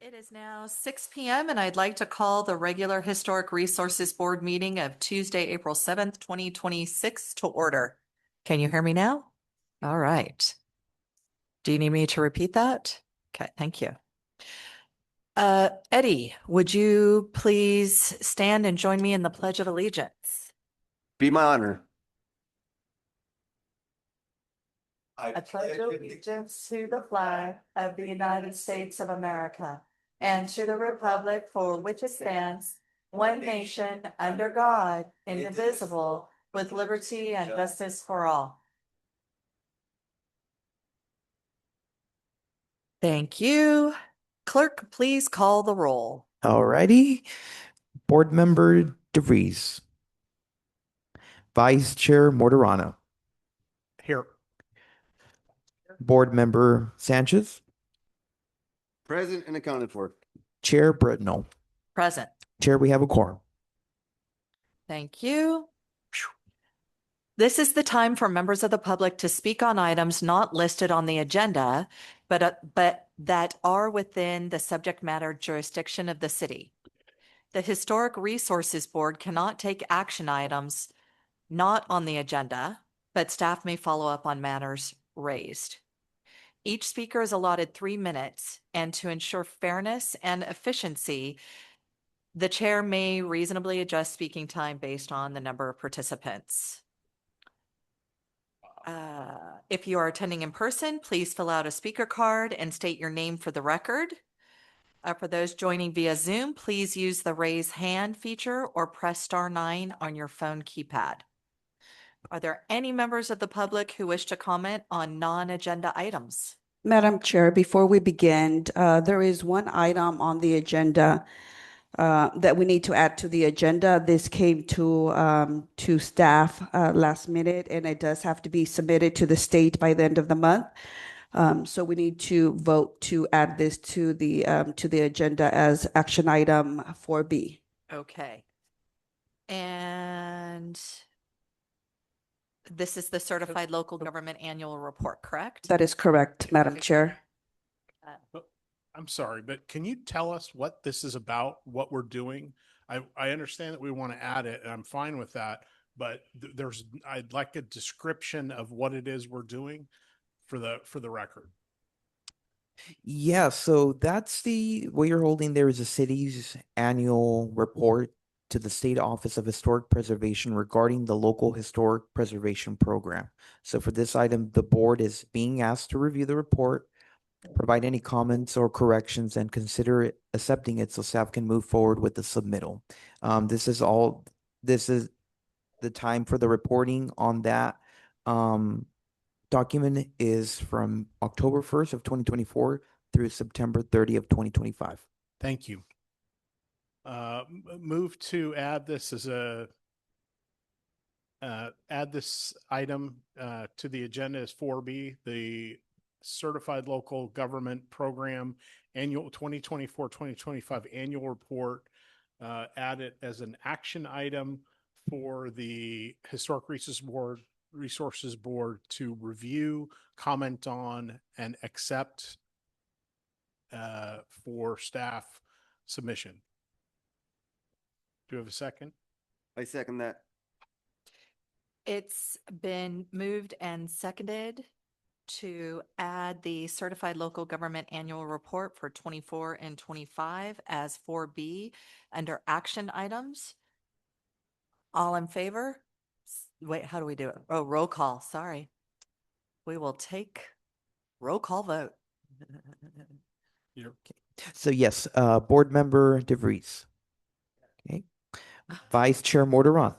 It is now 6 p.m. and I'd like to call the regular Historic Resources Board meeting of Tuesday, April 7th, 2026 to order. Can you hear me now? All right. Do you need me to repeat that? Okay, thank you. Eddie, would you please stand and join me in the Pledge of Allegiance? Be my honor. I pledge allegiance to the flag of the United States of America and to the republic for which it stands, one nation, under God, indivisible, with liberty and justice for all. Thank you. Clerk, please call the roll. Alrighty. Board Member DeVries. Vice Chair Mortarano. Here. Board Member Sanchez. Present and accounted for. Chair Britnell. Present. Chair, we have a quorum. Thank you. This is the time for members of the public to speak on items not listed on the agenda, but that are within the subject matter jurisdiction of the city. The Historic Resources Board cannot take action items not on the agenda, but staff may follow up on matters raised. Each speaker is allotted 3 minutes, and to ensure fairness and efficiency, the chair may reasonably adjust speaking time based on the number of participants. If you are attending in person, please fill out a speaker card and state your name for the record. For those joining via Zoom, please use the raise hand feature or press *9 on your phone keypad. Are there any members of the public who wish to comment on non-agenda items? Madam Chair, before we begin, there is one item on the agenda that we need to add to the agenda. This came to staff last minute, and it does have to be submitted to the state by the end of the month. So we need to vote to add this to the agenda as action item 4B. Okay. And this is the Certified Local Government Annual Report, correct? That is correct, Madam Chair. I'm sorry, but can you tell us what this is about, what we're doing? I understand that we want to add it, and I'm fine with that, but I'd like a description of what it is we're doing for the record. Yeah, so that's what you're holding there is the city's annual report to the State Office of Historic Preservation regarding the local historic preservation program. So for this item, the board is being asked to review the report, provide any comments or corrections, and consider accepting it so staff can move forward with the submittal. This is the time for the reporting on that. Document is from October 1st of 2024 through September 30th of 2025. Thank you. Move to add this as add this item to the agenda as 4B, the Certified Local Government Program annual 2024-2025 annual report. Add it as an action item for the Historic Resources Board to review, comment on, and accept for staff submission. Do you have a second? I second that. It's been moved and seconded to add the Certified Local Government Annual Report for 24 and 25 as 4B under action items. All in favor? Wait, how do we do it? Oh, roll call. Sorry. We will take roll call vote. So yes, Board Member DeVries. Okay. Vice Chair Mortaron.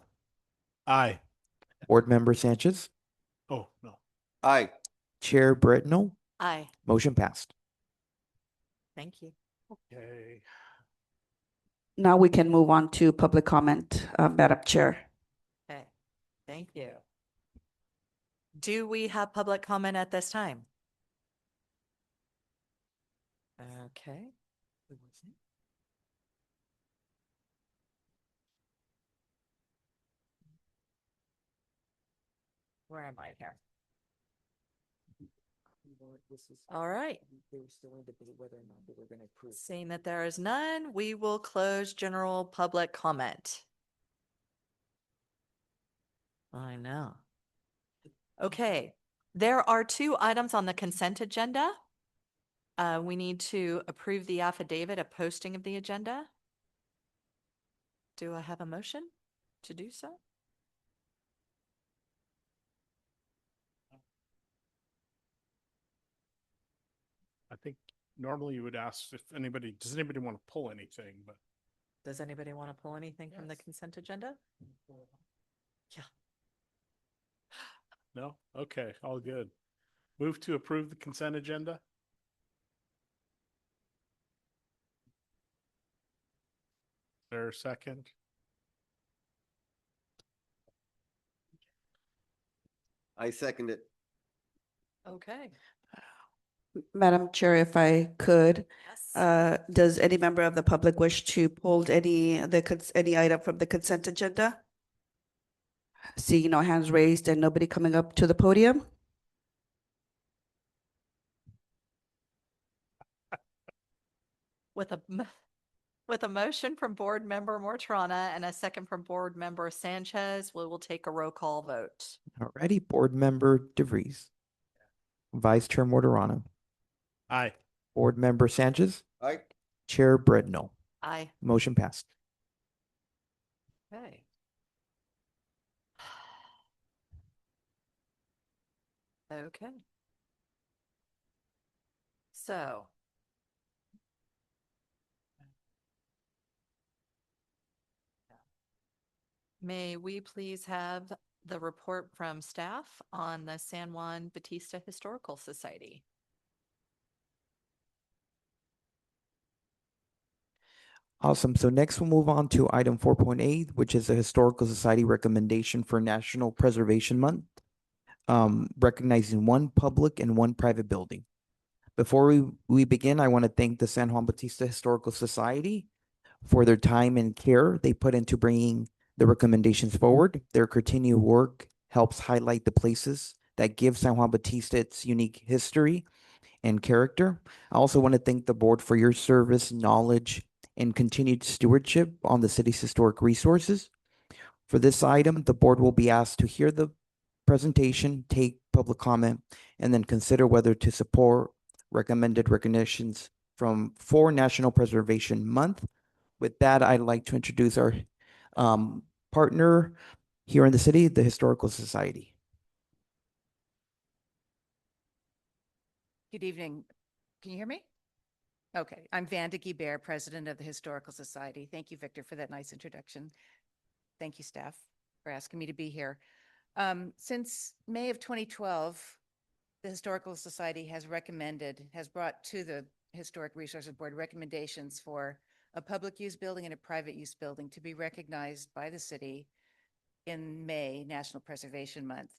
Aye. Board Member Sanchez. Oh, no. Aye. Chair Britnell. Aye. Motion passed. Thank you. Okay. Now we can move on to public comment, Madam Chair. Okay. Thank you. Do we have public comment at this time? Okay. Where am I here? All right. They were still in debate whether or not they were going to approve. Seeing that there is none, we will close general public comment. I know. Okay, there are two items on the consent agenda. We need to approve the affidavit of posting of the agenda. Do I have a motion to do so? I think normally you would ask if anybody, does anybody want to pull anything, but Does anybody want to pull anything from the Yes. consent agenda? Yeah. no? Okay, all good. Move to approve the consent agenda? Is there a second? I second it. Okay. Madam Chair, if I could, Yes. does any member of the public wish to pull any item from the consent agenda? Seeing no hands raised and nobody coming up to the podium? With with a motion from Board Member Mortrana and a second from Board Member Sanchez, we will take a roll call vote. Alrighty, Board Member DeVries. Vice Chair Mortorano. Aye. Board Member Sanchez. Aye. Chair Brednall. Aye. Motion passed. Okay. Okay. So. May we please have the report from staff on the San Juan Bautista Historical Society? Awesome. So next we'll move on to item 4.8, which is a Historical Society recommendation for National Preservation Month, recognizing one public and one private building. Before we begin, I want to thank the San Juan Bautista Historical Society for their time and care they put into bringing the recommendations forward. Their continued work helps highlight the places that give San Juan Bautista its unique history and character. I also want to thank the board for your service, knowledge, and continued stewardship on the city's historic resources. For this item, the board will be asked to hear the presentation, take public comment, and then consider whether to support recommended recognitions for National Preservation Month. With that, I'd like to introduce our partner here in the city, the Historical Society. Good evening. Can you hear me? Okay, I'm Vandiki Bear, President of the Historical Society. Thank you, Victor, for that nice introduction. Thank you, staff, for asking me to be here. Since May of 2012, the Historical Society has brought to the Historic Resources Board recommendations for a public use building and a private use building to be recognized by the city in May, National Preservation Month.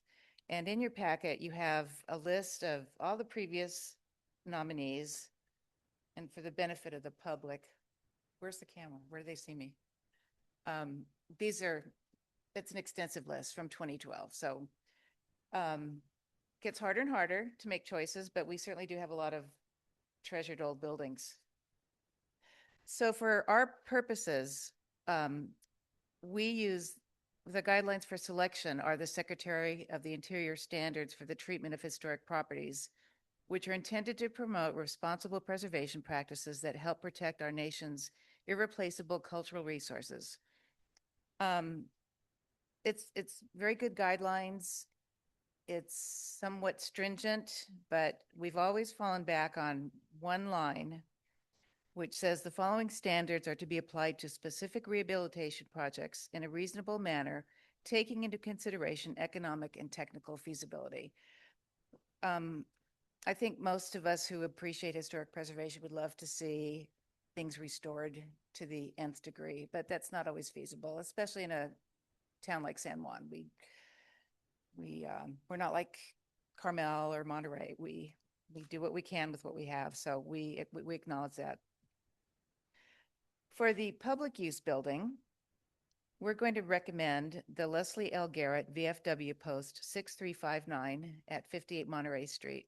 And in your packet, you have a list of all the previous nominees. And for the benefit of the public, where's the camera? Where do they see me? It's an extensive list from 2012. So gets harder and harder to make choices, but we certainly do have a lot of treasured old buildings. So for our purposes, we use the guidelines for selection are the Secretary of the Interior standards for the treatment of historic properties, which are intended to promote responsible preservation practices that help protect our nation's irreplaceable cultural resources. It's very good guidelines. It's somewhat stringent, but we've always fallen back on one line, which says the following standards are to be applied to specific rehabilitation projects in a reasonable manner, taking into consideration economic and technical feasibility. I think most of us who appreciate historic preservation would love to see things restored to the nth degree, but that's not always feasible, especially in a town like San Juan. We're not like Carmel or Monterey. We do what we can with what we have, so we acknowledge that. For the public use building, we're going to recommend the Leslie L. Garrett VFW Post 6359 at 58 Monterey Street.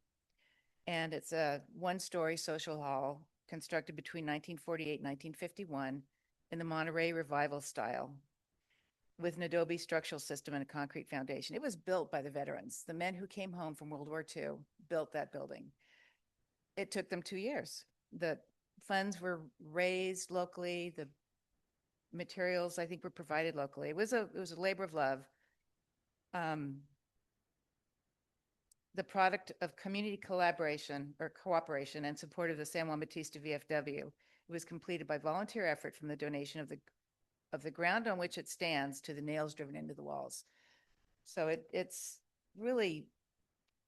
And it's a one-story social hall constructed between 1948 and 1951 in the Monterey Revival style with an adobe structural system and a concrete foundation. It was built by the veterans. The men who came home from World War II built that building. It took them 2 years. The funds were raised locally. The materials, I think, were provided locally. It was a labor of love. The product of community collaboration or cooperation and support of the San Juan Bautista VFW. It was completed by volunteer effort from the donation of the ground on which it stands to the nails driven into the walls. So it's really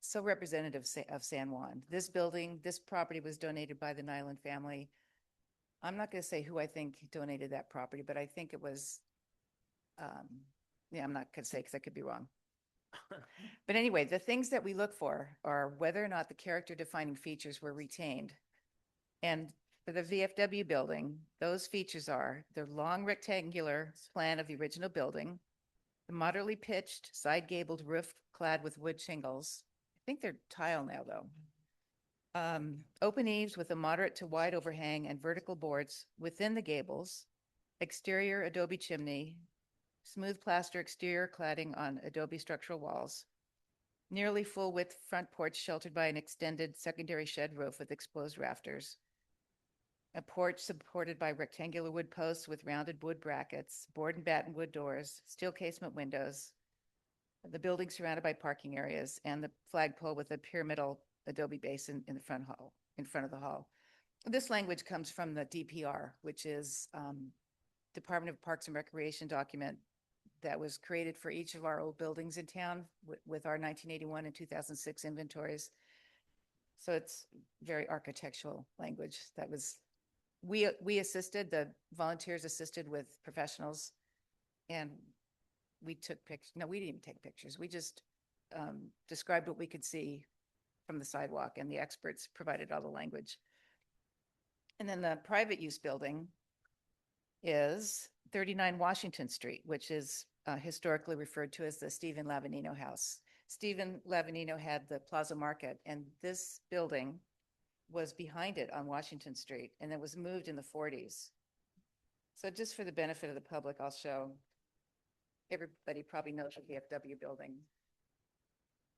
so representative of San Juan. This building, this property was donated by the Nyland family. I'm not going to say who I think donated that property, but I think it was, yeah, I'm not going to say because I could be wrong. But anyway, the things that we look for are whether or not the character defining features were retained. And for the VFW building, those features are the long rectangular plan of the original building, the moderately pitched side gabled roof clad with wood shingles. I think they're tile now though. Open eaves with a moderate to wide overhang and vertical boards within the gables, exterior adobe chimney, smooth plaster exterior cladding on adobe structural walls, nearly full width front porch sheltered by an extended secondary shed roof with exposed rafters, a porch supported by rectangular wood posts with rounded wood brackets, board and batten wood doors, steel casement windows, the building surrounded by parking areas, and the flagpole with a pyramidal adobe base in the front of the hall. This language comes from the DPR, which is Department of Parks and Recreation document that was created for each of our old buildings in town with our 1981 and 2006 inventories. So it's very architectural language that was, we assisted, the volunteers assisted with professionals, and we took pictures. No, we didn't even take pictures. We just described what we could see from the sidewalk, and the experts provided all the language. And then the private use building is 39 Washington Street, which is historically referred to as the Stephen Lavanino House. Stephen Lavanino had the Plaza Market, and this building was behind it on Washington Street, and it was moved in the 40s. So just for the benefit of the public, I'll show. Everybody probably knows the VFW building.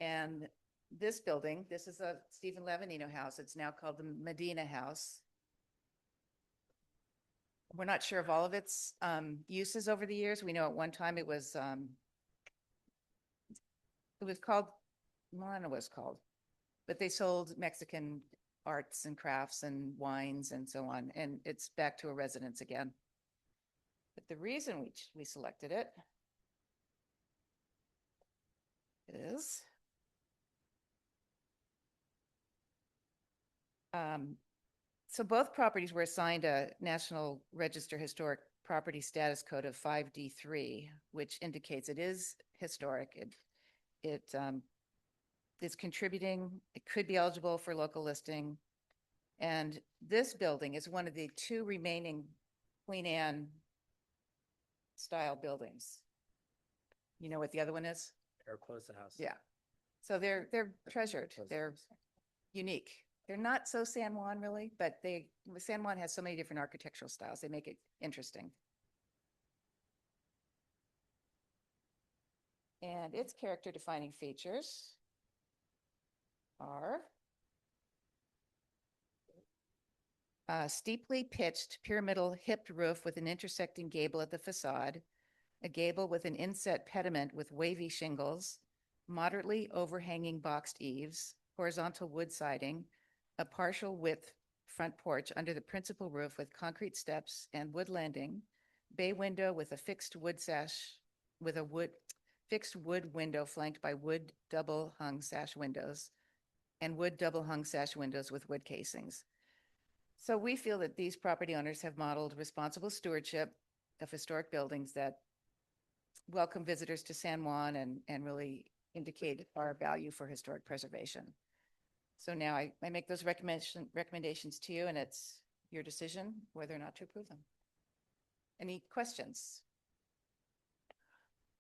And this building, this is a Stephen Lavanino house. It's now called the Medina House. We're not sure of all of its uses over the years. We know at one time it was called, well, I don't know what it's called, but they sold Mexican arts and crafts and wines and so on. And it's back to a residence again. But the reason we selected it is so both properties were assigned a National Register Historic Property Status Code of 5D3, which indicates it is historic. It is contributing. It could be eligible for local listing. And this building is one of the 2 remaining Queen Anne style buildings. You know what the other one is? Or close the house. Yeah. So they're treasured. They're unique. They're not so San Juan really, but San Juan has so many different architectural styles. They make it interesting. And its character defining features are a steeply pitched pyramidal hipped roof with an intersecting gable at the facade, a gable with an inset pediment with wavy shingles, moderately overhanging boxed eaves, horizontal wood siding, a partial width front porch under the principal roof with concrete steps and wood landing, bay window with a fixed wood sash with a fixed wood window flanked by wood double hung sash windows, and wood double hung sash windows with wood casings. So we feel that these property owners have modeled responsible stewardship of historic buildings that welcome visitors to San Juan and really indicate our value for historic preservation. So now I make those recommendations to you, and it's your decision whether or not to approve them. Any questions?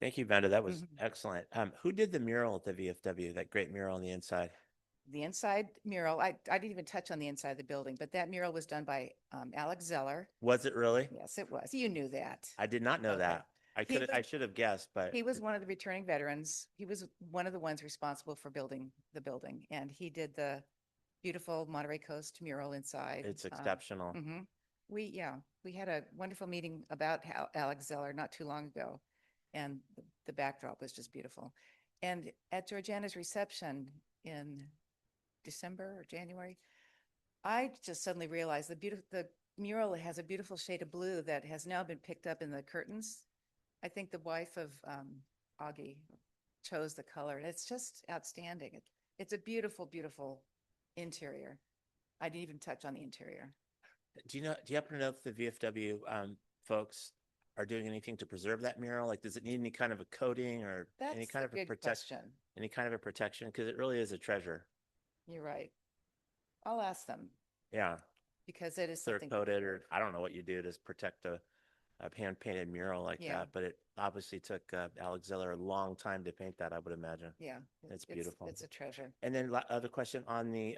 Thank you, Vanda. That was excellent. Who did the mural at the VFW, that great mural on the inside? the inside mural, I didn't even touch on the inside of the building, but that mural was done by Alex Zeller. Was it really? Yes, it was. You knew that. I did not know Okay. that. He was- I should have guessed, but He was one of the returning veterans. He was one of the ones responsible for building the building, and he did the beautiful Monterey Coast mural inside. it's exceptional. We had a wonderful meeting about how Alex Zeller not too long ago, and the backdrop was just beautiful. And at Georgiana's reception in December or January, I just suddenly realized the mural has a beautiful shade of blue that has now been picked up in the curtains. I think the wife of Augie chose the color. It's just outstanding. It's a beautiful, beautiful interior. I didn't even touch on the interior. Do you happen to know if the VFW folks are doing anything to preserve that mural? Like, does it need any kind of a coating or any That's kind a of a good protection? question. Any kind of a protection? Because it really is a treasure. You're right. I'll ask them Yeah. because it is Clear something. coated, or I don't know what you do to protect a hand painted mural like Yeah. that, but it obviously took Alex Zeller a long time to paint that, I would imagine. Yeah. It's beautiful. It's a treasure. And then other question on the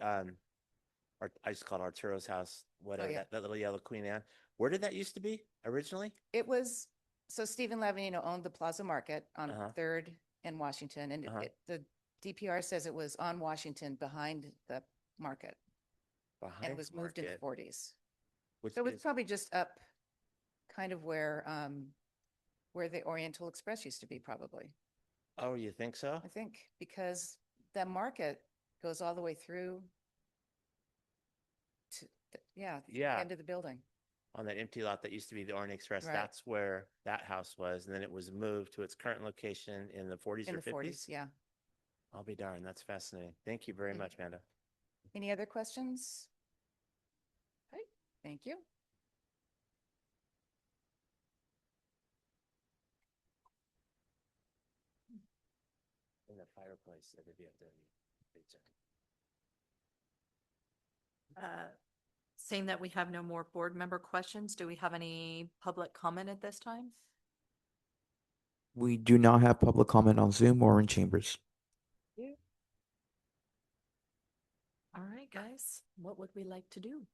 I just called Arturo's house, whatever, yeah. that little yellow Queen Anne. Where did that used to be originally? It was, so Stephen Lavanino owned the Plaza Market on Uh-huh. 3rd and Washington, and Uh-huh. the DPR says it was on Washington behind the market, and Behind it was the moved in the market, 40s. which So it's is- probably just up kind of where the Oriental Express used to be, probably. Oh, you think so? I think, because that market goes all the way through to, the Yeah. end of the building. On that empty lot that used to be the Orient Express, Right. that's where that house was, and then it was moved to its current location in the 40s In or the 40s, 50s? yeah. I'll be darned. That's fascinating. Thank you very Mhm. much, Amanda. Any other questions? Okay, thank you. In the fireplace at the VFW. Seeing that we have no more board member questions, do we have any public comment at this time? We do not have public comment on Zoom or in chambers. All right, guys, what would we like to do?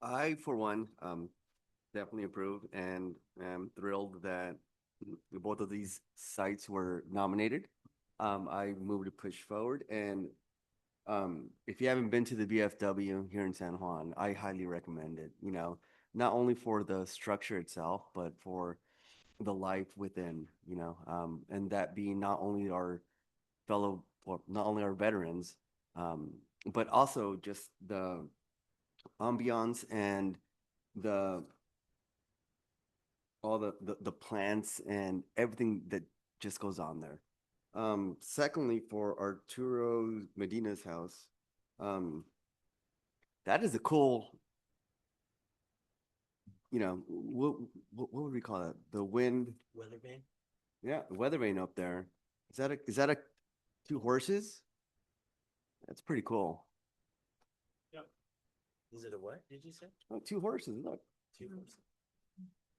I, for one, definitely approve and am thrilled that both of these sites were nominated. I move to push forward, and if you haven't been to the VFW here in San Juan, I highly recommend it. You know, not only for the structure itself, but for the life within. And that being not only our fellow, well, not only our veterans, but also just the ambiance and the all the plants and everything that just goes on there. Secondly, for Arturo Medina's house, that is a cool, what would we call that? The wind, Weather vane? yeah, the weather vane up there. Is that a two horses? That's pretty cool. Yep. Is it a what, did you say? Oh, two horses, look. Two horses.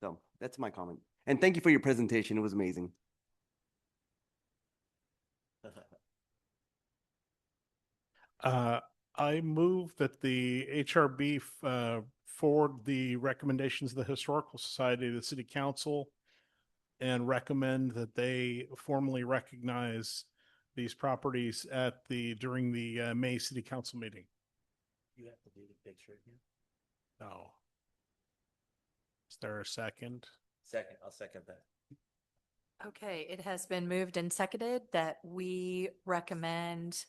So that's my comment. And thank you for your presentation. It was amazing. I move that the HRB forward the recommendations of the Historical Society to the City Council and recommend that they formally recognize these properties during the May City Council meeting. You have to do the picture again. No. Is there a second? Second, I'll second that. Okay, it has been moved and seconded that we recommend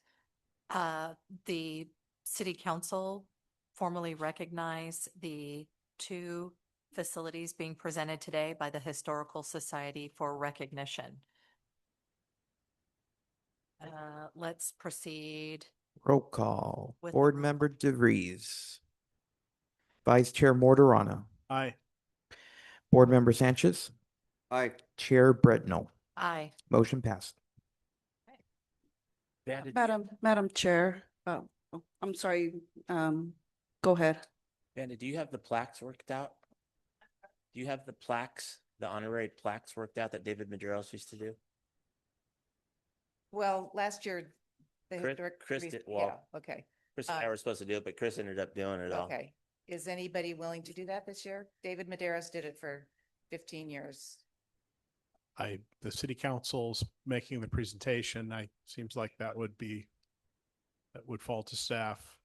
the city council formally recognize the two facilities being presented today by the Historical Society for recognition. Let's proceed. Roll call. With the Board roll Member DeVries. Vice Chair Mortorana. Aye. Board Member Sanchez. Aye. Chair Bretnell. Aye. Motion passed. Madam Chair, I'm sorry, go ahead. Amanda, do you have the plaques worked out? Do you have the plaques the honorary plaques worked out that David Maderos used to do? Well, last year, the Chris- historic. Chris re- did- well, Yeah, okay, Chris and I were supposed to do it, but Chris ended up doing it all. okay. Is anybody willing to do that this year? David Maderos did it for 15 years. The city council's making the presentation. Seems like that would fall to staff.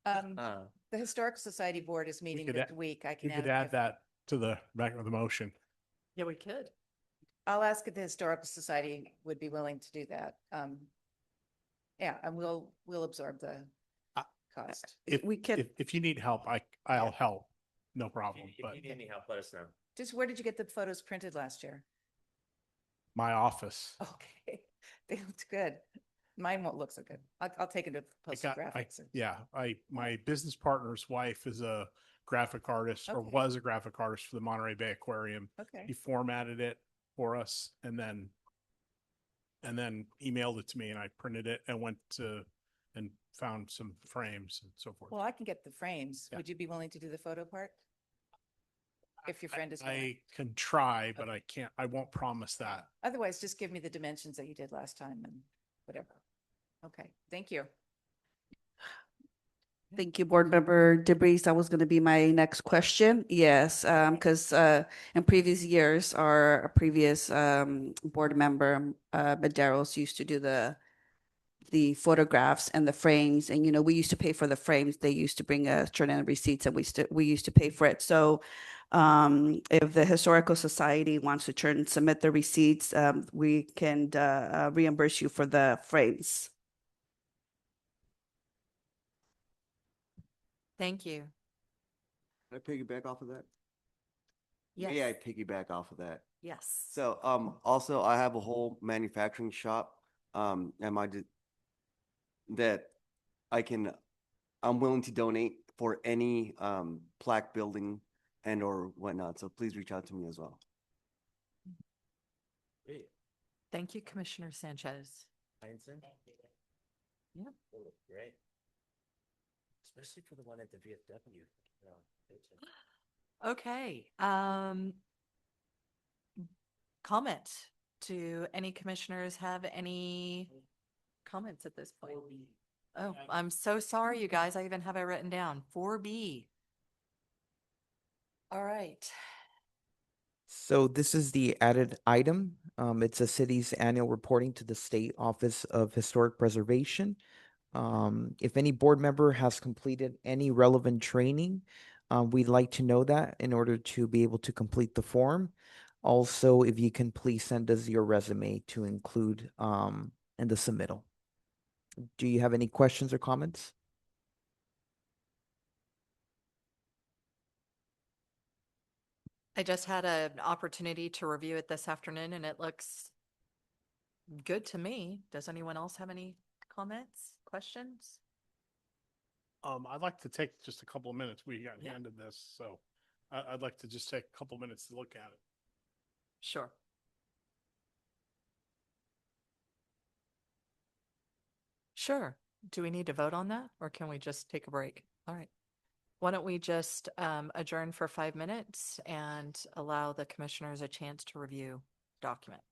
Uh, The Historical Society Board is meeting could this a- week. I You can could ask add that to the back of the motion. Yeah, we could. I'll ask if the Historical Society would be willing to do that. Yeah, and we'll absorb the Uh, cost. If, We can- if you need help, I'll help. No problem, if but you need any help, let us know. Just where did you get the photos printed last year? my office. Okay, they looked good. Mine won't look so good. I'll take it to I graphics. yeah, my business partner's wife is a graphic artist or Okay. was a graphic artist for the Monterey Bay Aquarium. Okay, He formatted it for us and then emailed it to me and I printed it and went to and found some frames and so forth. well, I can get the frames. Yeah. Would you be willing to do the photo part? If your friend is willing. I can try, but I can't, I won't promise that. Otherwise, just give me the dimensions that you did last time and whatever. Okay, thank you. Thank you, Board Member DeBreeze. That was going to be my next question. Yes, because in previous years, our previous board member, Maderos, used to do the photographs and the frames. And, we used to pay for the frames. They used to bring us turn in receipts and we used to pay for it. So if the Historical Society wants to submit the receipts, we can reimburse you for the frames. Thank you. Can I piggyback off of that? Yes. May I piggyback off of that? Yes. So, also I have a whole manufacturing shop, that I'm willing to donate for any, plaque building and or whatnot. So please reach out to me as well. Great. Thank you, Commissioner Sanchez. Heinzen? Yeah. They look great. Especially for the one at the VFW. you know, it's- Okay, comment. Do any commissioners have any comments at this point? Oh, I'm so sorry, you guys. I even have it written down. 4B. All right. So this is the added item. It's a city's annual reporting to the State Office of Historic Preservation. If any board member has completed any relevant training, we'd like to know that in order to be able to complete the form. Also, if you can please send us your resume to include in the submittal. Do you have any questions or comments? I just had an opportunity to review it this afternoon and it looks good to me. Does anyone else have any comments, questions? I'd like to take just a couple of minutes. We got Yeah. handed this, so I'd like to just take a couple of minutes to look at it. Sure. Sure. Do we need to vote on that or can we just take a break? All right. Why don't we just adjourn for 5 minutes and allow the commissioners a chance to review document?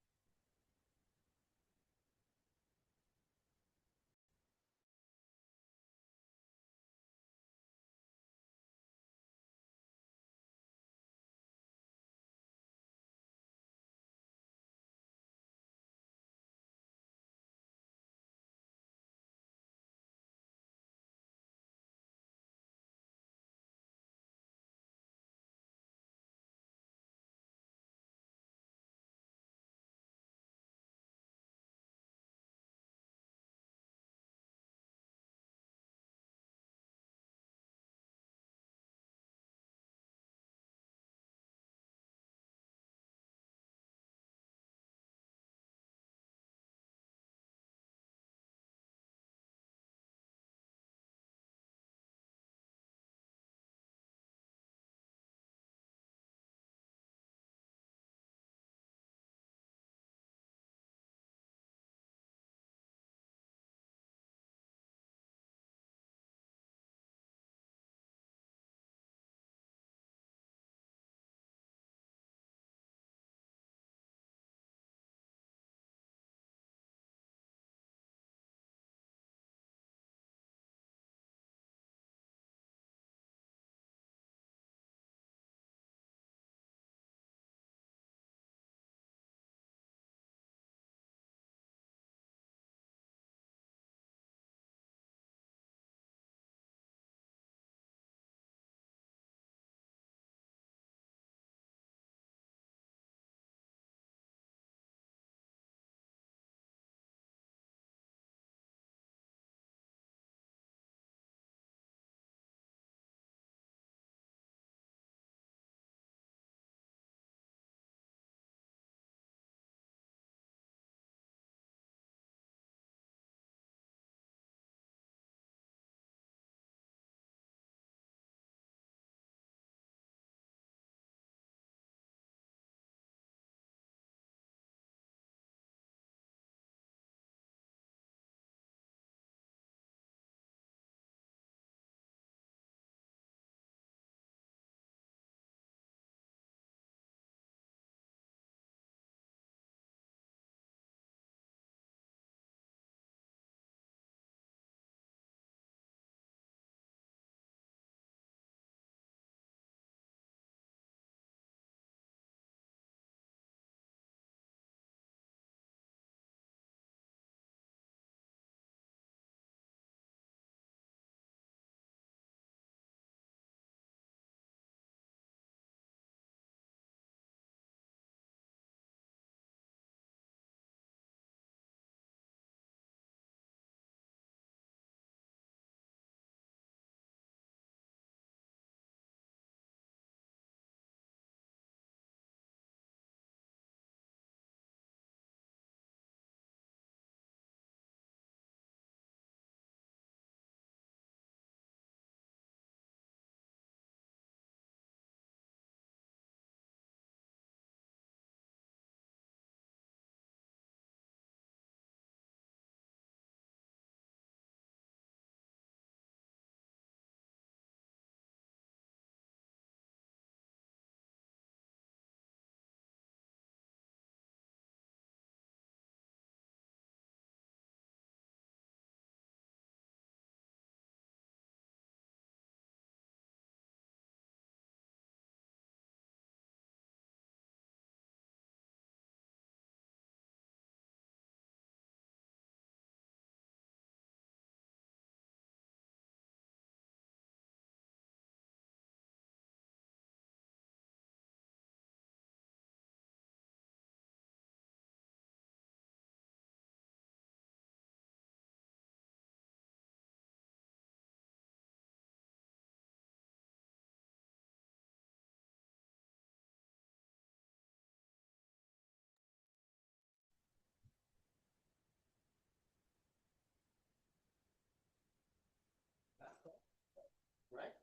Right?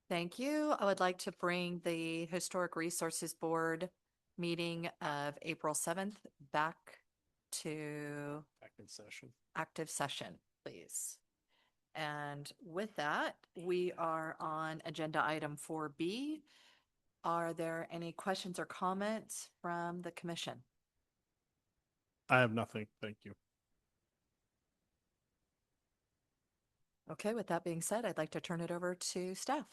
Thank you. I would like to bring the Historic Resources Board meeting of April 7th back to Back in session. active session, please. And with that, we are on agenda item 4B. Are there any questions or comments from the commission? I have nothing. Thank you. Okay, with that being said, I'd like to turn it over to staff.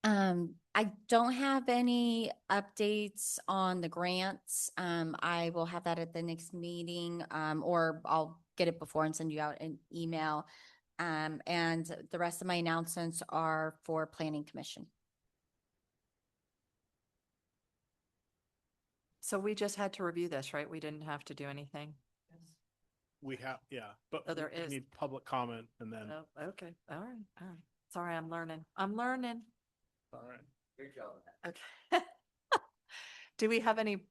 I don't have any updates on the grants. I will have that at the next meeting, or I'll get it before and send you out an email. And the rest of my announcements are for Planning Commission. So we just had to review this, right? We didn't have to do anything. We have, yeah, but Oh, there we is. need public comment and then, Oh, okay. All right. All right. Sorry, I'm learning. I'm learning. all right. Great job. Okay. Do we have any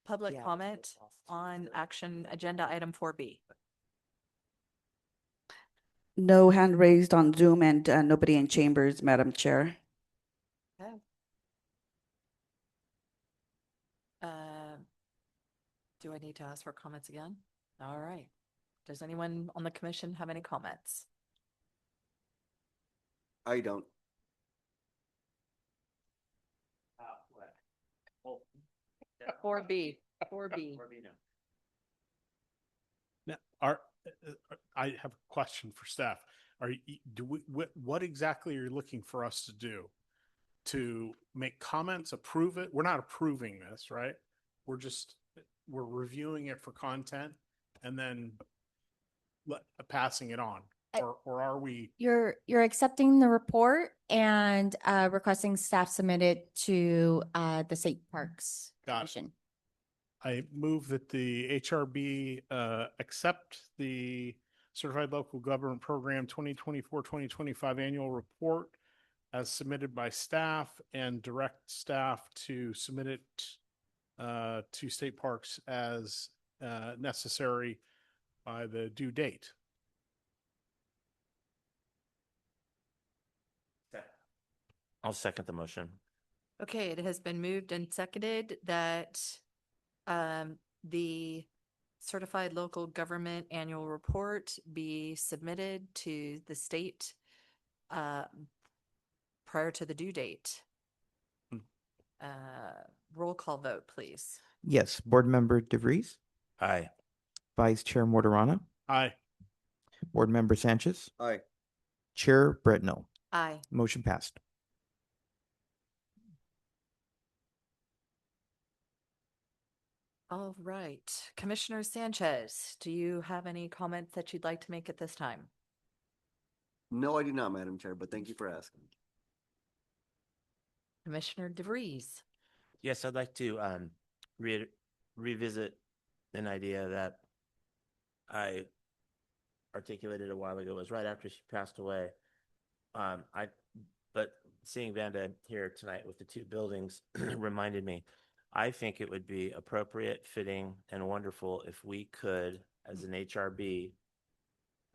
public Yeah. comment on action agenda item 4B? No hand raised on Zoom and nobody in chambers, Madam Chair. Okay. Do I need to ask for comments again? All right. Does anyone on the commission have any comments? I don't. 4B, 4B. Now, I have a question for staff. What exactly are you looking for us to do? To make comments, approve it? We're not approving this, right? We're reviewing it for content and then passing it on. I- Or are we? You're accepting the report and requesting staff submit it to the State Parks Got it. Commission. I move that the HRB accept the Certified Local Government Program 2024-2025 annual report as submitted by staff and direct staff to submit it to state parks as necessary by the due date. I'll second the motion. Okay, it has been moved and seconded that the certified local government annual report be submitted to the state prior to the due date. Hmm. Roll call vote, please. Yes, Board Member DeVries, Aye. Vice Chair Mortorana, Aye. Board Member Sanchez, Aye. Chair Bretnell. Aye. Motion passed. All right. Commissioner Sanchez, do you have any comments that you'd like to make at this time? No, I do not, Madam Chair, but thank you for asking. Commissioner DeVries? Yes, I'd like to revisit an idea that I articulated a while ago. It was right after she passed away. But seeing Vanda here tonight with the two buildings reminded me, I think it would be appropriate, fitting, and wonderful if we could, as an HRB,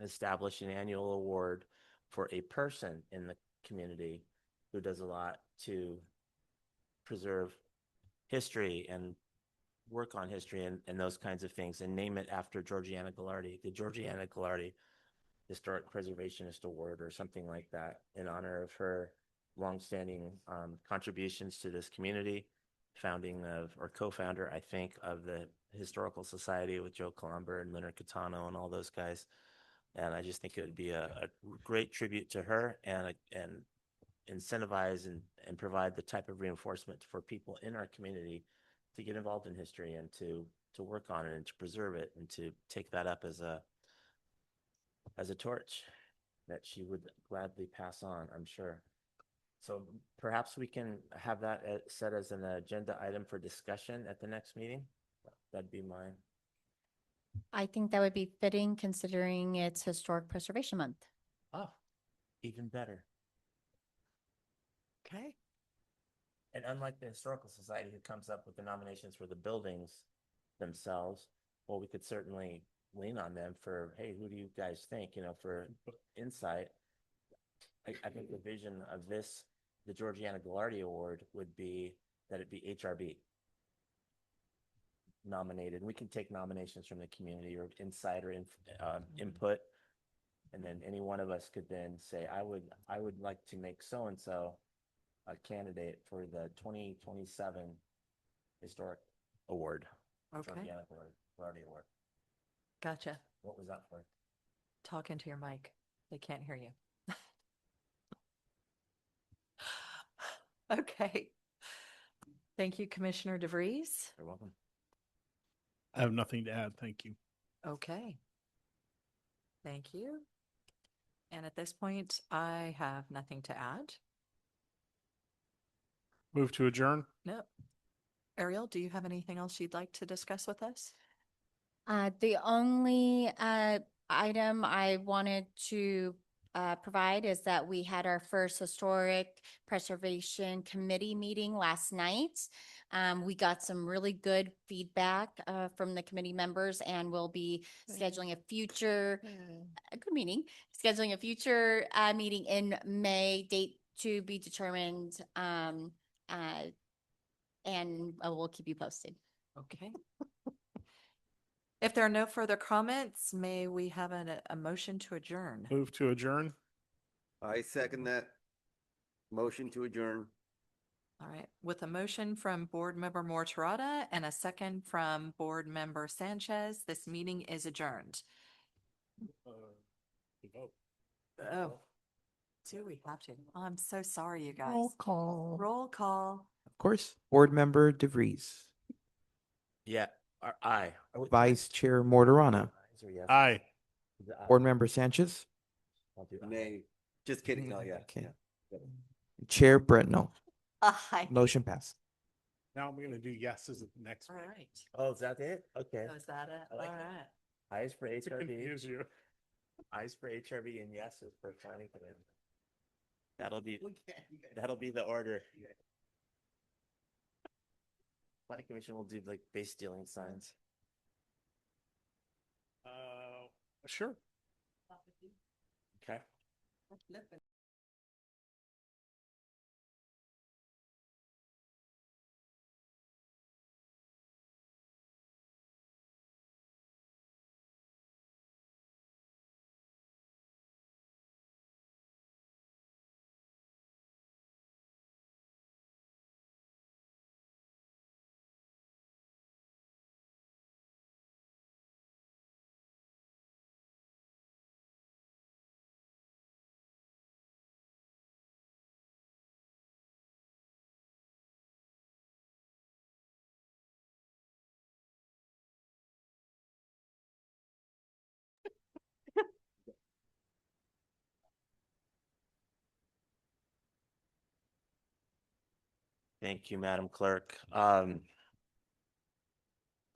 establish an annual award for a person in the community who does a lot to preserve history and work on history and those kinds of things, and name it after Georgiana Gallardi, the Georgiana Gallardi Historic Preservationist Award or something like that, in honor of her longstanding contributions to this community, founding of, or co-founder, I think, of the Historical Society with Joe Colomber and Leonard Catano and all those guys. And I just think it would be a great tribute to her and incentivize and provide the type of reinforcement for people in our community to get involved in history and to work on it and to preserve it and to take that up as a torch that she would gladly pass on, I'm sure. So perhaps we can have that set as an agenda item for discussion at the next meeting. That'd be mine. I think that would be fitting considering it's Historic Preservation Month. Oh, even better. Okay. And unlike the Historical Society who comes up with the nominations for the buildings themselves, well, we could certainly lean on them for, hey, who do you guys think, for insight. I think the vision of this, the Georgiana Gallardi Award, would be that it be HRB nominated. And we can take nominations from the community or insider input. And then any one of us could then say, I would like to make so-and-so a candidate for the 2027 Historic Award. Okay, Georgiana Gallardi Award. gotcha. What was that for? Talk into your mic. They can't hear you. Okay. Thank you, Commissioner DeVries. You're welcome. I have nothing to add. Thank you. Okay. Thank you. And at this point, I have nothing to add. Move to adjourn. No. Ariel, do you have anything else you'd like to discuss with us? The only item I wanted to provide is that we had our first Historic Preservation Committee meeting last night. We got some really good feedback from the committee members, and we'll be scheduling a future, a good meeting, scheduling a future meeting in May, date to be determined. And we'll keep you posted. Okay. If there are no further comments, may we have a motion to adjourn? Move to adjourn. I second that motion to adjourn. All right, with a motion from Board Member Mortarada and a second from Board Member Sanchez, this meeting is adjourned. Oh, do we have to? Oh, I'm so sorry, you guys. call. Roll call. Of course, Board Member DeVries, Yeah. Aye. Vice Chair Mortarana, Ayes or yes? Aye. Is it aye? Board Member Sanchez, I'll do aye. Nay, just kidding. Oh, yeah. Okay. Yeah. Chair Bretnell. Aye. Motion passed. Now I'm going to do yeses at the next All one. right. Oh, is that it? Okay. So is that it? I like All it. right. Ayes for To HRB. confuse you. Ayes for HRB and yeses for planning committee. That'll be the order. Planning commission will do like base stealing signs. Sure. Okay. Thank you, Madam Clerk. I'd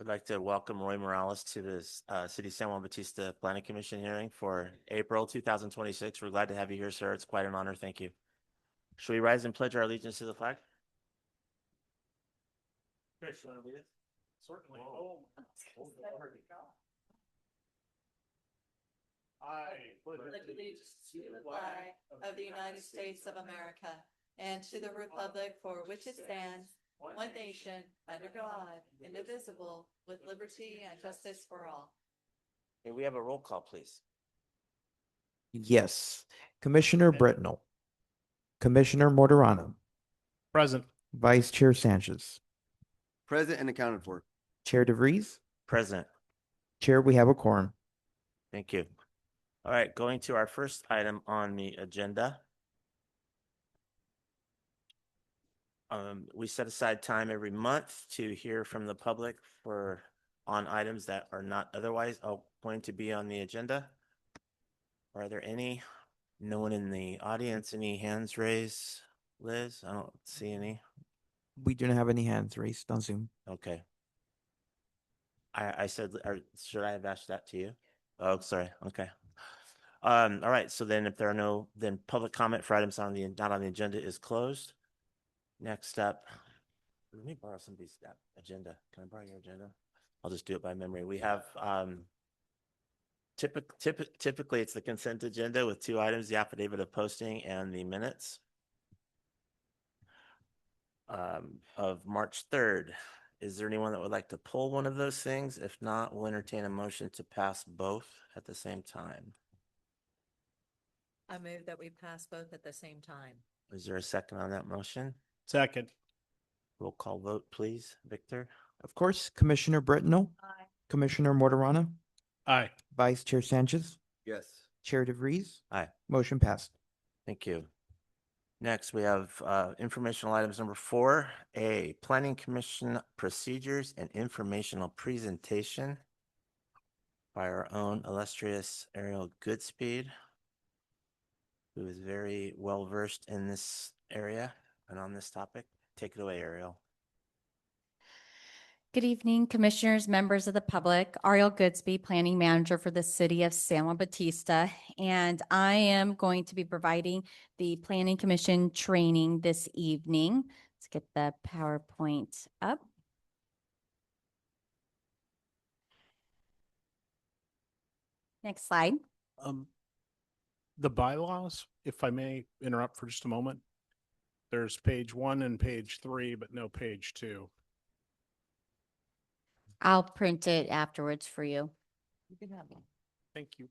like to welcome Roy Morales to this City of San Juan Bautista Planning Commission hearing for April 2026. We're glad to have you here, sir. It's quite an honor. Thank you. Should we rise and pledge our allegiance to the flag? Chris, you want to lead us? Certainly. Whoa. I pledge allegiance to the flag of the United States of America and to the republic for which it stands, one nation, under God, indivisible, with liberty and justice for all. May we have a roll call, please? Yes. Commissioner Bretnell, Commissioner Mortarana, present. Vice Chair Sanchez, Present and accounted for. Chair DeVries, Present. Chair, we have a quorum. Thank you. All right, going to our first item on the agenda. We set aside time every month to hear from the public on items that are not otherwise going to be on the agenda. Are there any? No one in the audience? Any hands raised? Liz, I don't see any. We do not have any hands raised on Zoom. Okay. I said, should I have asked that to you? Oh, sorry. Okay. All right. So then if there are no, then public comment for items not on the agenda is closed. Next up, let me borrow somebody's agenda. Can I borrow your agenda? I'll just do it by memory. We have typically it's the consent agenda with 2 items, the affidavit of posting and the minutes of March 3rd. Is there anyone that would like to pull one of those things? If not, we'll entertain a motion to pass both at the same time. I move that we pass both at the same time. Is there a second on that motion? Second. Roll call vote, please. Victor? Of course, Commissioner Brittenell, Aye. Commissioner Mortarana, Aye. Vice Chair Sanchez, Yes. Chair DeVries. Aye. Motion passed. Thank you. Next, we have informational items number 4A, Planning Commission procedures and informational presentation by our own illustrious Ariel Goodspeed, who is very well versed in this area and on this topic. Take it away, Ariel. Good evening, commissioners, members of the public. Ariel Goodsby, Planning Manager for the City of San Juan Bautista. And I am going to be providing the Planning Commission training this evening. Let's get the PowerPoint up. Next slide. The bylaws, if I may interrupt for just a moment. There's page 1 and page 3, but no page 2. I'll print it afterwards for you. You can have one. Thank you.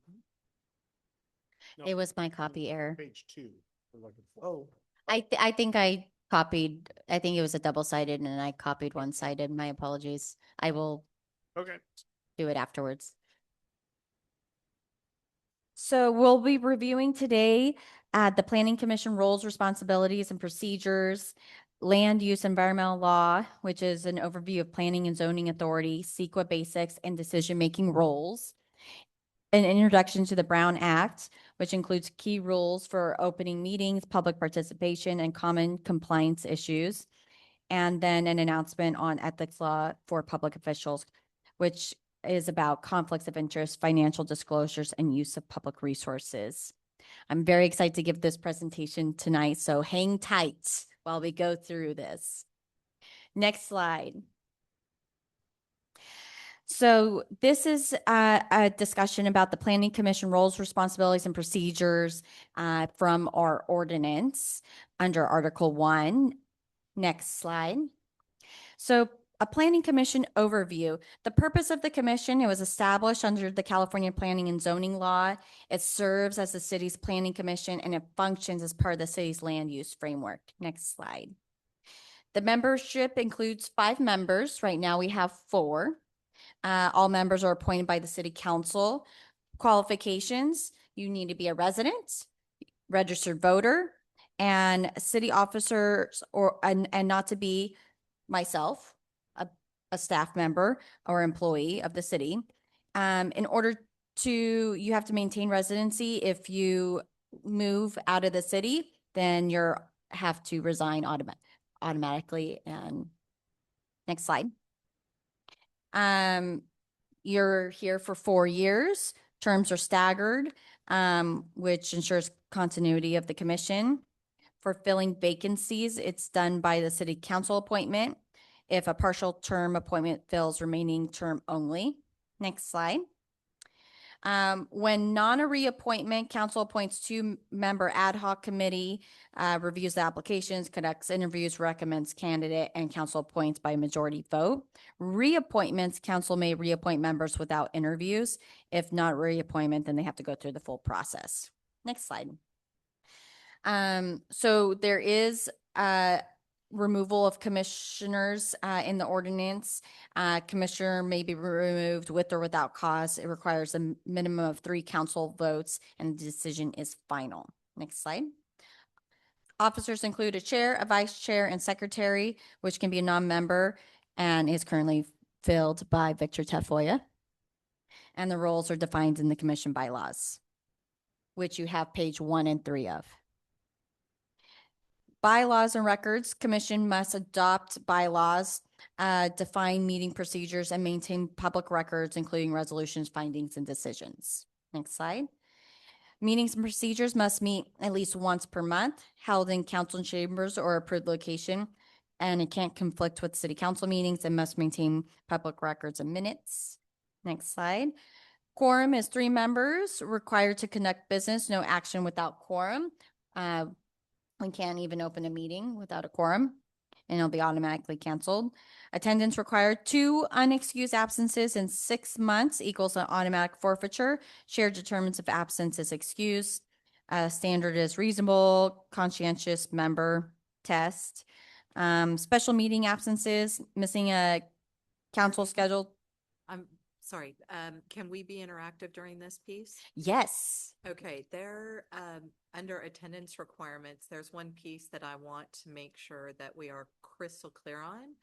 No, It was my copy error. Page 2. We're looking for. Oh. I think I copied, I think it was a double-sided and I copied one-sided. My apologies. I will Okay. do it afterwards. So we'll be reviewing today the Planning Commission roles, responsibilities, and procedures, land use environmental law, which is an overview of planning and zoning authority, CEQA basics, and decision-making roles, an introduction to the Brown Act, which includes key rules for opening meetings, public participation, and common compliance issues, and then an announcement on ethics law for public officials, which is about conflicts of interest, financial disclosures, and use of public resources. I'm very excited to give this presentation tonight, so hang tight while we go through this. Next slide. So this is a discussion about the Planning Commission roles, responsibilities, and procedures from our ordinance under Article 1. Next slide. So a Planning Commission overview. The purpose of the commission, it was established under the California Planning and Zoning Law. It serves as the city's planning commission and it functions as part of the city's land use framework. Next slide. The membership includes 5 members. Right now we have 4. All members are appointed by the city council. Qualifications, you need to be a resident, registered voter, and city officers and not to be myself, a staff member or employee of the city. In order to, you have to maintain residency. If you move out of the city, then you have to resign automatically. And next slide. You're here for 4 years. Terms are staggered, which ensures continuity of the commission. For filling vacancies, it's done by the city council appointment. If a partial term appointment fills remaining term only. Next slide. When non a reappointment, council appoints 2-member ad hoc committee, reviews the applications, conducts interviews, recommends candidate, and council appoints by majority vote. Reappointments, council may reappoint members without interviews. If not reappointment, then they have to go through the full process. Next slide. So there is removal of commissioners in the ordinance. Commissioner may be removed with or without cause. It requires a minimum of 3 council votes and the decision is final. Next slide. Officers include a chair, a vice chair, and secretary, which can be a non-member and is currently filled by Victor Tafoya. And the roles are defined in the commission bylaws, which you have page 1 and 3 of. Bylaws and records, commission must adopt bylaws, define meeting procedures, and maintain public records, including resolutions, findings, and decisions. Next slide. Meetings and procedures must meet at least once per month, held in council chambers or approved location. and it can't conflict with city council meetings and must maintain public records and minutes. Next slide. Quorum is 3 members required to conduct business, no action without quorum. We can't even open a meeting without a quorum, and it'll be automatically canceled. Attendance required 2 unexcused absences in 6 months equals an automatic forfeiture. Chair determines if absence is excused. Standard is reasonable, conscientious member test. Special meeting absences, missing a council schedule. I'm sorry, can we be interactive during this piece? Yes. Okay, there, under attendance requirements, there's one piece that I want to make sure that we are crystal clear on.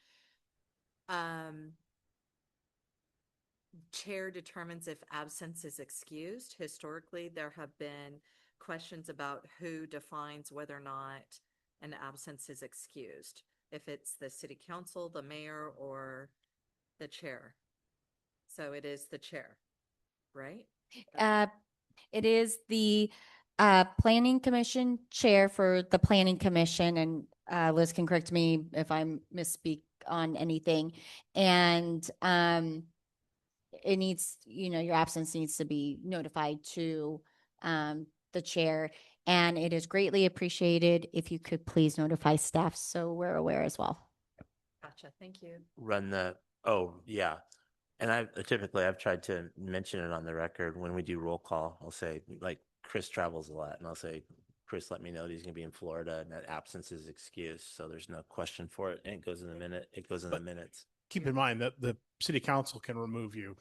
Chair determines if absence is excused. Historically, there have been questions about who defines whether or not an absence is excused. If it's the city council, the mayor, or the chair. So it is the chair, right? It is the planning commission chair for the planning commission, and Liz can correct me if I misspeak on anything. And it needs, your absence needs to be notified to the chair, and it is greatly appreciated if you could please notify staff so we're aware as well. Gotcha, thank you. Run the, oh, yeah. And I've tried to mention it on the record when we do roll call. I'll say, like, Chris travels a lot, and I'll say, Chris let me know that he's going to be in Florida and that absence is excused. So there's no question for it. And it goes in the minute. It goes in the minutes. Keep in mind that the city council can remove you.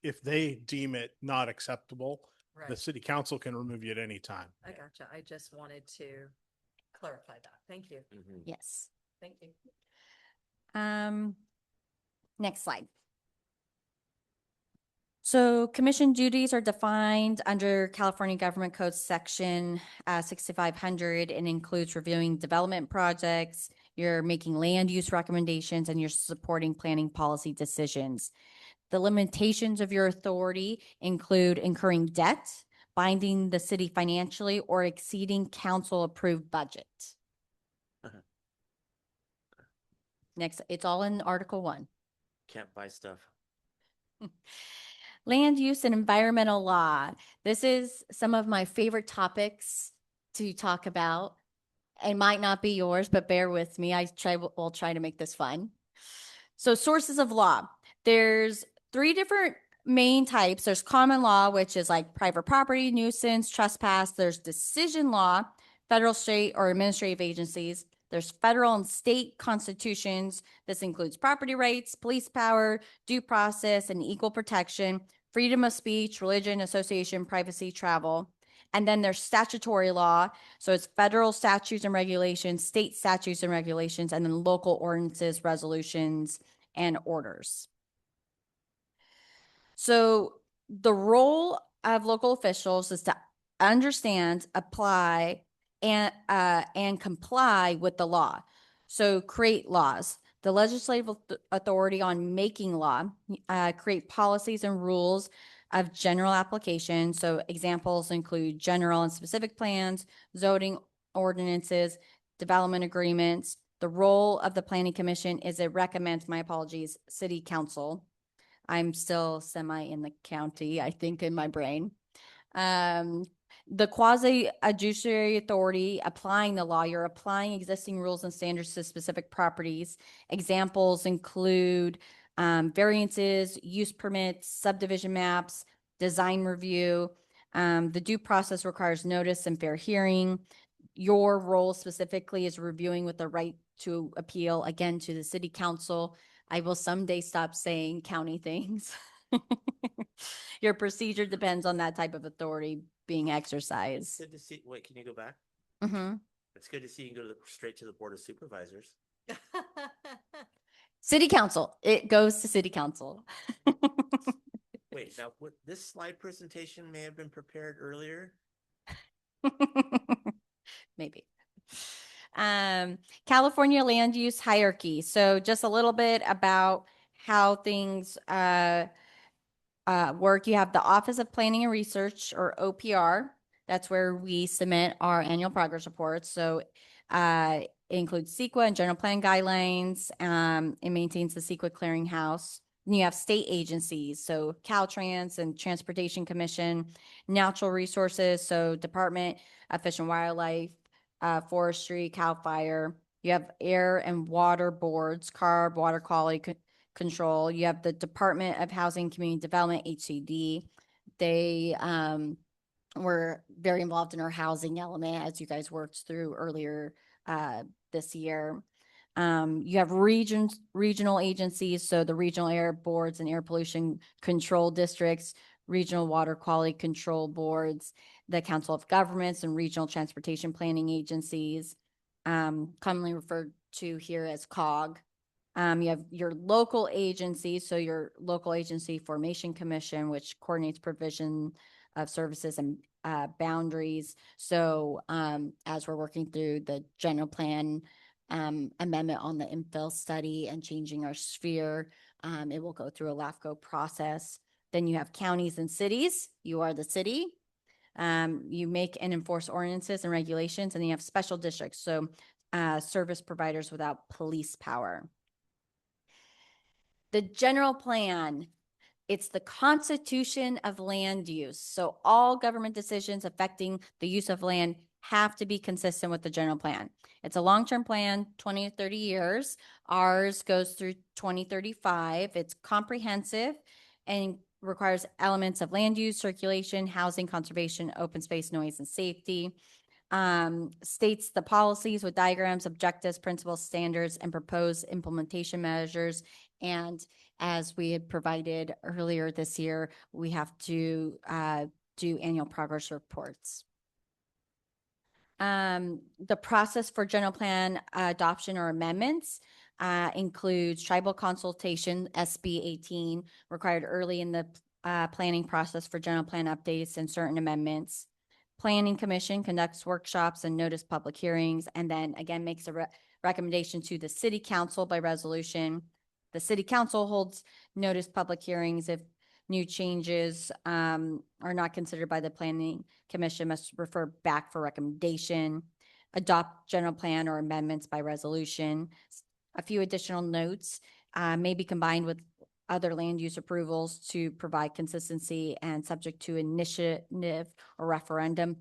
If they deem it not acceptable, the Right, city council can remove you at any time. I gotcha. I just wanted to clarify that. Thank you. Mhm. Yes. Thank you. Next slide. So commission duties are defined under California Government Code Section 6500 and includes reviewing development projects, you're making land use recommendations, and you're supporting planning policy decisions. The limitations of your authority include incurring debt, binding the city financially, or exceeding council-approved budget. Next, it's all in Article 1. Can't buy stuff. Land use and environmental law. This is some of my favorite topics to talk about. It might not be yours, but bear with me. We'll try to make this fun. So sources of law. There's 3 different main types. There's common law, which is like private property, nuisance, trespass. There's decision law, federal, state, or administrative agencies. There's federal and state constitutions. This includes property rights, police power, due process, and equal protection, freedom of speech, religion, association, privacy, travel. And then there's statutory law. So it's federal statutes and regulations, state statutes and regulations, and then local ordinances, resolutions, and orders. So the role of local officials is to understand, apply, and comply with the law. So create laws. The legislative authority on making law, create policies and rules of general application. So examples include general and specific plans, zoning ordinances, development agreements. The role of the planning commission is it recommends, my apologies, city council. I'm still semi in the county, I think, in my brain. The quasi judiciary authority applying the law, you're applying existing rules and standards to specific properties. Examples include variances, use permits, subdivision maps, design review. The due process requires notice and fair hearing. Your role specifically is reviewing with the right to appeal, again, to the city council. I will someday stop saying county things. Your procedure depends on that type of authority being exercised. Good to see. Wait, can you go back? Mm-hmm. It's good to see you can go straight to the Board of Supervisors. City council, it goes to city council. Wait, now this slide presentation may have been prepared earlier. Maybe. California land use hierarchy. So just a little bit about how things work. You have the Office of Planning and Research, or OPR. That's where we submit our annual progress reports. So includes CEQA and general plan guidelines. It maintains the CEQA clearinghouse. And you have state agencies, so Caltrans and Transportation Commission, Natural Resources, so Department of Fish and Wildlife, Forestry, CAL FIRE. You have air and water boards, CARB, Water Quality Control. You have the Department of Housing and Community Development, HCD. They were very involved in our housing element, as you guys worked through earlier this year. You have regional agencies, so the regional air boards and air pollution control districts, regional water quality control boards, the Council of Governments and regional transportation planning agencies, commonly referred to here as COG. You have your local agencies, so your local agency formation commission, which coordinates provision of services and boundaries. So as we're working through the general plan amendment on the infill study and changing our sphere, it will go through a LAFCO process. Then you have counties and cities. You are the city. You make and enforce ordinances and regulations, and then you have special districts, so service providers without police power. The general plan, it's the constitution of land use. So all government decisions affecting the use of land have to be consistent with the general plan. It's a long-term plan, 20 to 30 years. Ours goes through 2035. It's comprehensive and requires elements of land use, circulation, housing, conservation, open space, noise, and safety. States the policies with diagrams, objectives, principles, standards, and proposed implementation measures. And as we had provided earlier this year, we have to do annual progress reports. The process for general plan adoption or amendments includes tribal consultation, SB 18, required early in the planning process for general plan updates and certain amendments. Planning Commission conducts workshops and notice public hearings, and then again makes a recommendation to the City Council by resolution. The City Council holds notice public hearings if new changes are not considered by the Planning Commission, must refer back for recommendation, adopt general plan or amendments by resolution. A few additional notes may be combined with other land use approvals to provide consistency and subject to initiative or referendum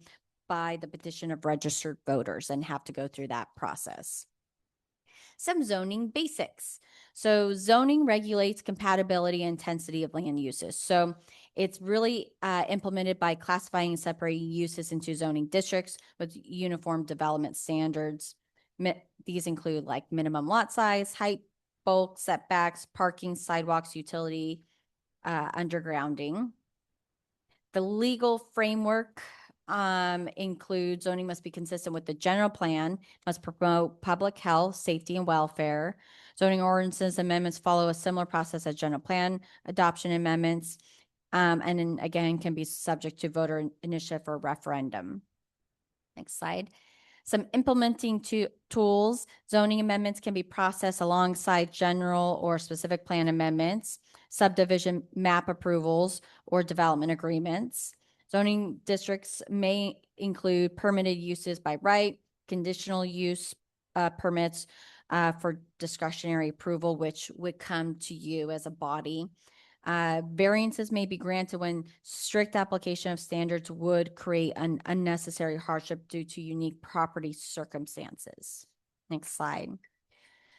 by the petition of registered voters and have to go through that process. Some zoning basics. So zoning regulates compatibility and intensity of land uses. So it's really implemented by classifying and separating uses into zoning districts with uniform development standards. These include like minimum lot size, height, bulk, setbacks, parking, sidewalks, utility, undergrounding. The legal framework includes zoning must be consistent with the general plan, must promote public health, safety, and welfare. Zoning ordinances amendments follow a similar process as general plan adoption amendments, and then again can be subject to voter initiative or referendum. Next slide. Some implementing tools. Zoning amendments can be processed alongside general or specific plan amendments, subdivision map approvals, or development agreements. Zoning districts may include permitted uses by right, conditional use permits for discretionary approval, which would come to you as a body. Variances may be granted when strict application of standards would create an unnecessary hardship due to unique property circumstances. Next slide.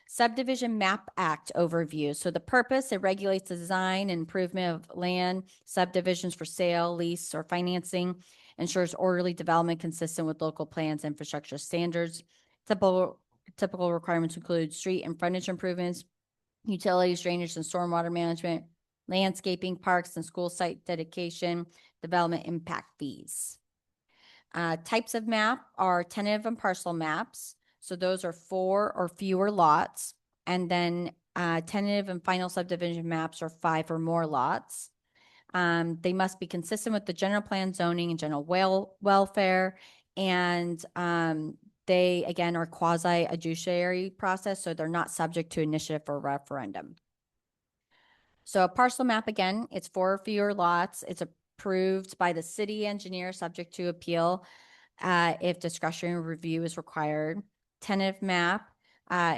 Subdivision Map Act overview. So the purpose, it regulates the design and improvement of land, subdivisions for sale, lease, or financing, ensures orderly development consistent with local plans, infrastructure standards. Typical requirements include street and frontage improvements, utilities, drainage, and stormwater management, landscaping, parks, and school site dedication, development impact fees. Types of map are tentative and parcel maps. So those are 4 or fewer lots. And then tentative and final subdivision maps are 5 or more lots. They must be consistent with the general plan, zoning, and general welfare. And they, again, are quasi-adjudicatory process, so they're not subject to initiative or referendum. So a parcel map, again, it's 4 or fewer lots. It's approved by the city engineer, subject to appeal if discretionary review is required. Tentative map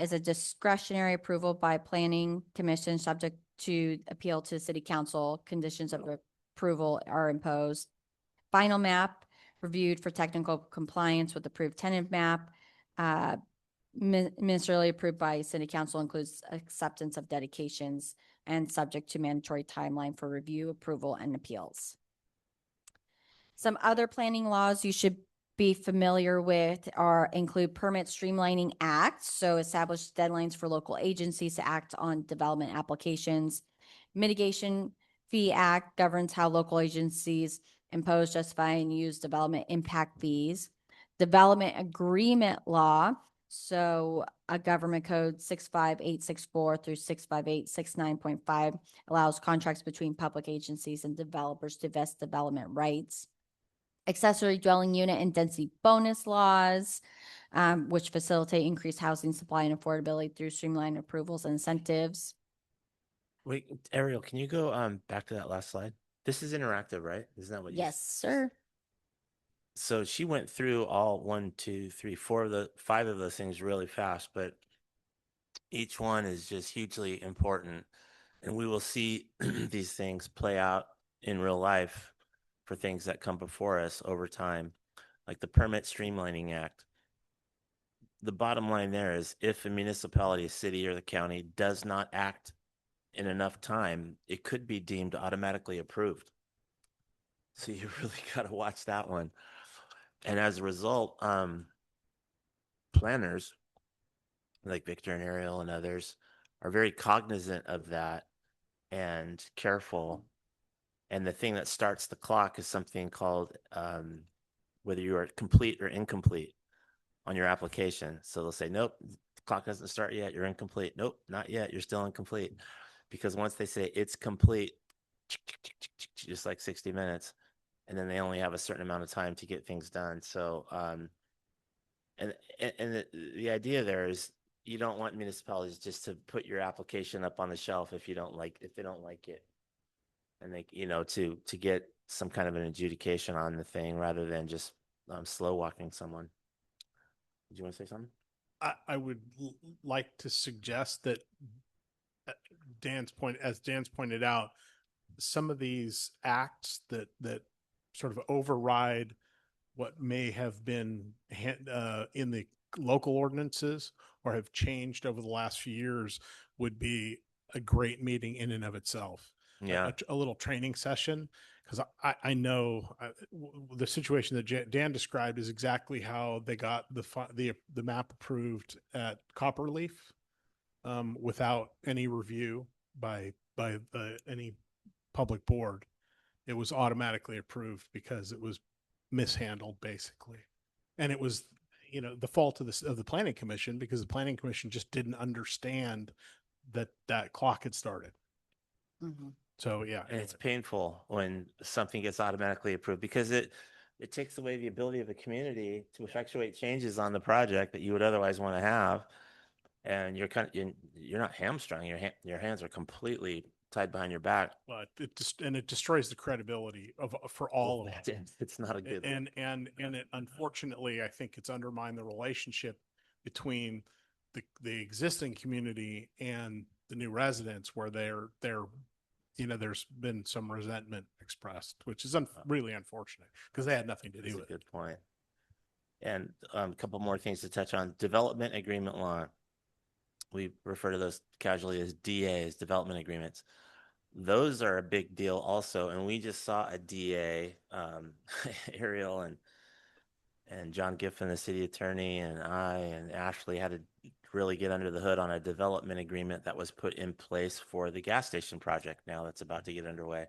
is a discretionary approval by planning commission subject to appeal to city council. Conditions of approval are imposed. Final map reviewed for technical compliance with approved tentative map. Ministerially approved by city council, includes acceptance of dedications and subject to mandatory timeline for review, approval, and appeals. Some other planning laws you should be familiar with include Permit Streamlining Act, so establish deadlines for local agencies to act on development applications. Mitigation Fee Act governs how local agencies impose, justify, and use development impact fees. Development Agreement Law, so a government code 65864 through 65869.5 allows contracts between public agencies and developers to vest development rights. Accessory dwelling unit and density bonus laws, which facilitate increased housing supply and affordability through streamlined approvals and incentives. Wait, Ariel, can you go back to that last slide? This is interactive, right? Isn't that what you Yes, sir. So she went through all 1, 2, 3, 4 of the 5 of those things really fast, but each one is just hugely important. And we will see these things play out in real life for things that come before us over time, like the Permit Streamlining Act. The bottom line there is if a municipality, a city, or the county does not act in enough time, it could be deemed automatically approved. So you really got to watch that one. And as a result, planners like Victor and Ariel and others are very cognizant of that and careful. And the thing that starts the clock is something called whether you are complete or incomplete on your application. So they'll say, nope, the clock doesn't start yet. You're incomplete. Nope, not yet. You're still incomplete. Because once they say it's complete, just like 60 minutes, and then they only have a certain amount of time to get things done. So, and the idea there is you don't want municipalities just to put your application up on the shelf if they don't like it, and they to get some kind of an adjudication on the thing rather than just slow walking someone. Did you want to say something? I would like to suggest that as Dan's pointed out, some of these acts that sort of override what may have been in the local ordinances or have changed over the last few years would be a great meeting in and of itself. Yeah. A little training session, because I know the situation that Dan described is exactly how they got the map approved at Copperleaf without any review by any public board. It was automatically approved because it was mishandled basically, and it was the fault of the planning commission, because the planning commission just didn't understand that clock had started. Mm-hmm. So yeah, and it's painful when something gets automatically approved because it takes away the ability of the community to effectuate changes on the project that you would otherwise want to have, and you're not hamstrung. Your hands are completely tied behind your back. but it destroys the credibility for all of it. It's not a good And it, unfortunately, I think it's undermined the relationship between the existing community and the new residents, where they're there's been some resentment expressed, which is really unfortunate because they had nothing to do with it. Good point. And a couple more things to touch on. Development agreement law. We refer to those casually as DAs, development agreements. Those are a big deal also. And we just saw a DA, Ariel and John Giffen, the city attorney, and I and Ashley had to really get under the hood on a development agreement that was put in place for the gas station project now that's about to get underway,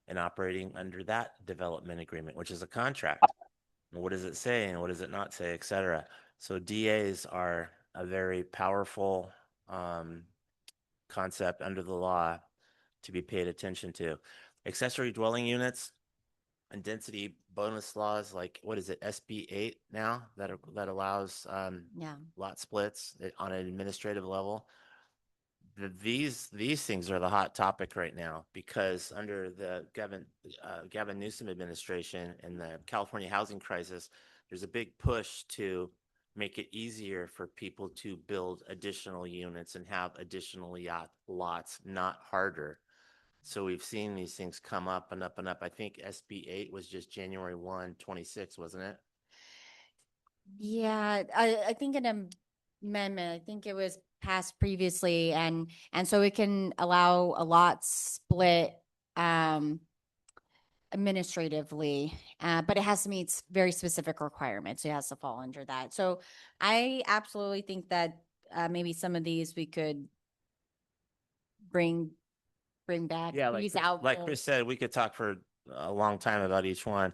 and operating under that development agreement, which is a contract. And what does it say and what does it not say, et cetera. So DAs are a very powerful concept under the law to be paid attention to. Accessory dwelling units and density bonus laws, like what is it, SB 8 now, that allows lot splits on an administrative level. These things are the hot topic right now because under the Gavin Newsom administration and the California housing crisis, there's a big push to make it easier for people to build additional units and have additional yacht lots, not harder. So we've seen these things come up and up and up. I think SB 8 was just January 1, 26, wasn't it? Yeah, I think an amendment, I think it was passed previously and so it can allow a lot split administratively, but it has to meet very specific requirements. It has to fall under that. So I absolutely think that maybe some of these we could bring back, Yeah, freeze out. like Chris said, we could talk for a long time about each one.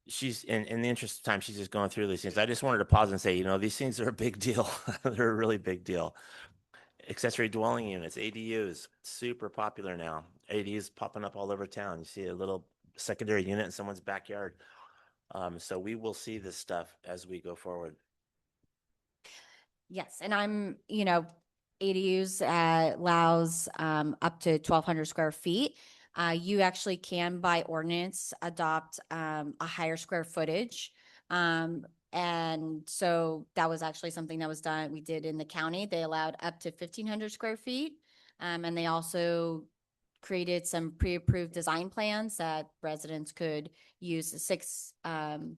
She's in the interest of time, she's just going through these things. I just wanted to pause and say, these things are a big deal. They're a really big deal. Accessory dwelling units, ADUs, super popular now. ADUs popping up all over town. You see a little secondary unit in someone's backyard. So we will see this stuff as we go forward. Yes, and ADUs allows up to 1,200 square feet. You actually can by ordinance adopt a higher square footage. And so that was actually something that was done, we did in the county. They allowed up to 1,500 square feet. And they also created some pre-approved design plans that residents could use. Go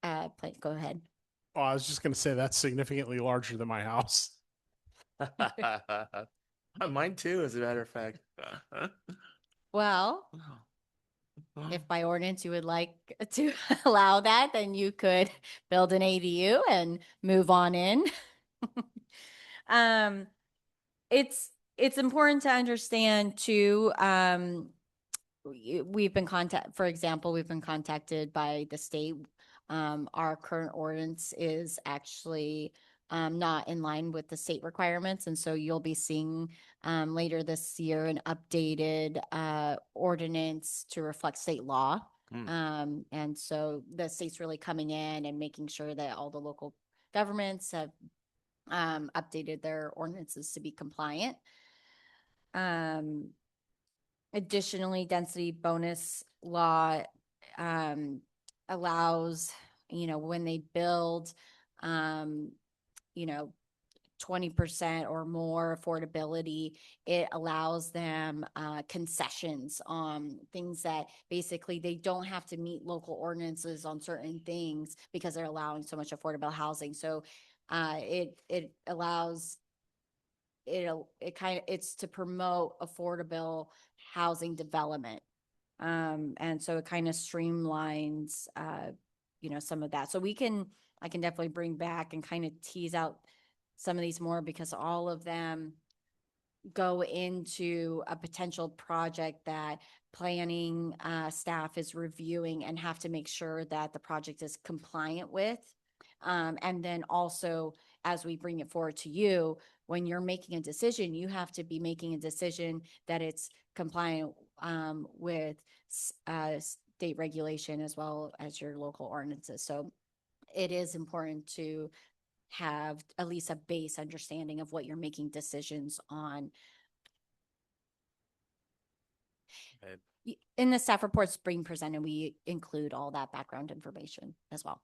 ahead. Oh, I was just going to say that's significantly larger than my house. Mine too, as a matter of fact. Well, if by ordinance you would like to allow that, then you could build an ADU and move on in. Um, it's important to understand too, we've been for example, we've been contacted by the state. Our current ordinance is actually not in line with the state requirements. And so you'll be seeing later this year an updated ordinance to reflect state law. And so the state's really coming in and making sure that all the local governments have updated their ordinances to be compliant. Additionally, density bonus law allows, when they build, 20% or more affordability, it allows them concessions on things that basically they don't have to meet local ordinances on certain things because they're allowing so much affordable housing. So it allows it's to promote affordable housing development. And so it kind of streamlines, some of that. So I can definitely bring back and kind of tease out some of these more because all of them go into a potential project that planning staff is reviewing and have to make sure that the project is compliant with. And then also, as we bring it forward to you, when you're making a decision, you have to be making a decision that it's compliant with state regulation as well as your local ordinances. So it is important to have at least a base understanding of what you're making decisions on. In the staff reports being presented, we include all that background information as well.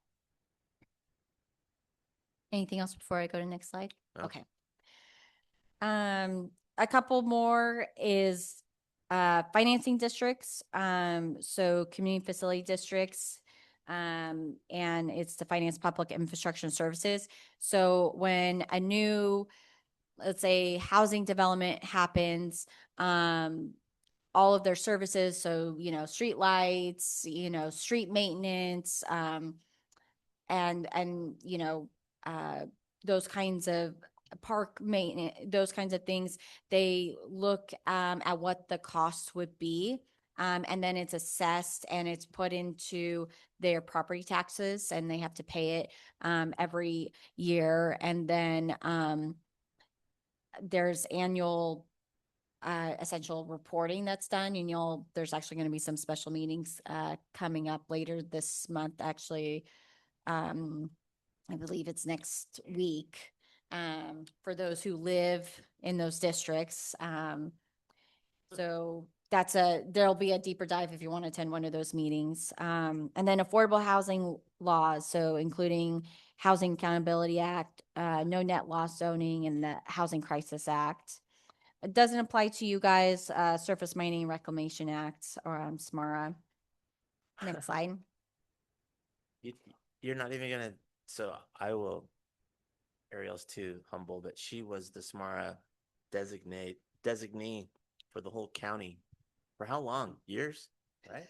Anything else before I go to the next slide? No. Okay. A couple more is financing districts. So community facility districts, and it's to finance public infrastructure and services. So when a new, let's say, housing development happens, all of their services, so street lights, street maintenance, and those kinds of park maintenance, those kinds of things, they look at what the costs would be. And then it's assessed and it's put into their property taxes and they have to pay it every year. And then there's annual essential reporting that's done. And there's actually going to be some special meetings coming up later this month, actually. I believe it's next week, for those who live in those districts. So there'll be a deeper dive if you want to attend one of those meetings. And then affordable housing laws, so including Housing Accountability Act, no net loss zoning, and the Housing Crisis Act. It doesn't apply to you guys, Surface Mining Reclamation Act or SMARA. Next slide. You, you're not even gonna, so I will, Ariel's too humble, but she was the SMARA designee for the whole county. For how long? Years, right?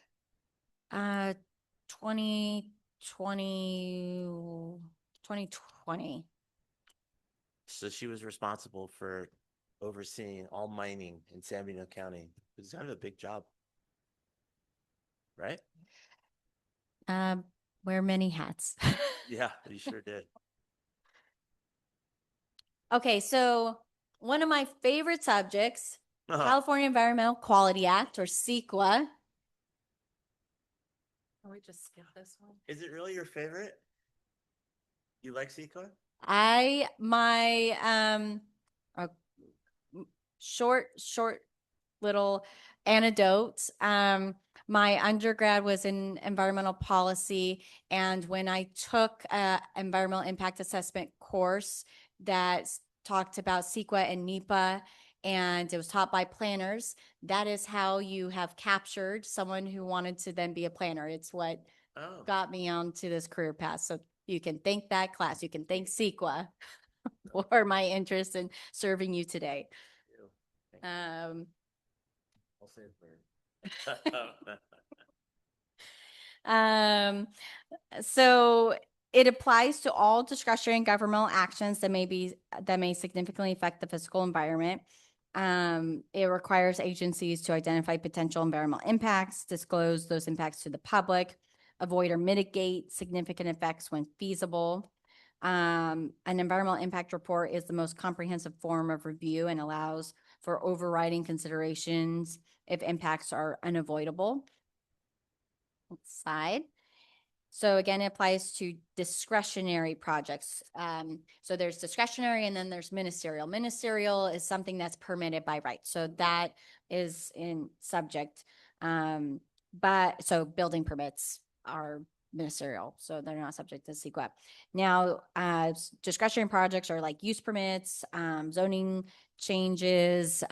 2020. So she was responsible for overseeing all mining in San Bernardino County. It was kind of a big job, right? Wear many hats. Yeah, you sure did. Okay, so one of my favorite subjects, Uh-huh. California Environmental Quality Act, or CEQA. Can we just skip this one? Is it really your favorite? You like CEQA? My uh, short little anecdote. My undergrad was in environmental policy, and when I took a environmental impact assessment course that talked about CEQA and NEPA, and it was taught by planners, that is how you have captured someone who wanted to then be a planner. It's what Oh, got me onto this career path. So you can thank that class. You can thank CEQA for my interest in serving you today. thank you. I'll say it for So it applies to all discretionary and governmental actions that may significantly affect the physical environment. It requires agencies to identify potential environmental impacts, disclose those impacts to the public, avoid or mitigate significant effects when feasible. An environmental impact report is the most comprehensive form of review and allows for overriding considerations if impacts are unavoidable. Next slide. So again, it applies to discretionary projects. So there's discretionary and then there's ministerial. Ministerial is something that's permitted by right. So that is in subject. But so building permits are ministerial, so they're not subject to CEQA. Now, discretionary projects are like use permits, zoning changes,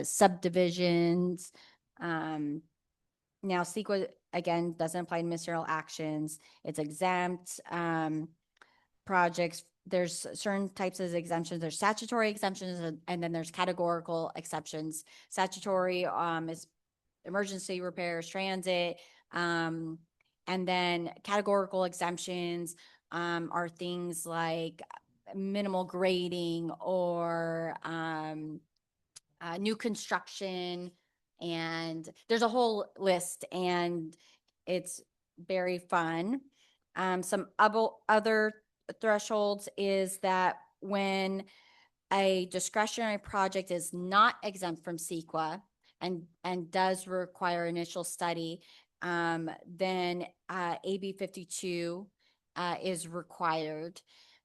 subdivisions. Now, CEQA, again, doesn't apply to ministerial actions. It's exempt. Projects, there's certain types of exemptions. There's statutory exemptions, and then there's categorical exceptions. Statutory is emergency repairs, transit. And then categorical exemptions are things like minimal grading or new construction, and there's a whole list, and it's very fun. Some other thresholds is that when a discretionary project is not exempt from CEQA and does require initial study, then AB 52 is required.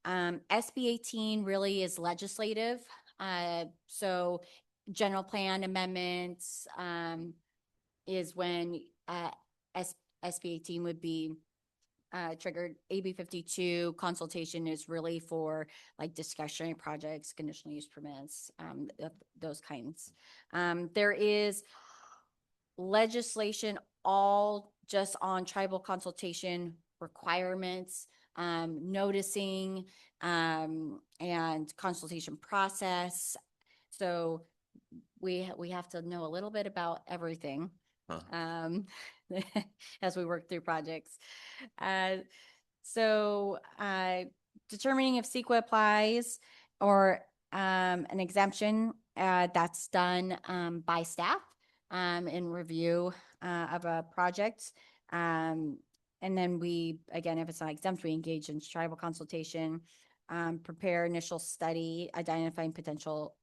SB 18 really is legislative. So general plan amendments is when SB 18 would be triggered. AB 52 consultation is really for like discretionary projects, conditional use permits, those kinds. There is legislation all just on tribal consultation requirements, noticing, and consultation process. So we have to know a little bit about everything. As we work through projects. So determining if CEQA applies or an exemption, that's done by staff in review of a project. And then we, again, if it's not exempt, we engage in tribal consultation, prepare initial study, identifying potential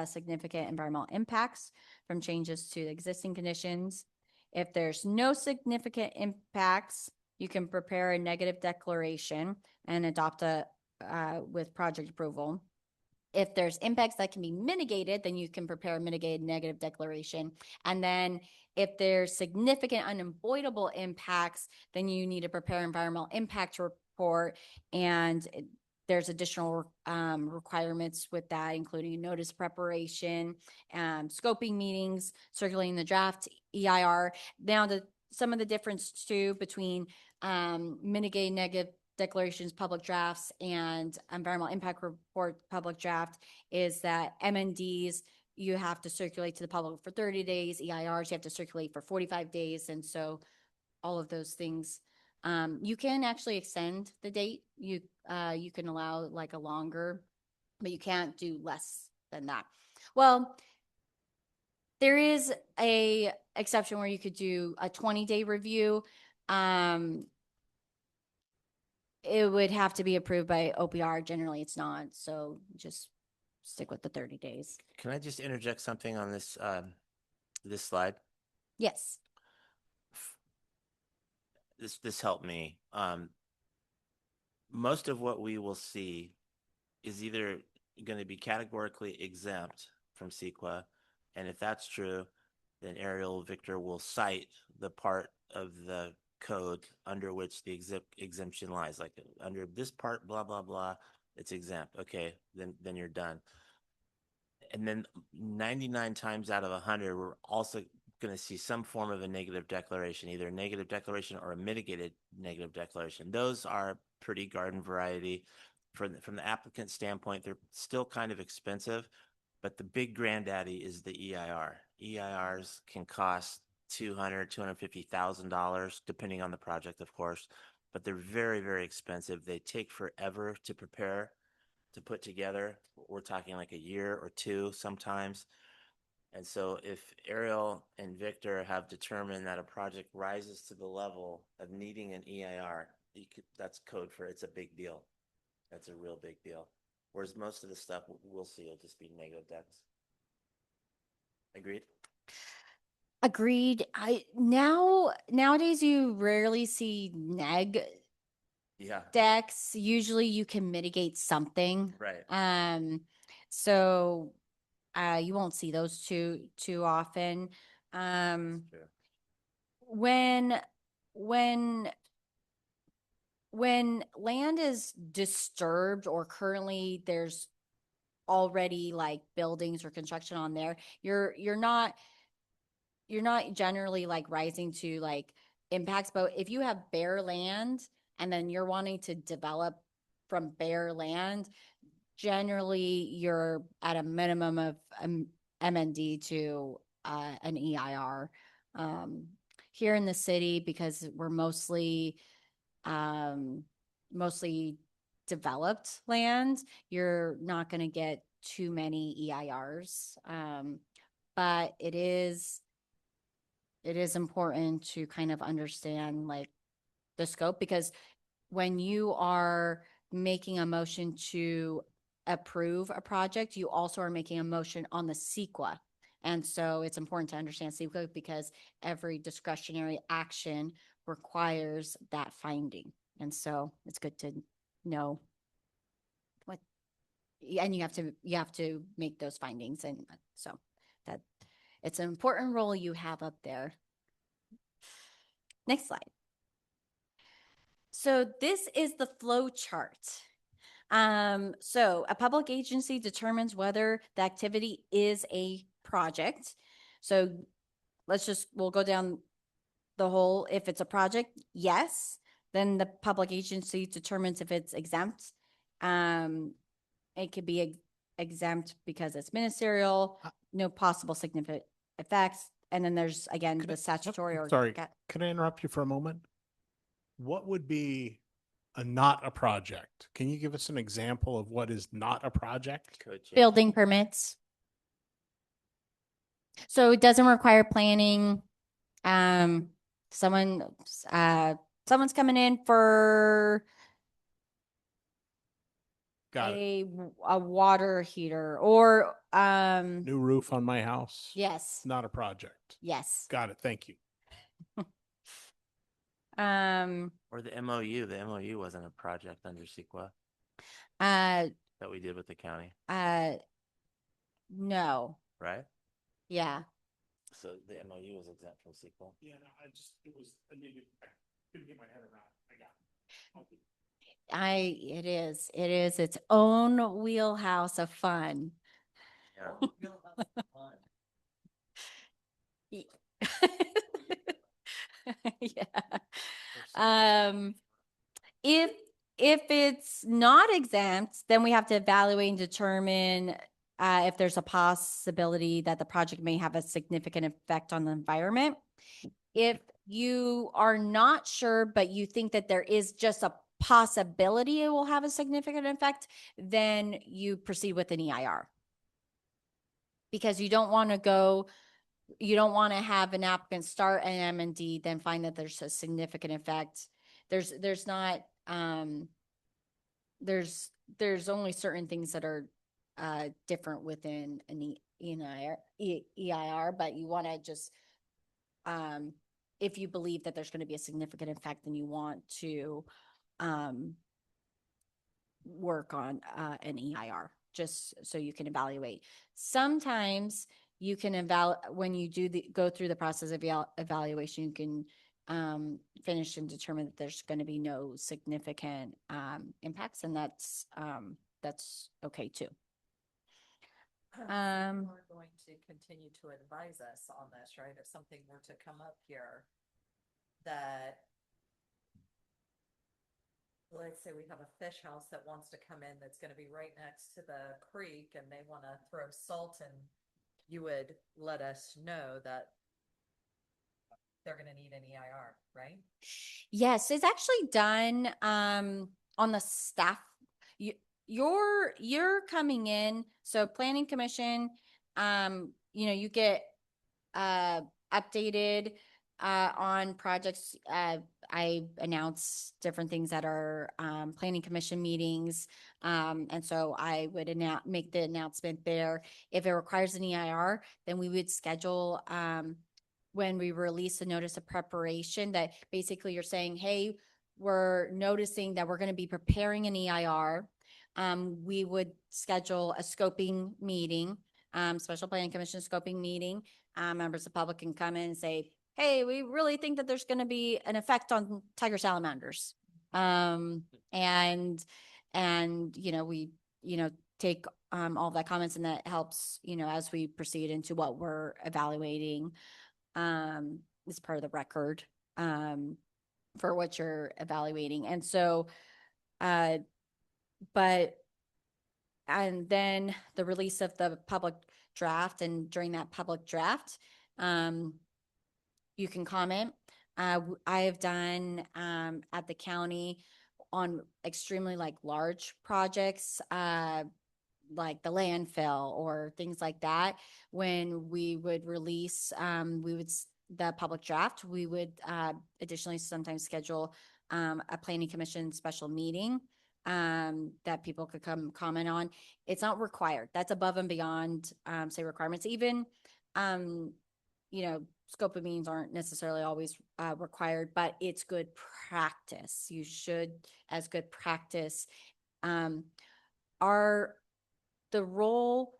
significant environmental impacts from changes to existing conditions. If there's no significant impacts, you can prepare a negative declaration and adopt with project approval. If there's impacts that can be mitigated, then you can prepare a mitigated negative declaration. And then if there's significant unavoidable impacts, then you need to prepare environmental impact report. And there's additional requirements with that, including notice preparation, scoping meetings, circulating the draft EIR. Now, some of the difference too between mitigating negative declarations, public drafts, and environmental impact report public draft is that MNDs, you have to circulate to the public for 30 days. EIRs, you have to circulate for 45 days. And so all of those things, you can actually extend the date. You can allow like a longer, but you can't do less than that. Well, there is a exception where you could do a 20-day review. It would have to be approved by OPR. Generally, it's not. So just stick with the 30 days. Can I just interject something on this this slide? Yes. This helped me. Most of what we will see is either going to be categorically exempt from CEQA, and if that's true, then Ariel Victor will cite the part of the code under which the exemption lies, like under this part, blah blah blah, it's exempt. Okay, then you're done. And then 99 times out of 100, we're also going to see some form of a negative declaration, either a negative declaration or a mitigated negative declaration. Those are pretty garden variety. From the applicant standpoint, they're still kind of expensive, but the big granddaddy is the EIR. EIRs can cost $250,000, depending on the project, of course, but they're very, very expensive. They take forever to prepare, to put together. We're talking like a year or two sometimes. And so if Ariel and Victor have determined that a project rises to the level of needing an EIR, that's code for it's a big deal. That's a real big deal. Whereas most of the stuff we'll see will just be negative decks. Agreed? Agreed. Nowadays you rarely see neg Yeah. decks. Usually you can mitigate something. Right. So you won't see those too often. True. When land is disturbed or currently there's already like buildings or construction on there, you're not generally like rising to like impacts. But if you have bare land and then you're wanting to develop from bare land, generally you're at a minimum of MND to an EIR. Here in the city, because we're mostly developed land, you're not going to get too many EIRs. But it is important to kind of understand like the scope, because when you are making a motion to approve a project, you also are making a motion on the CEQA. And so it's important to understand CEQA because every discretionary action requires that finding. And so it's good to know what, and you have to make those findings. And so that it's an important role you have up there. Next slide. So this is the flow chart. So a public agency determines whether the activity is a project. So we'll go down the whole. If it's a project, yes, then the public agency determines if it's exempt. It could be exempt because it's ministerial, no possible significant effects. And then there's, again, the statutory or. Sorry, can I interrupt you for a moment? What would be not a project? Can you give us an example of what is not a project? Code change. Building permits. So it doesn't require planning. Someone's coming in for Got it. a water heater or New roof on my house? yes. Not a project. Yes. Got it. Thank you. Or the MOU. The MOU wasn't a project under CEQA. that we did with the county, No, right? yeah. So the MOU was exempt from sequel. Yeah, no, I couldn't get my head around. I got it. It is its own wheelhouse of fun. Yeah. Ye- Yeah. Um, if, if it's not exempt, then we have to evaluate and determine if there's a possibility that the project may have a significant effect on the environment. If you are not sure, but you think that there is just a possibility it will have a significant effect, then you proceed with an EIR. Because you don't want to have an applicant start an M&D, then find that there's a significant effect. There's not, there's only certain things that are different within an EIR, but you want to just, if you believe that there's going to be a significant effect, then you want to work on an EIR, just so you can evaluate. Sometimes you can when you go through the process of evaluation, you can finish and determine that there's going to be no significant impacts, and that's okay too. We're going to continue to advise us on this, right? If something were to come up here that, let's say we have a fish house that wants to come in that's gonna be right next to the creek and they wanna throw salt in, you would let us know that they're gonna need an EIR, right? Yes, it's actually done on the staff. You're coming in, so planning commission, you get updated on projects. I announce different things at our planning commission meetings. And so I would make the announcement there. If it requires an EIR, then we would schedule when we release a notice of preparation that basically you're saying, hey, we're noticing that we're going to be preparing an EIR. We would schedule a scoping meeting, special planning commission scoping meeting. Members of the public can come in and say, hey, we really think that there's going to be an effect on tiger salamanders. And we, take all that comments, and that helps, as we proceed into what we're evaluating as part of the record for what you're evaluating. And so, and then the release of the public draft, and during that public draft, you can comment. I have done at the county on extremely large projects, like the landfill or things like that. When we would release, the public draft, we would additionally sometimes schedule a planning commission special meeting that people could come comment on. It's not required. That's above and beyond, say, requirements. Even, scope of meetings aren't necessarily always required, but it's good practice. You should, as good practice, the role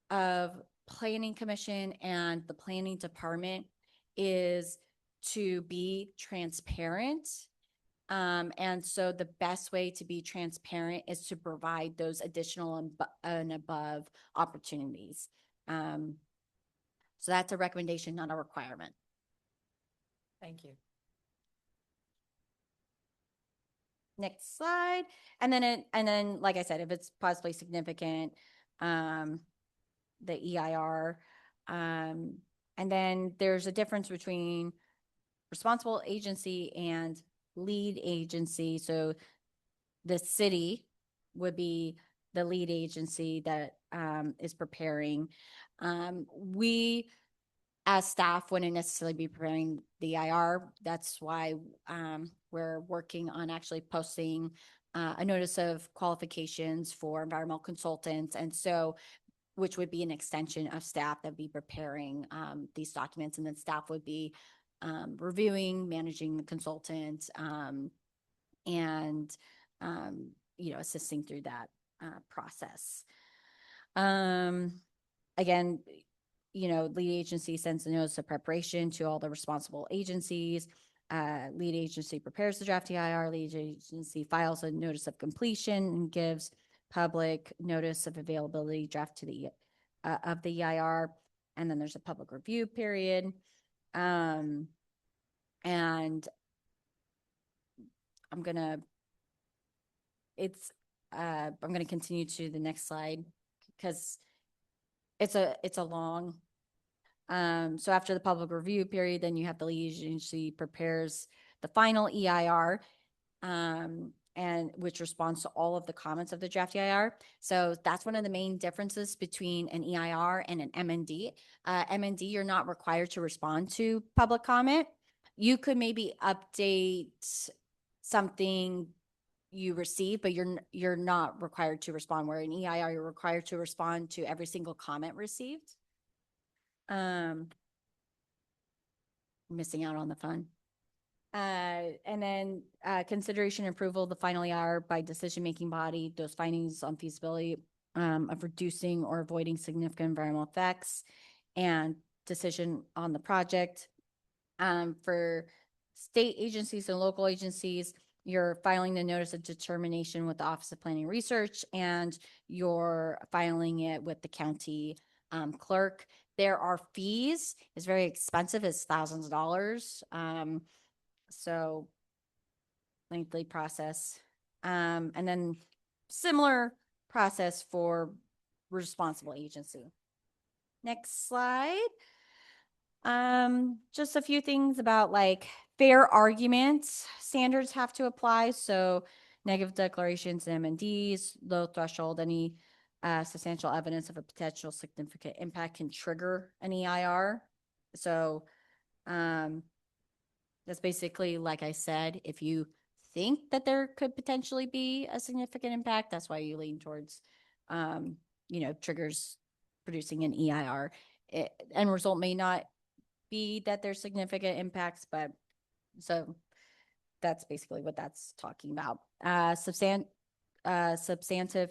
of planning commission and the planning department is to be transparent. And so the best way to be transparent is to provide those additional and above opportunities. So that's a recommendation, not a requirement. Thank you. Next slide. And then, like I said, if it's possibly significant, the EIR. And then there's a difference between responsible agency and lead agency. So the city would be the lead agency that is preparing. We, as staff, wouldn't necessarily be preparing the EIR. That's why we're working on actually posting a notice of qualifications for environmental consultants. And so, which would be an extension of staff that would be preparing these documents. And then staff would be reviewing, managing the consultant, and assisting through that process. Again, lead agency sends a notice of preparation to all the responsible agencies. Lead agency prepares the draft EIR. Lead agency files a notice of completion and gives public notice of availability draft to the of the EIR. And then there's a public review period. And I'm gonna continue to the next slide because it's a long. So after the public review period, then you have the lead agency prepares the final EIR, and which responds to all of the comments of the draft EIR. So that's one of the main differences between an EIR and an MND. MND, you're not required to respond to public comment. You could maybe update something you receive, but you're not required to respond. Where an EIR, you're required to respond to every single comment received. Missing out on the fun. And then consideration and approval of the final EIR by decision-making body, those findings on feasibility of reducing or avoiding significant environmental effects, and decision on the project. For state agencies and local agencies, you're filing the notice of determination with the Office of Planning and Research, and you're filing it with the county clerk. There are fees. It's very expensive. It's thousands of dollars. So lengthy process. And then similar process for responsible agency. Next slide. Just a few things about like fair arguments standards have to apply. So negative declarations and MNDs, low threshold, any substantial evidence of a potential significant impact can trigger an EIR. So that's basically, like I said, if you think that there could potentially be a significant impact, that's why you lean towards, triggers producing an EIR. End result may not be that there's significant impacts, but so that's basically what that's talking about. Substantive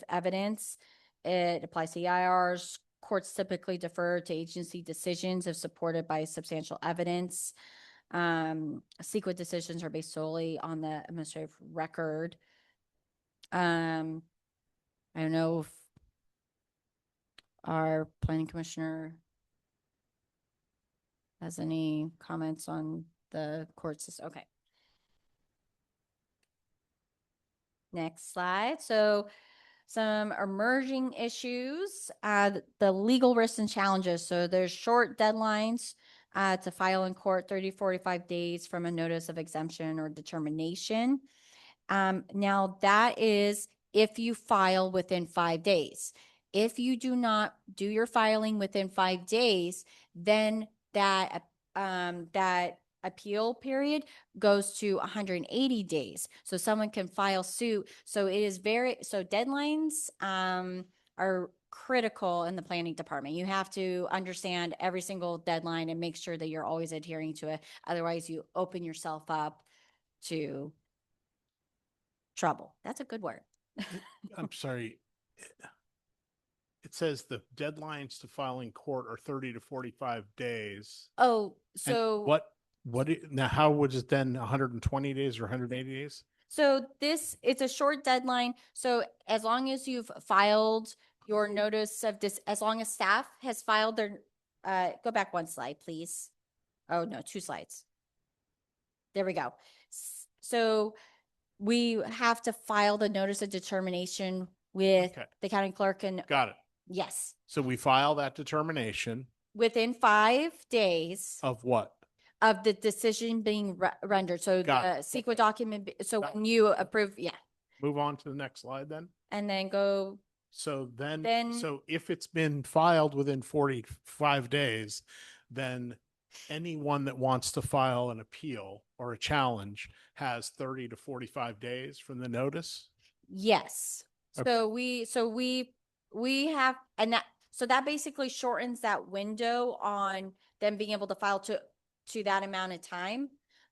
evidence, it applies to EIRs. Courts typically defer to agency decisions if supported by substantial evidence. CEQA decisions are based solely on the administrative record. I don't know if our planning commissioner has any comments on the court system. Okay. Next slide. So some emerging issues, the legal risks and challenges. So there's short deadlines to file in court, 30 to 45 days from a notice of exemption or determination. Now that is if you file within 5 days. If you do not do your filing within 5 days, then that appeal period goes to 180 days. So someone can file suit. So it is so deadlines are critical in the planning department. You have to understand every single deadline and make sure that you're always adhering to it. Otherwise, you open yourself up to trouble. That's a good word. I'm sorry. It says the deadlines to file in court are 30 to 45 days. Oh, And so now how would it then 120 days or 180 days? So it's a short deadline. So as long as you've filed your notice of this, as long as staff has filed their, go back one slide, please. Oh, no, 2 slides. There we go. So we have to file the notice of determination with Okay. the county clerk and Got it. yes, So we file that determination within 5 days of what? of the decision being rendered. So Got the it. CEQA document, so Got when you approve, yeah, Move on to the next slide then. and then go, So Then- so if it's been filed within 45 days, then anyone that wants to file an appeal or a challenge has 30 to 45 days from the notice? yes. Okay. So we have, and that basically shortens that window on them being able to file to that amount of time.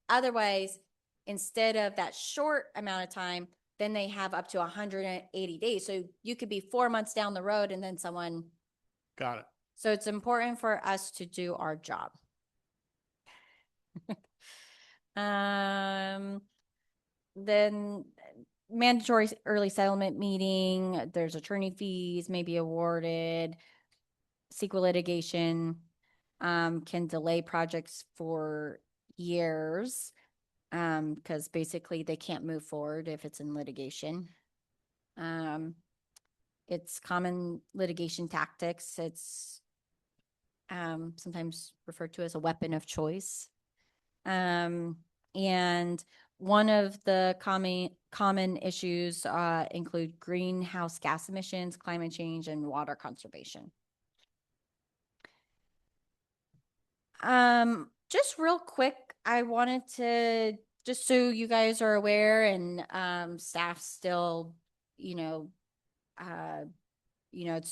Otherwise, instead of that short amount of time, then they have up to 180 days. So you could be 4 months down the road and then someone, Got it. so it's important for us to do our job. Then mandatory early settlement meeting, there's attorney fees may be awarded. CEQA litigation can delay projects for years because basically they can't move forward if it's in litigation. It's common litigation tactics. It's sometimes referred to as a weapon of choice. And one of the common issues include greenhouse gas emissions, climate change, and water conservation. Just real quick, I wanted to, just so you guys are aware and staff still, it's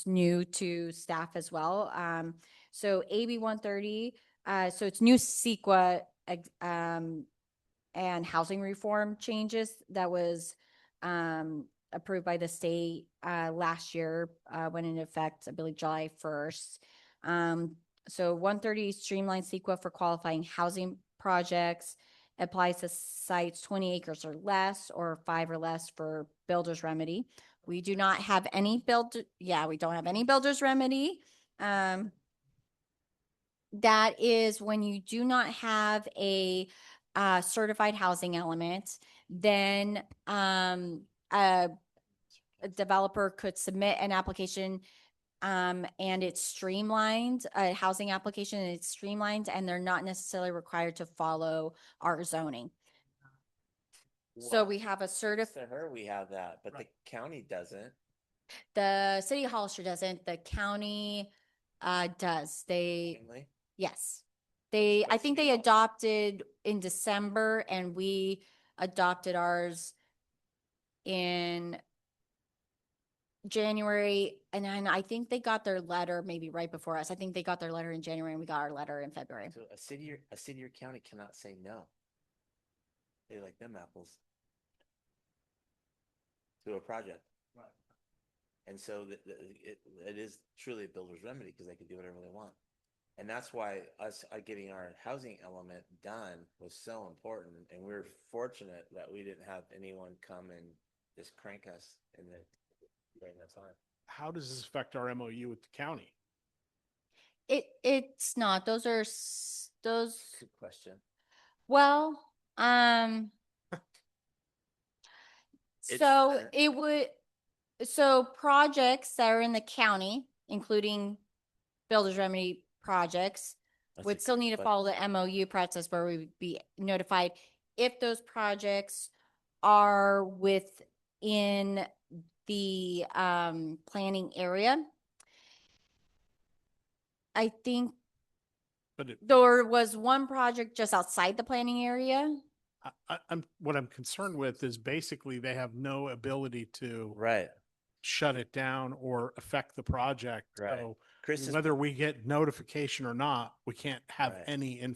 new to staff as well. So AB 130, so it's new CEQA and housing reform changes that was approved by the state last year, went into effect, I believe, July 1st. So 130 streamlined CEQA for qualifying housing projects, applies to sites 20 acres or less or 5 or less for builder's remedy. We do not have any we don't have any builder's remedy. That is when you do not have a certified housing element, then a developer could submit an application and it's streamlined, a housing application, and it's streamlined, and they're not necessarily required to follow our zoning. So we have a To her, we have that, but the county doesn't. the city of Hollister doesn't, the county does. Mainly. Yes. I But think City they Hall- adopted in December and we adopted ours in January. And then I think they got their letter maybe right before us. I think they got their letter in January and we got our letter in February. So a city or county cannot say no. They like them apples to a project. Right. And so it is truly a builder's remedy because they can do whatever they want. And that's why us getting our housing element done was so important. And we're fortunate that we didn't have anyone come and just crank us during that time. How does this affect our MOU with the county? It's not, those are those, Good question. well, It's- so it would, so projects that are in the county, including builder's remedy projects, That's would a still good need to question. follow the MOU process where we would be notified if those projects are within the planning area. I think But there was one project just outside the planning area. what I'm concerned with is basically they have no ability to Right. shut it down or affect the project. Right. So Chris is whether we get notification or not, we can't have Right. any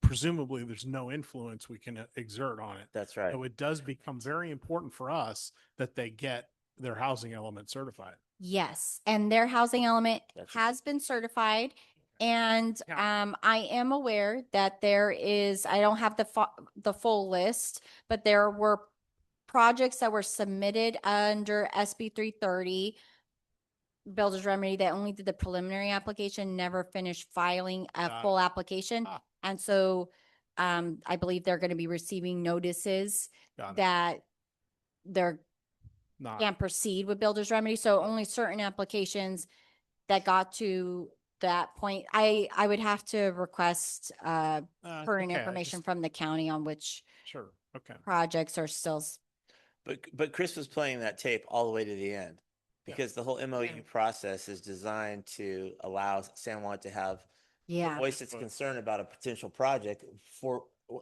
presumably there's no influence we can exert on it. That's right. So it does become very important for us that they get their housing element certified. Yes, and their housing element That's has been certified. And Yeah. I am aware that there is, I don't have the full list, but there were projects that were submitted under SB 330 Builder's Remedy that only did the preliminary application, never finished filing a Got it. full application. Ah. And so I believe they're going to be receiving notices Got it. that they're Not, can't proceed with builder's remedy. So only certain applications that got to that point, I would have to request current okay, information from the county on which sure, okay. projects are still. But Chris was playing that tape all the way to the end Yeah. because the whole MOU process is designed to allow San Juan to have Yeah. voice its concern about a potential project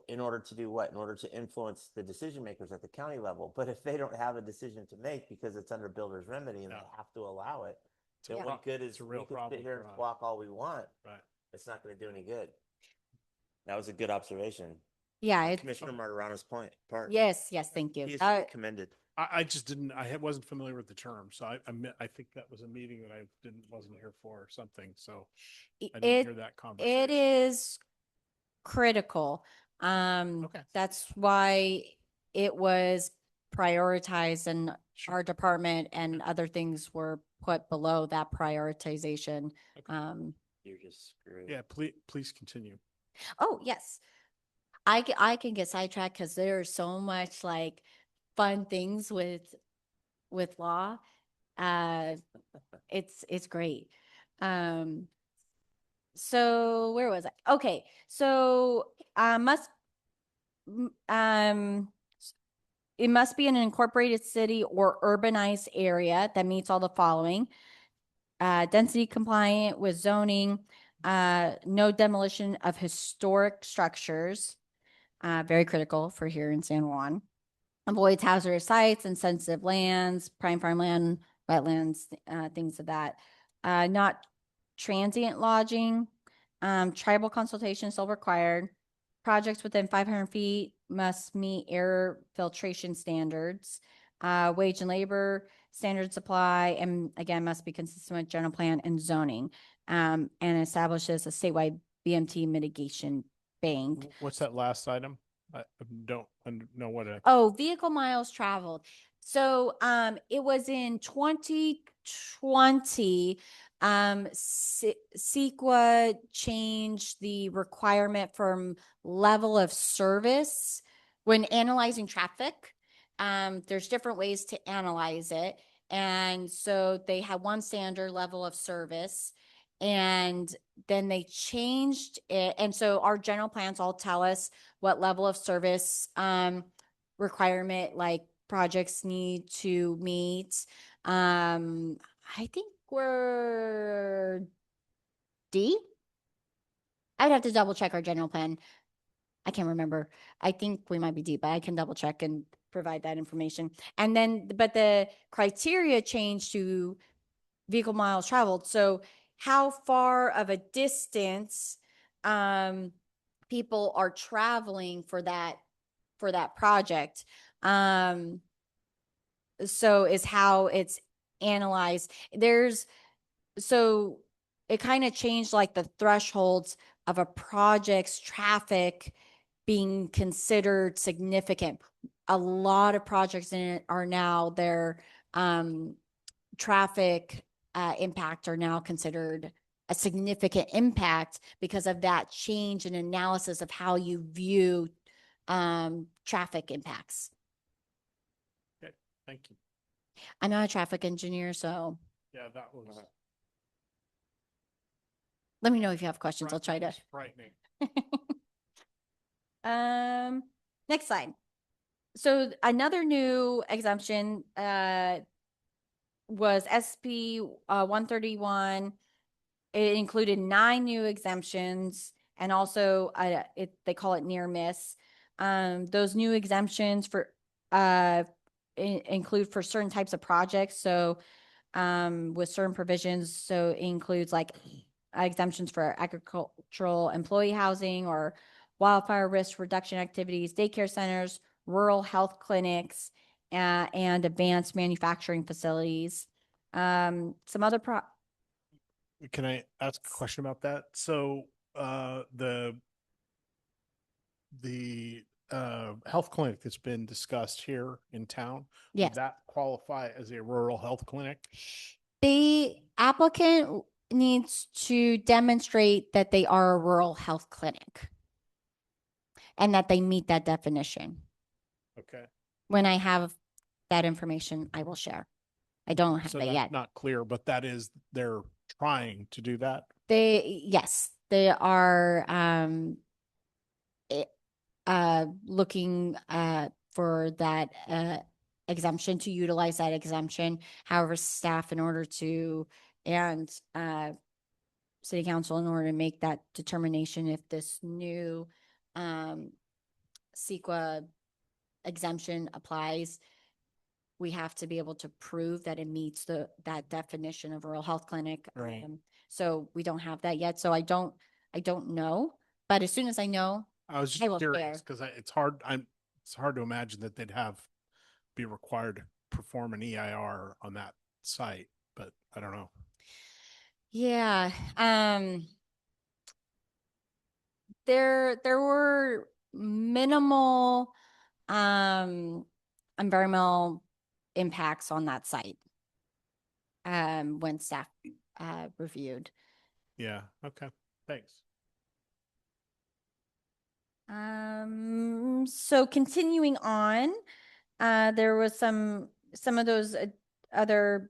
in order to do what? In order to influence the decision makers at the county level. But if they don't have a decision to make because it's under builder's remedy and Yeah. they have to allow it, It's a then pro- what good is it's a real we can problem sit here for and us. squawk all we want? Right. It's not going to do any good. That was a good observation. Yeah. Commissioner Martirano's part. Yes. Thank you. He is commended. I just didn't, wasn't familiar with the term, so I think that was a meeting that I wasn't here for or something, so I didn't hear that conversation. It is critical. Okay. That's why it was prioritized in Sure. our department and other things were put below that prioritization. Okay. You're just screwed. Yeah, please continue. Oh, yes. I can get sidetracked because there's so much like fun things with law. Uh, it's great. Um, so where was I? Okay, so m- um it must be an incorporated city or urbanized area that meets all the following: density compliant with zoning, no demolition of historic structures, very critical for here in San Juan. Avoids hazardous sites and sensitive lands, prime farmland, wetlands, things of that. Not transient lodging, tribal consultation still required. Projects within 500 feet must meet air filtration standards. Wage and labor standards apply, and again, must be consistent with general plan and zoning. And establishes a statewide BMT mitigation bank. What's that last item? I don't know what it. Oh, vehicle miles traveled. So it was in 2020, CEQA changed the requirement from level of service when analyzing traffic. There's different ways to analyze it. And so they had one standard level of service, and then they changed it. And so our general plans all tell us what level of service requirement like projects need to meet. I think we're D. I'd have to double check our general plan. I can't remember. I think we might be D, but I can double check and provide that information. And then, but the criteria changed to vehicle miles traveled. So how far of a distance people are traveling for that project. So is how it's analyzed. So it kind of changed like the thresholds of a project's traffic being considered significant. A lot of projects in it are now their traffic impact are now considered a significant impact because of that change in analysis of how you view traffic impacts. Okay, thank you. I'm not a traffic engineer, so Yeah, that was. let me know if you have questions. I'll try that to. was frightening. Next slide. So another new exemption was SP 131. It included 9 new exemptions and also they call it near miss. Those new exemptions for include for certain types of projects. So with certain provisions, so it includes like exemptions for agricultural employee housing or wildfire risk reduction activities, daycare centers, rural health clinics, and advanced manufacturing facilities. Some other Can I ask a question about that? So, the health clinic that's been discussed here in town, Yes. would that qualify as a rural health clinic? The applicant needs to demonstrate that they are a rural health clinic and that they meet that definition. Okay. When I have that information, I will share. I don't have So it that's yet. not clear, but they're trying to do that. Yes, they are looking for that exemption, to utilize that exemption. However, staff in order to and city council in order to make that determination if this new CEQA exemption applies, we have to be able to prove that it meets that definition of rural health clinic. Right. So we don't have that yet. So I don't know, but as soon as I know, I was I will just share. curious because it's hard to imagine that they'd have be required to perform an EIR on that site, but I don't know. Yeah, there were minimal environmental impacts on that site when staff reviewed. Yeah, okay, thanks. So continuing on, there was some of those other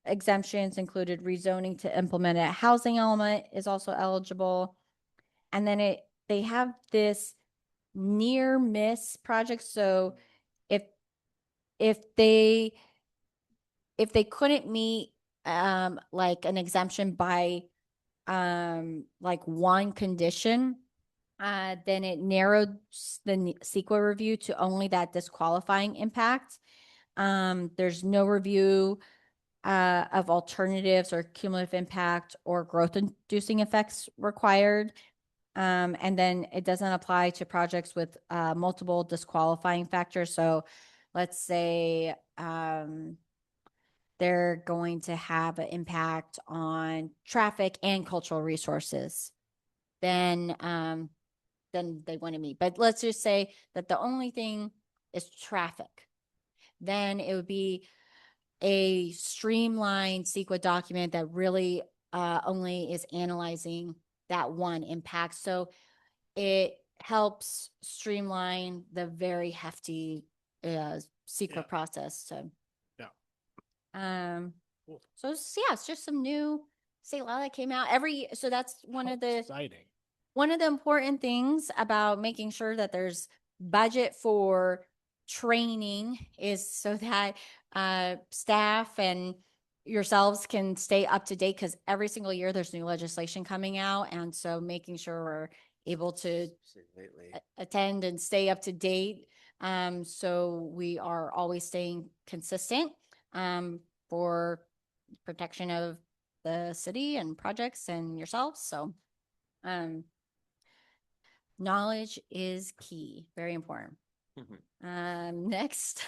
exemptions included rezoning to implement a housing element is also eligible. And then they have this near miss project. So if if they couldn't meet like an exemption by like one condition, then it narrowed the CEQA review to only that disqualifying impact. There's no review of alternatives or cumulative impact or growth inducing effects required. And then it doesn't apply to projects with multiple disqualifying factors. So let's say they're going to have an impact on traffic and cultural resources. Then they want to meet. But let's just say that the only thing is traffic. Then it would be a streamlined CEQA document that really only is analyzing that one impact. So it helps streamline the very hefty CEQA process. So, Cool. so it's just some new state law that came out so that's one How of the exciting. one of the important things about making sure that there's budget for training is so that staff and yourselves can stay up to date because every single year there's new legislation coming out. And so making sure we're able to attend and stay up to date. So we are always staying consistent for protection of the city and projects and yourselves. So knowledge is key, very important. Next,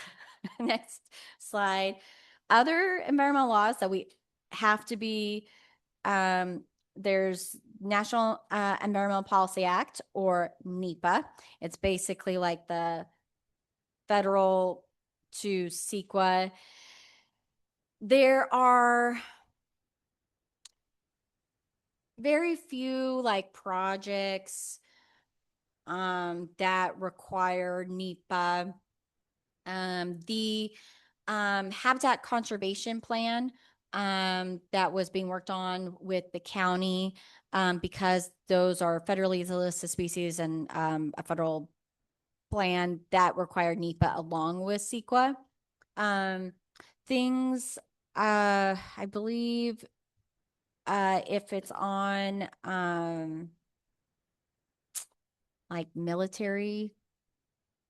next slide. Other environmental laws that we have to be, there's National Environmental Policy Act or NEPA. It's basically like the federal to CEQA. There are very few like projects that require NEPA. The habitat conservation plan that was being worked on with the county because those are federally listed species and a federal plan that required NEPA along with CEQA. Things, I believe, if it's on like military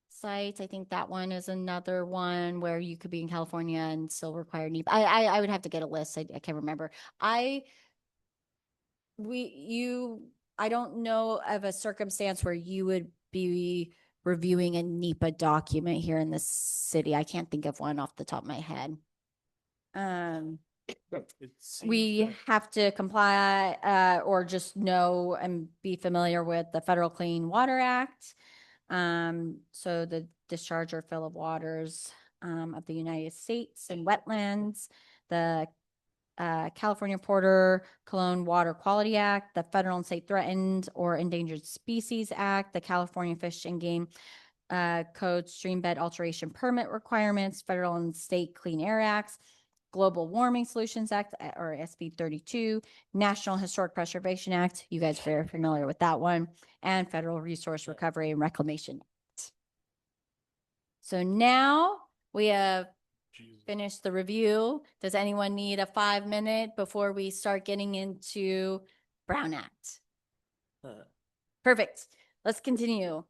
sites, I think that one is another one where you could be in California and still require NEPA. I would have to get a list. I can't remember. I don't know of a circumstance where you would be reviewing a NEPA document here in the city. I can't think of one off the top of my head. We have to comply or just know and be familiar with the Federal Clean Water Act. So the discharge or fill of waters of the United States and wetlands, the California Porter Cologne Water Quality Act, the Federal and State Threatened or Endangered Species Act, the California Fish and Game Code Stream Bed Alteration Permit Requirements, Federal and State Clean Air Acts, Global Warming Solutions Act or SB 32, National Historic Preservation Act. You guys are very familiar with that one, and Federal Resource Recovery and Reclamation Act. So now we have finished the review. Does anyone need a 5-minute before we start getting into Brown Act? Perfect. Let's continue.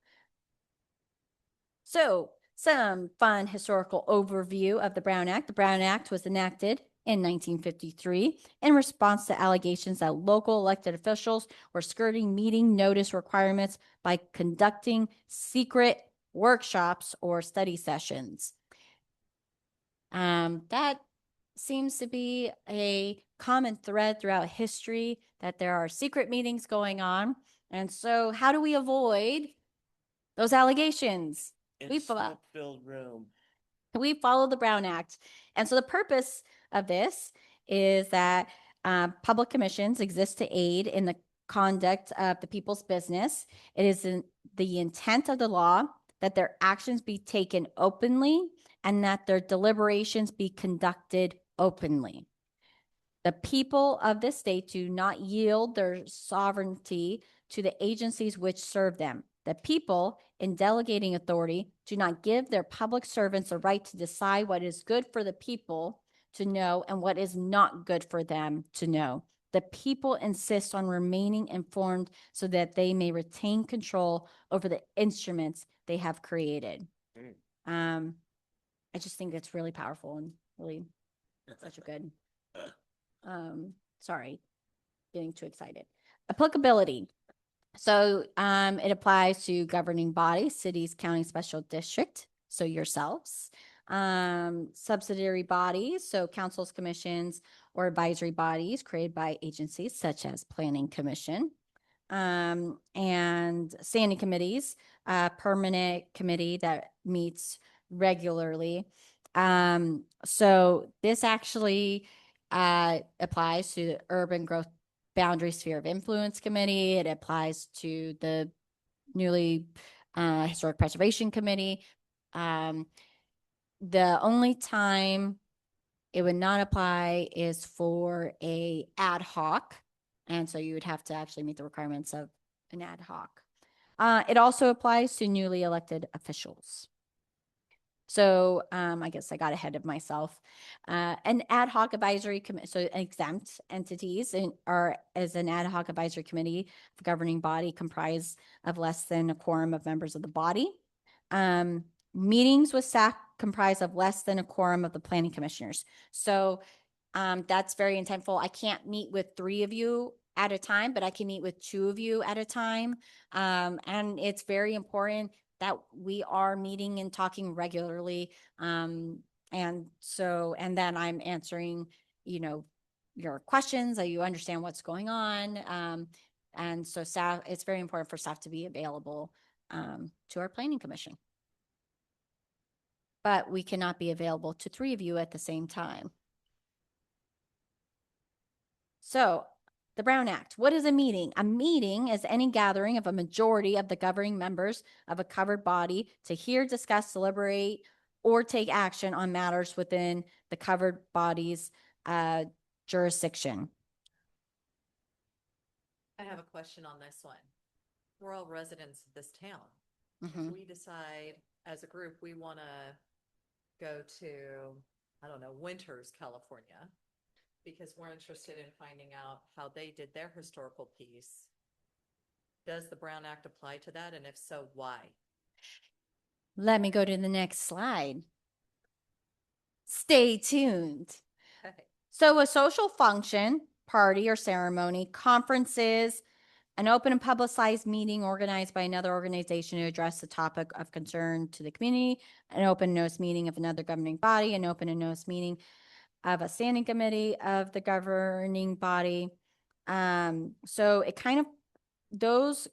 So some fun historical overview of the Brown Act. The Brown Act was enacted in 1953 in response to allegations that local elected officials were skirting meeting notice requirements by conducting secret workshops or study sessions. That seems to be a common thread throughout history that there are secret meetings going on. And so how do we avoid those allegations? In We fo- filled room. we follow the Brown Act. And so the purpose of this is that public commissions exist to aid in the conduct of the people's business. It is the intent of the law that their actions be taken openly and that their deliberations be conducted openly. The people of this state do not yield their sovereignty to the agencies which serve them. The people, in delegating authority, do not give their public servants a right to decide what is good for the people to know and what is not good for them to know. The people insist on remaining informed so that they may retain control over the instruments they have created. I just think it's really powerful and really such a good sorry, getting too excited. Applicability. So it applies to governing bodies, cities, county, special district, so yourselves. Subsidiary bodies, so councils, commissions, or advisory bodies created by agencies such as Planning Commission. And standing committees, permanent committee that meets regularly. So this actually applies to the Urban Growth Boundary Sphere of Influence Committee. It applies to the newly Historic Preservation Committee. The only time it would not apply is for a ad hoc. And so you would have to actually meet the requirements of an ad hoc. It also applies to newly elected officials. So I guess I got ahead of myself. An ad hoc advisory committee, so exempt entities are as an ad hoc advisory committee, the governing body comprised of less than a quorum of members of the body. Meetings with staff comprised of less than a quorum of the planning commissioners. So that's very intentful. I can't meet with 3 of you at a time, but I can meet with 2 of you at a time. And it's very important that we are meeting and talking regularly. And then I'm answering, your questions, that you understand what's going on. And so staff, it's very important for staff to be available to our planning commission. But we cannot be available to 3 of you at the same time. So the Brown Act, what is a meeting? A meeting is any gathering of a majority of the governing members of a covered body to hear, discuss, deliberate, or take action on matters within the covered body's jurisdiction. I have a question on this one. We're all residents of this town. Mhm. If we decide as a group, we want to go to, I don't know, Winters, California, because we're interested in finding out how they did their historical piece. Does the Brown Act apply to that? And if so, why? Let me go to the next slide. Stay tuned. Okay. So a social function, party or ceremony, conferences, an open and publicized meeting organized by another organization to address the topic of concern to the community, an open notice meeting of another governing body, an open and notice meeting of a standing committee of the governing body. So it kind of, those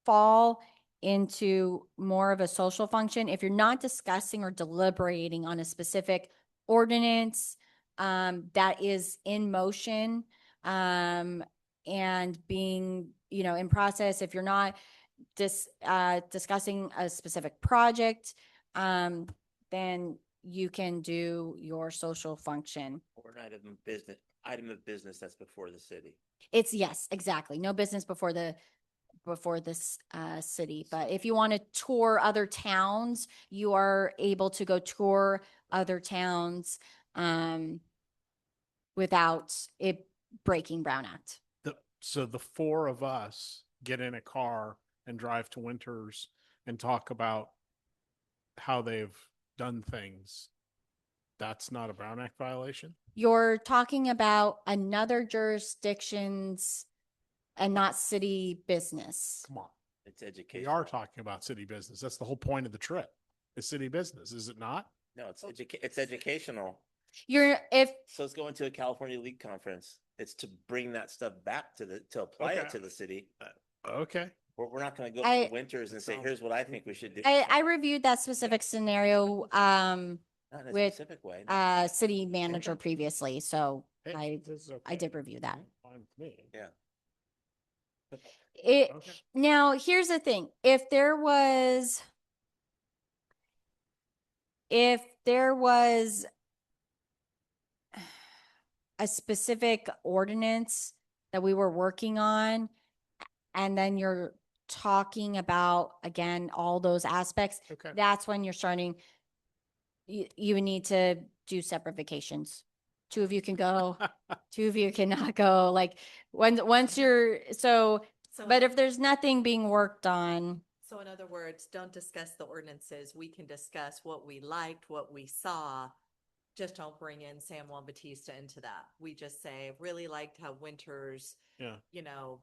fall into more of a social function. If you're not discussing or deliberating on a specific ordinance that is in motion and being, in process, if you're not discussing a specific project, then you can do your social function. Or an item of business that's before the city. It's yes, exactly. No business before this city. But if you want to tour other towns, you are able to go tour other towns without it breaking Brown Act. So the 4 of us get in a car and drive to Winters and talk about how they've done things. That's not a Brown Act violation? You're talking about another jurisdiction's and not city business. Come on. It's education. We are talking about city business. That's the whole point of the trip. Is city business, is it not? No, it's educational. If So it's going to a California League conference. It's to bring that stuff back to apply it Okay. to the city. Okay. We're not going to go I- to Winters and say, here's what I think we should do. I reviewed that specific scenario, Not in a with, specific way. no. city manager previously, so Hey, this is I okay. did review that. Fine with me. Yeah. It, Okay. now, here's the thing, if there was a specific ordinance that we were working on, and then you're talking about, again, all those aspects, Okay. that's when you're starting, you would need to do separate vacations. Two of you can go, two of you cannot go, like, once you're, but if there's nothing being worked on, So in other words, don't discuss the ordinances. We can discuss what we liked, what we saw. Just don't bring in San Juan Bautista into that. We just say, really liked how Winters, Yeah. you know.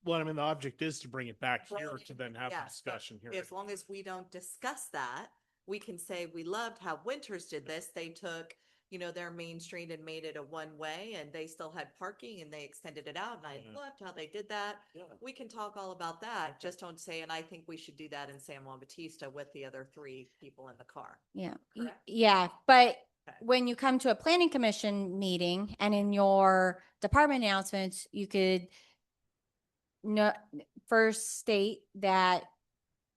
Well, I mean, the object is to bring it back here bring to it- then have a yes, but discussion here. As long as we don't discuss that, we can say, we loved how Winters did this. They took, their main street and made it a one-way, and they still had parking, and they extended it out, and I Mhm. loved how they did that. Yeah. We can talk all about that. Just don't say, and I think we should do that in San Juan Bautista with the other 3 people in the car. yeah, Correct. yeah, but Okay. when you come to a planning commission meeting and in your department announcements, you could first state that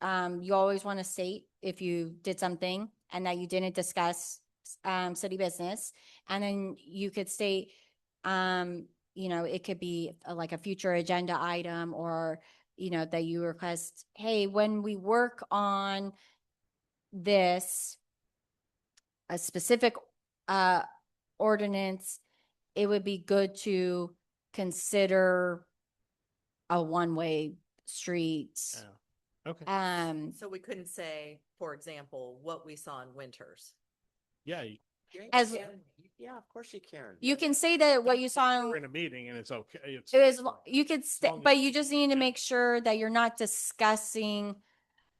you always want to state if you did something and that you didn't discuss city business. And then you could state, it could be like a future agenda item, or, that you request, hey, when we work on this, a specific ordinance, it would be good to consider a one-way street. Yeah. Okay. So we couldn't say, for example, what we saw in Winters. Yeah. As Yeah, of course you can. you can say that what you saw We're in, in a meeting and it's okay. It's it was, you could stay, long as- but you just need to make sure that you're not discussing,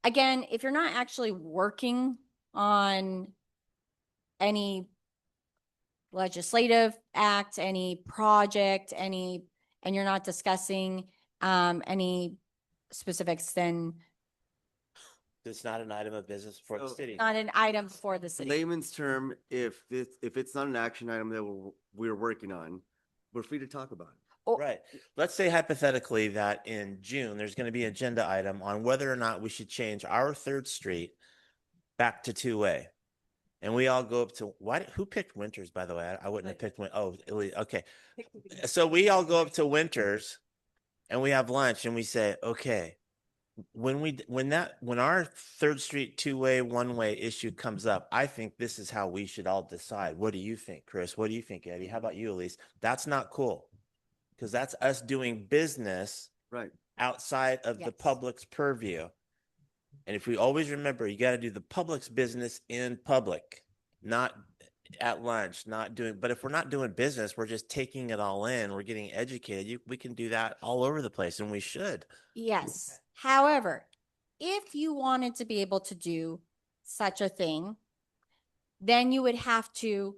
again, if you're not actually working on any legislative act, any project, and you're not discussing any specifics, then It's not an item of business for the So- city. not an item for the city. Layman's term, if it's not an action item that we're working on, we're free to talk about it. Right. Let's say hypothetically that in June, there's going to be an agenda item on whether or not we should change our 3rd Street back to 2-way. And we all go up to, who picked Winters, by the way? I wouldn't have picked okay. So we all go up to Winters and we have lunch and we say, okay, when our 3rd Street 2-way, 1-way issue comes up, I think this is how we should all decide. What do you think, Chris? What do you think, Eddie? How about you, Elise? That's not cool. Because that's us doing business Right. outside of the Yes. public's purview. And if we always remember, you got to do the public's business in public, not at lunch, but if we're not doing business, we're just taking it all in. We're getting educated. We can do that all over the place, and we should. Yes. However, if you wanted to be able to do such a thing, then you would have to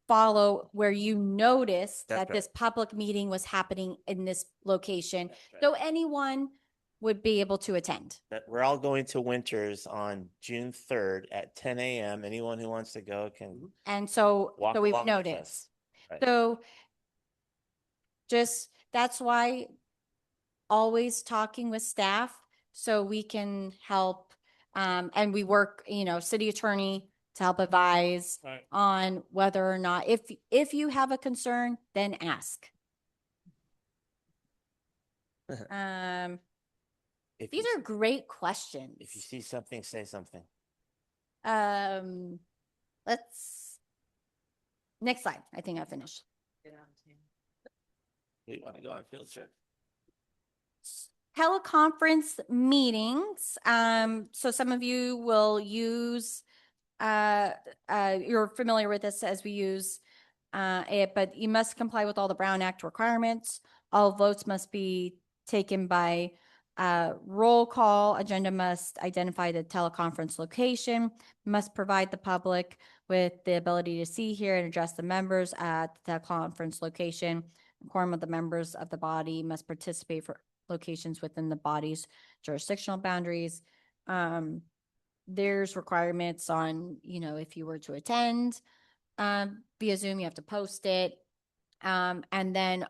follow where you noticed That's that this right. public meeting was happening in this location. That's right. So anyone would be able to attend. That we're all going to Winters on June 3rd at 10 a.m. Anyone who wants to go can. And so Walk we've along with us. noticed. Right. So that's why always talking with staff so we can help. And we work, city attorney to help advise Right. on whether or not, if you have a concern, then ask. If These you, are great questions. if you see something, say something. Next slide. I think I finished. You want to go on field trip? Teleconference meetings. So some of you will use, you're familiar with this as we use it, but you must comply with all the Brown Act requirements. All votes must be taken by Roll call agenda must identify the teleconference location, must provide the public with the ability to see, hear, and address the members at the teleconference location. A quorum of the members of the body must participate for locations within the body's jurisdictional boundaries. There's requirements on, if you were to attend via Zoom, you have to post it. And then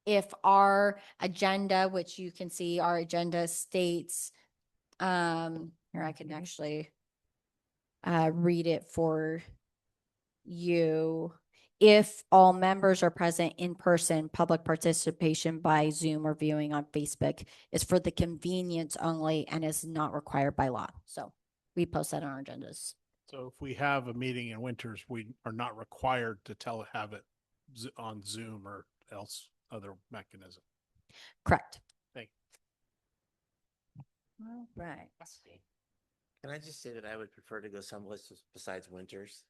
if our agenda, which you can see, our agenda states, here I can actually read it for you. If all members are present in person, public participation by Zoom or viewing on Facebook is for the convenience only and is not required by law. So we post that on our agendas. So if we have a meeting in Winters, we are not required to have it on Zoom or else other mechanism. Correct. Thank All right. Can I just say that I would prefer to go someplace besides Winters?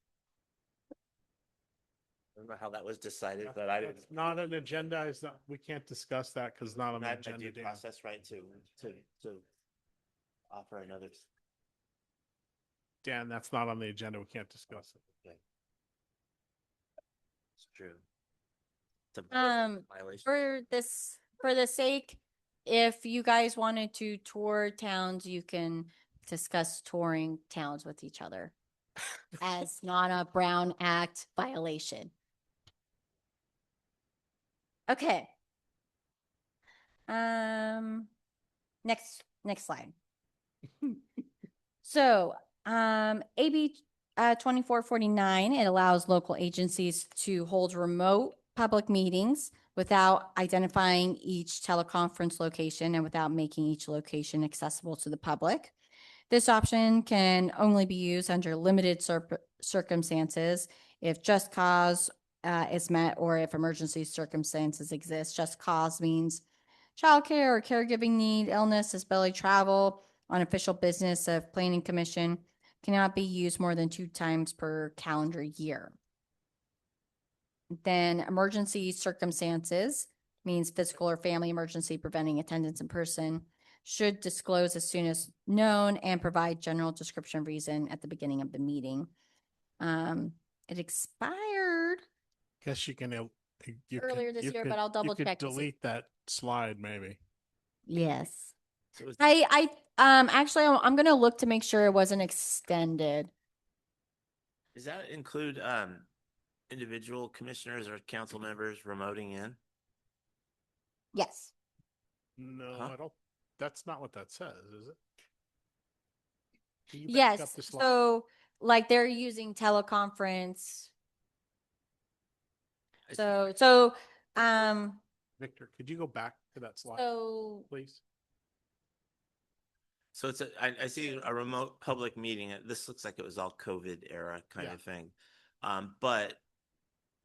I don't know how that was decided, but I It's not an agenda. It's not, we can't discuss that because not on I the have a agenda. due Dan. process right to offer another. Dan, that's not on the agenda. We can't discuss it. Okay. It's true. It's a violation. For the sake, if you guys wanted to tour towns, you can discuss touring towns with each other as not a Brown Act violation. Okay. Next slide. So, AB 2449, it allows local agencies to hold remote public meetings without identifying each teleconference location and without making each location accessible to the public. This option can only be used under limited circumstances if just cause is met or if emergency circumstances exist. Just cause means childcare or caregiving need, illness, disability, travel, on official business of planning commission cannot be used more than 2 times per calendar year. Then emergency circumstances means physical or family emergency preventing attendance in person, should disclose as soon as known and provide general description of reason at the beginning of the meeting. It expired Guess you can earlier this year, but I'll double you could check to see. delete that slide maybe. Yes. So is, Actually, I'm gonna look to make sure it wasn't extended. does that include individual commissioners or council members remoting in? Yes. No, Huh? I don't. That's not what that says, is it? Can you back Yes. up the slide? So like they're using teleconference. I see. So Victor, could you go back to that slide, so please? So it's I see a remote public meeting. This looks like it was all COVID era kind Yeah. of thing. But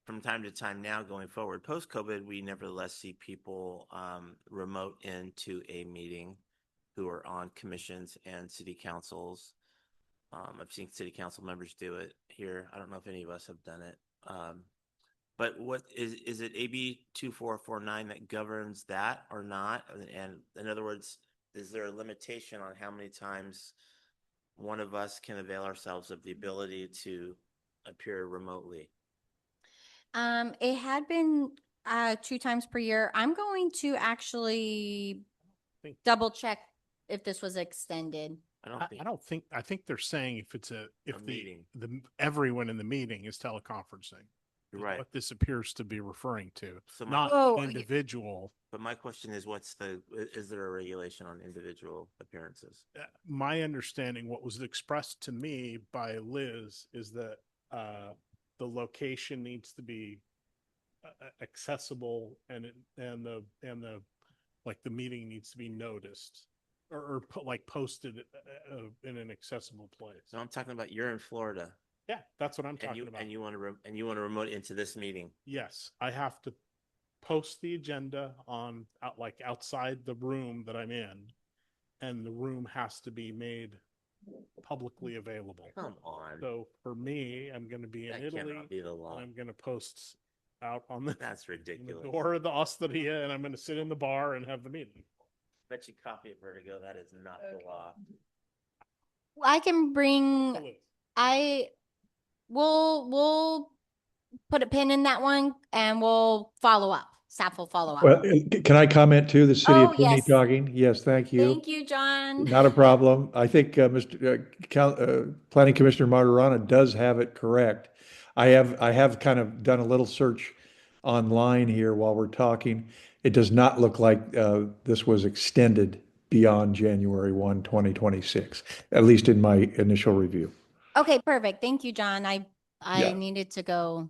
from time to time now going forward, post-COVID, we nevertheless see people remote into a meeting who are on commissions and city councils. I've seen city council members do it here. I don't know if any of us have done it. But what is it AB 2449 that governs that or not? And in other words, is there a limitation on how many times one of us can avail ourselves of the ability to appear remotely? it had been 2 times per year. I'm going to actually Think- double check if this was extended. I I don't think. I think they're saying if the meeting. everyone in the meeting is teleconferencing. You're is right. What this appears to be referring to, So my- not Oh, individual. But my question is, is there a regulation on individual appearances? My understanding, what was expressed to me by Liz, is that the location needs to be accessible, and the like the meeting needs to be noticed or posted in an accessible place. So I'm talking about you're in Florida Yeah, that's what I'm and talking you about. and you want to remote into this meeting. Yes, I have to post the agenda on outside the room that I'm in, and the room has to be made publicly available. Come on. So for me, I'm going to be in That Italy, cannot be the and law. I'm going to post out on the That's in the ridiculous. door of the osteria, and I'm going to sit in the bar and have the meeting. Bet you copy it, Vertigo. That is not the law. I can bring, I, we'll put a pin in that one and we'll follow up. Staff will follow up. Well, can I comment too? The city Oh, attorney yes. talking? Yes, thank you. Thank you, John. Not a problem. I think Planning Commissioner Martirana does have it correct. I have kind of done a little search online here while we're talking. It does not look like this was extended beyond January 1, 2026, at least in my initial review. Okay, perfect. Thank you, John. I Yeah. needed to go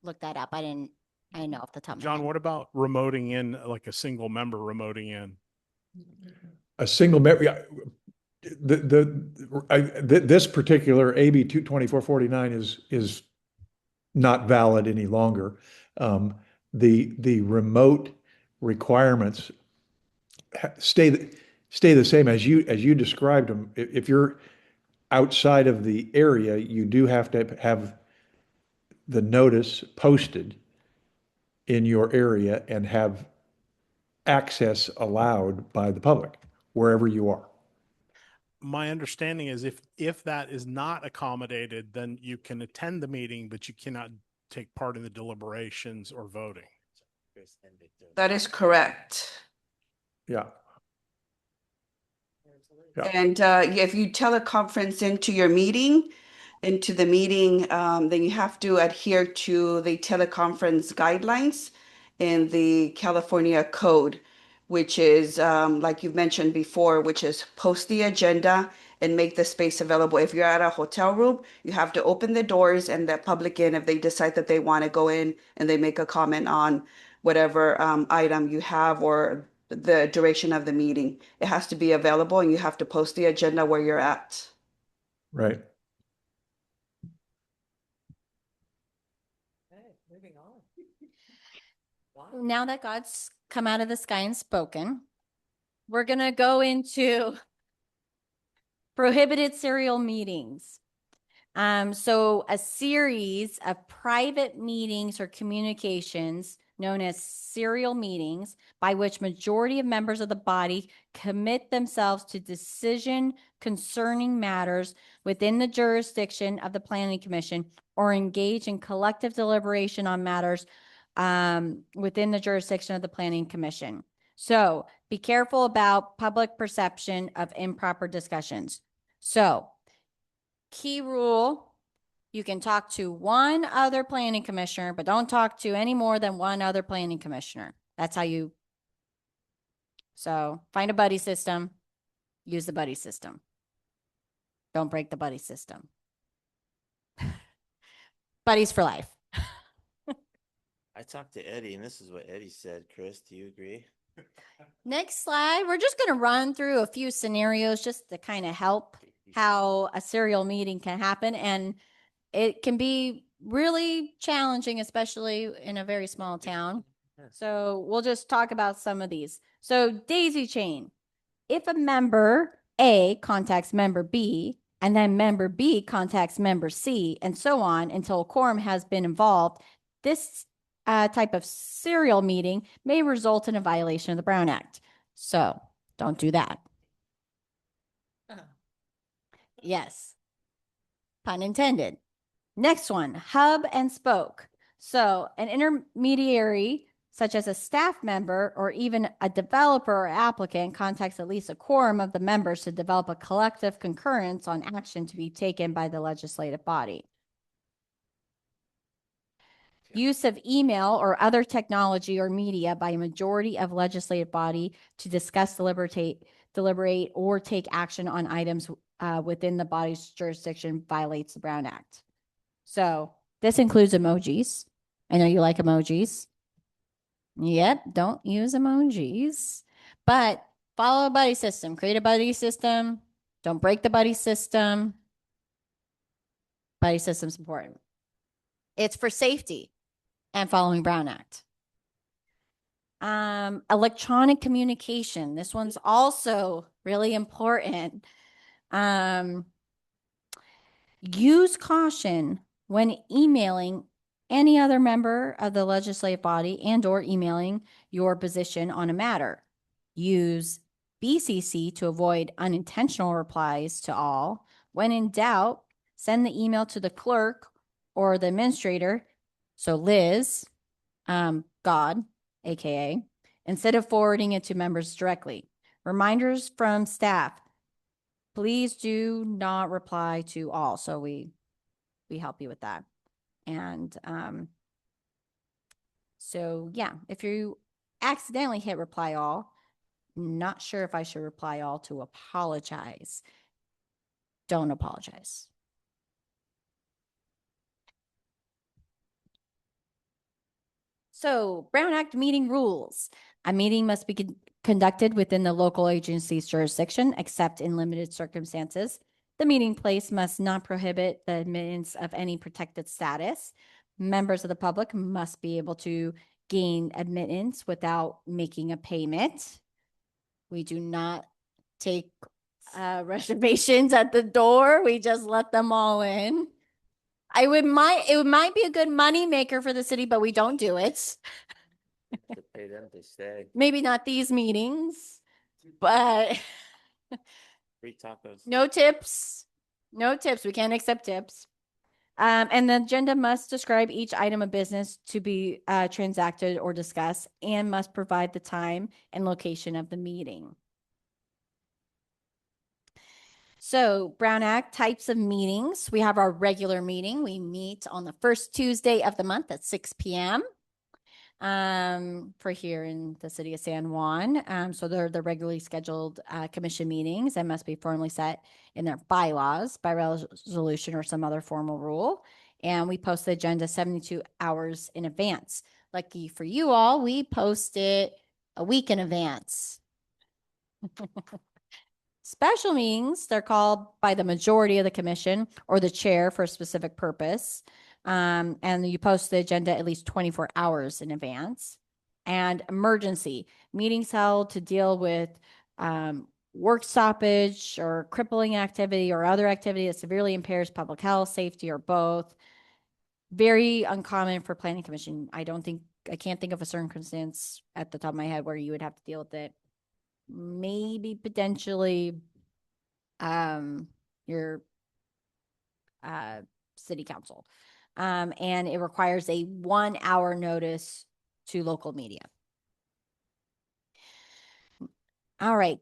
look that up. I didn't know off the top of my John, head. what about remoting in, like a single member remoting in? A single member, this particular AB 22449 is not valid any longer. The remote requirements stay the same as you described them. If you're outside of the area, you do have to have the notice posted in your area and have access allowed by the public wherever you are. My understanding is if that is not accommodated, then you can attend the meeting, but you cannot take part in the deliberations or voting. Chris and Victor. That is correct. Yeah. Yeah. And if you teleconference into the meeting, then you have to adhere to the teleconference guidelines in the California code, which is, like you've mentioned before, which is post the agenda and make the space available. If you're at a hotel room, you have to open the doors and let public in if they decide that they want to go in and they make a comment on whatever item you have or the duration of the meeting. It has to be available and you have to post the agenda where you're at. Right. Okay, moving on. Wow. Now that God's come out of the sky and spoken, we're going to go into prohibited serial meetings. So a series of private meetings or communications known as serial meetings by which majority of members of the body commit themselves to decision concerning matters within the jurisdiction of the Planning Commission or engage in collective deliberation on matters within the jurisdiction of the Planning Commission. So be careful about public perception of improper discussions. So key rule, you can talk to one other planning commissioner, but don't talk to any more than one other planning commissioner. That's how you, so find a buddy system, use the buddy system. Don't break the buddy system. Buddies for life. I talked to Eddie, and this is what Eddie said. Chris, do you agree? Next slide, we're just going to run through a few scenarios just to kind of help how a serial meeting can happen. And it can be really challenging, especially in a very small town. So we'll just talk about some of these. So daisy chain. If a member A contacts member B, and then member B contacts member C, and so on until a quorum has been involved, this type of serial meeting may result in a violation of the Brown Act. So don't do that. Yes. Pun intended. Next one, hub and spoke. So an intermediary, such as a staff member or even a developer or applicant, contacts at least a quorum of the members to develop a collective concurrence on action to be taken by the legislative body. Use of email or other technology or media by a majority of legislative body to discuss, deliberate, or take action on items within the body's jurisdiction violates the Brown Act. So this includes emojis. I know you like emojis. Yep, don't use emojis, but follow a buddy system. Create a buddy system. Don't break the buddy system. Buddy system's important. It's for safety and following Brown Act. Electronic communication. This one's also really important. Use caution when emailing any other member of the legislative body and or emailing your position on a matter. Use BCC to avoid unintentional replies to all. When in doubt, send the email to the clerk or the administrator. So Liz, God, AKA, instead of forwarding it to members directly. Reminders from staff. Please do not reply to all. So we help you with that. And so yeah, if you accidentally hit reply all, not sure if I should reply all to apologize. Don't apologize. So Brown Act meeting rules. A meeting must be conducted within the local agency's jurisdiction, except in limited circumstances. The meeting place must not prohibit the admittance of any protected status. Members of the public must be able to gain admittance without making a payment. We do not take reservations at the door. We just let them all in. It might be a good money maker for the city, but we don't do it. To pay them to stay. Maybe not these meetings, but Free tacos. no tips. No tips. We can't accept tips. And the agenda must describe each item of business to be transacted or discussed and must provide the time and location of the meeting. So Brown Act types of meetings. We have our regular meeting. We meet on the first Tuesday of the month at 6 p.m. For here in the city of San Juan. So they're the regularly scheduled commission meetings and must be formally set in their bylaws by resolution or some other formal rule. And we post the agenda 72 hours in advance. Lucky for you all, we post it a week in advance. Special meetings, they're called by the majority of the commission or the chair for a specific purpose. And you post the agenda at least 24 hours in advance. And emergency, meetings held to deal with work stoppage or crippling activity or other activity that severely impairs public health, safety, or both. Very uncommon for planning commission. I can't think of a circumstance at the top of my head where you would have to deal with it. Maybe potentially your city council. And it requires a 1 hour notice to local media. All right.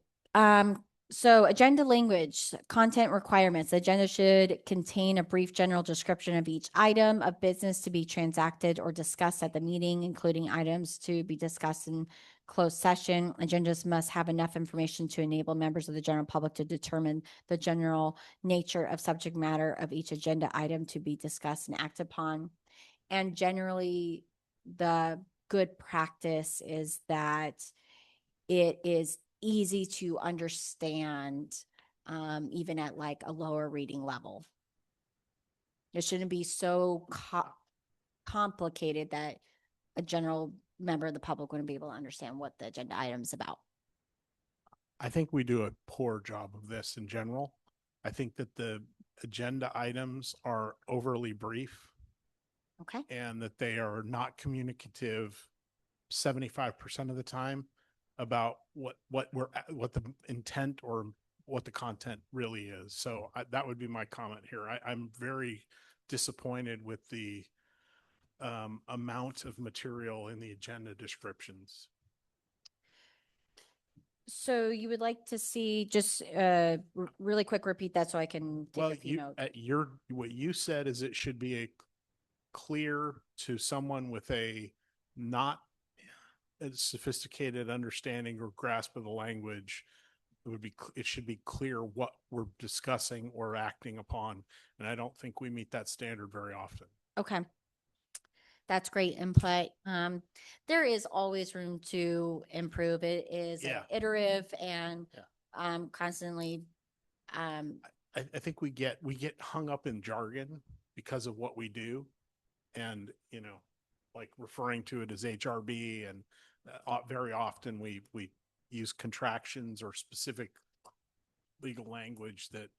So agenda language, content requirements. The agenda should contain a brief general description of each item of business to be transacted or discussed at the meeting, including items to be discussed in closed session. Agendas must have enough information to enable members of the general public to determine the general nature of subject matter of each agenda item to be discussed and acted upon. And generally, the good practice is that it is easy to understand, even at like a lower reading level. It shouldn't be so complicated that a general member of the public wouldn't be able to understand what the agenda item is about. I think we do a poor job of this in general. I think that the agenda items are overly brief Okay. and that they are not communicative 75% of the time about what the intent or what the content really is. So that would be my comment here. I'm very disappointed with the amount of material in the agenda descriptions. So you would like to see just really quick repeat that so I can take a few notes. What you said is it should be a clear to someone with a not a sophisticated understanding or grasp of the language. It should be clear what we're discussing or acting upon. And I don't think we meet that standard very often. Okay. That's great input. There is always room to improve. It is iterative and constantly. I think we get hung up in jargon because of what we do, and like referring to it as HRB, and very often we use contractions or specific legal language that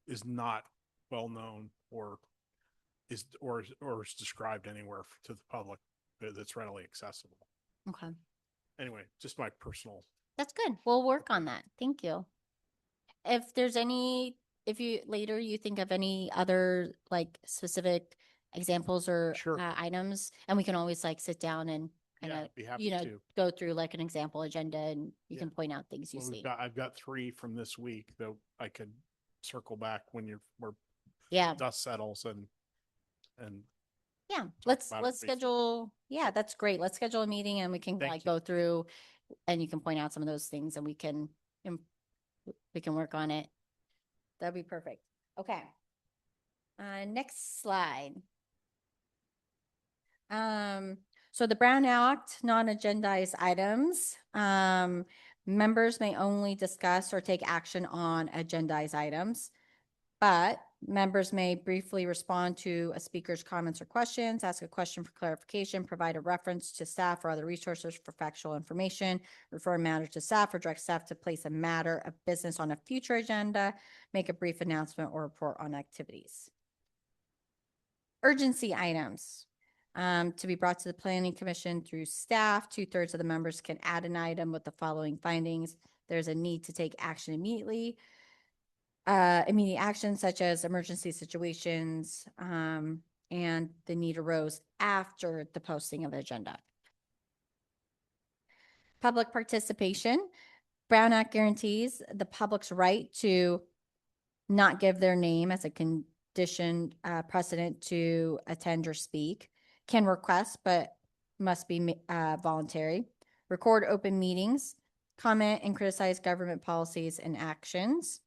is not well known or is described anywhere to the public that's readily accessible. Okay. Anyway, just my personal That's good. We'll work on that. Thank you. If there's any, if you later you think of any other like specific examples or Sure. items, and we can always like sit down and kind Yeah, of, be happy to. go through like an example agenda and you Yeah. can point out things you Well, see. I've got 3 from this week that I could circle back when we're Yeah. dust settles and Yeah. talk about it Let's face to face. schedule. Yeah, that's great. Let's schedule a meeting and we can Thank like you. go through and you can point out some of those things and we can work on it. That'd be perfect. Okay. Next slide. So the Brown Act, non-agendized items. Members may only discuss or take action on agendized items, but members may briefly respond to a speaker's comments or questions, ask a question for clarification, provide a reference to staff or other resources for factual information, refer a matter to staff or direct staff to place a matter of business on a future agenda, make a brief announcement or report on activities. Urgency items. To be brought to the planning commission through staff, 2/3 of the members can add an item with the following findings. There's a need to take action immediately. Immediate action such as emergency situations, and the need arose after the posting of the agenda. Public participation. Brown Act guarantees the public's right to not give their name as a condition precedent to attend or speak, can request but must be voluntary, record open meetings, comment and criticize government policies and actions.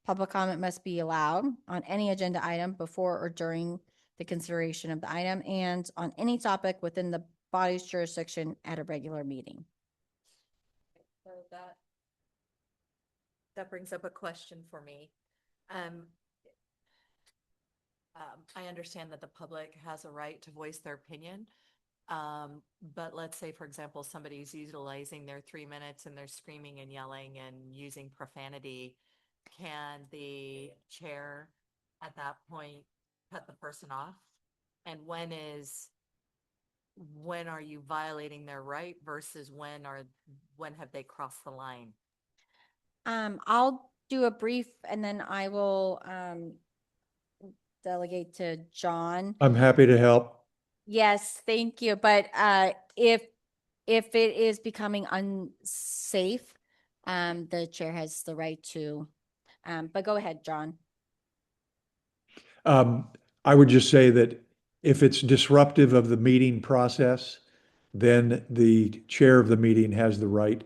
Public comment must be allowed on any agenda item before or during the consideration of the item and on any topic within the body's jurisdiction at a regular meeting. So that brings up a question for me. I understand that the public has a right to voice their opinion. But let's say, for example, somebody's utilizing their 3 minutes and they're screaming and yelling and using profanity. Can the chair at that point cut the person off? And when are you violating their right versus when have they crossed the line? I'll do a brief and then I will delegate to John. I'm happy to help. Yes, thank you. But if it is becoming unsafe, the chair has the right to. But go ahead, John. I would just say that if it's disruptive of the meeting process, then the chair of the meeting has the right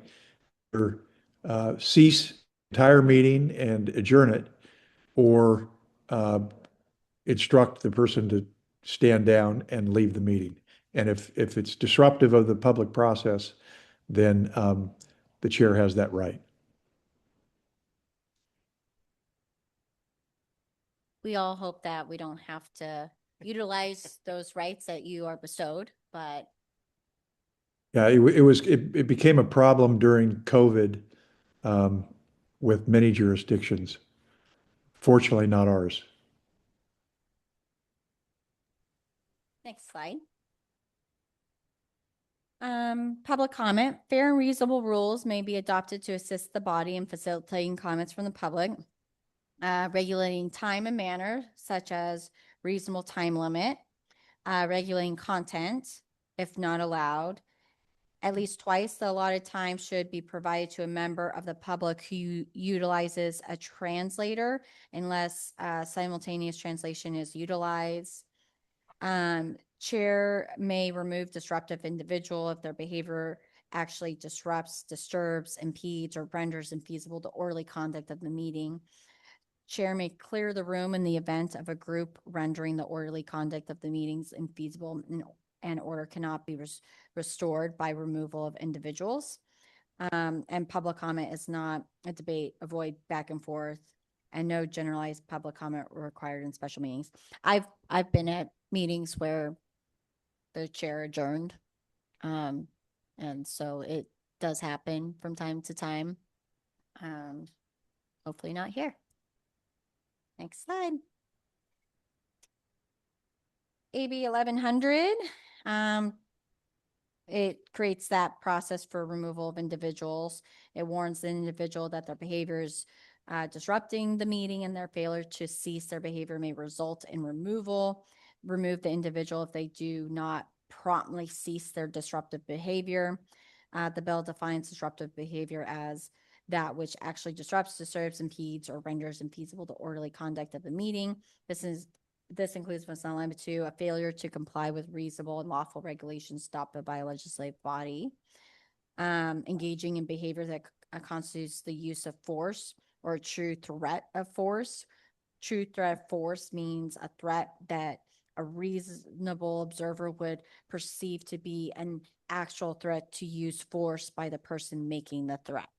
to cease the entire meeting and adjourn it, or instruct the person to stand down and leave the meeting. And if it's disruptive of the public process, then the chair has that right. We all hope that we don't have to utilize those rights that you are bestowed, but Yeah, it became a problem during COVID with many jurisdictions. Fortunately, not ours. next slide. Public comment. Fair and reasonable rules may be adopted to assist the body in facilitating comments from the public. Regulating time and manner, such as reasonable time limit. Regulating content, if not allowed. At least twice the allotted time should be provided to a member of the public who utilizes a translator unless simultaneous translation is utilized. Chair may remove disruptive individual if their behavior actually disrupts, disturbs, impedes, or renders infeasible the orderly conduct of the meeting. Chair may clear the room in the event of a group rendering the orderly conduct of the meetings infeasible and order cannot be restored by removal of individuals. And public comment is not a debate, avoid back and forth, and no generalized public comment required in special meetings. I've been at meetings where the chair adjourned. And so it does happen from time to time. Hopefully not here. Next slide. AB 1100 it creates that process for removal of individuals. It warns the individual that their behavior is disrupting the meeting, and their failure to cease their behavior may result in removal. Remove the individual if they do not promptly cease their disruptive behavior. The bill defines disruptive behavior as that which actually disrupts, disturbs, impedes, or renders infeasible the orderly conduct of the meeting. This includes, but is not limited to, a failure to comply with reasonable and lawful regulations adopted by a legislative body, engaging in behavior that constitutes the use of force or a true threat of force. True threat of force means a threat that a reasonable observer would perceive to be an actual threat to use force by the person making the threat.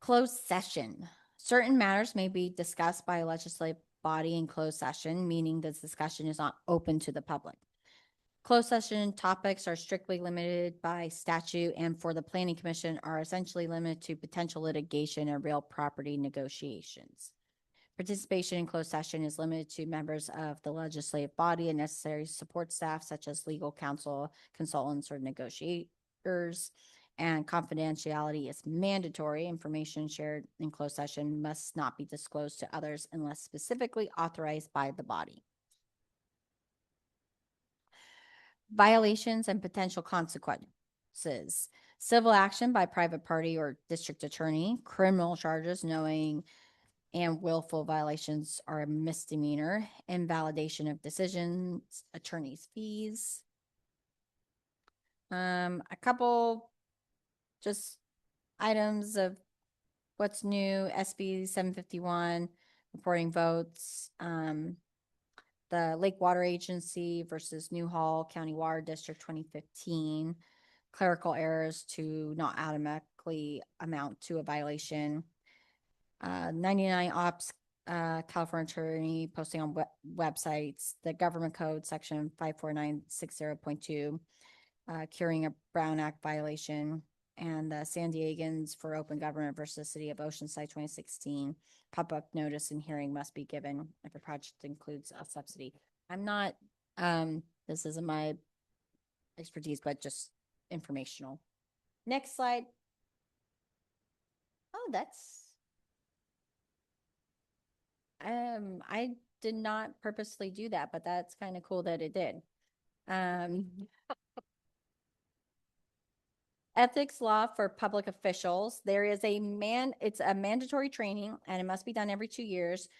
Closed session. Certain matters may be discussed by a legislative body in closed session, meaning this discussion is not open to the public. Closed session topics are strictly limited by statute, and for the Planning Commission are essentially limited to potential litigation and real property negotiations. Participation in closed session is limited to members of the legislative body and necessary support staff such as legal counsel, consultants, or negotiators. And confidentiality is mandatory. Information shared in closed session must not be disclosed to others unless specifically authorized by the body. Violations and potential consequences. Civil action by private party or district attorney. Criminal charges, knowing and willful violations are a misdemeanor. Invalidation of decisions, attorney's fees. A couple just items of what's new. SB 751, reporting votes. The Lake Water Agency versus Newhall County Water District 2015. Clerical errors to not automatically amount to a violation. 99 ops, California attorney posting on websites, the government code section 54960.2, curing a Brown Act violation, and the San Diegans for open government versus City of Oceanside 2016. Pop-up notice and hearing must be given if a project includes a subsidy. I'm not, this isn't my expertise, but just informational. Next slide. Oh, I did not purposely do that, but that's kind of cool that it did. Ethics law for public officials. There is it's a mandatory training and it must be done every 2 years.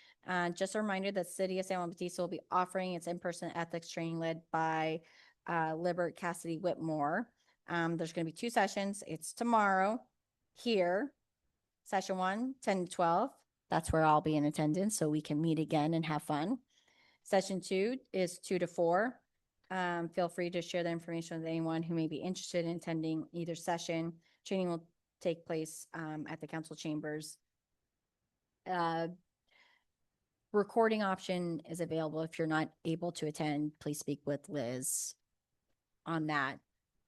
Just a reminder that the City of San Juan Bautista will be offering its in-person ethics training led by Libert Cassidy Whitmore. There's going to be 2 sessions. It's tomorrow here. Session 1, 10 to 12. That's where I'll be in attendance so we can meet again and have fun. Session 2 is 2 to 4. Feel free to share the information with anyone who may be interested in attending either session. Training will take place at the council chambers. Recording option is available. If you're not able to attend, please speak with Liz on that.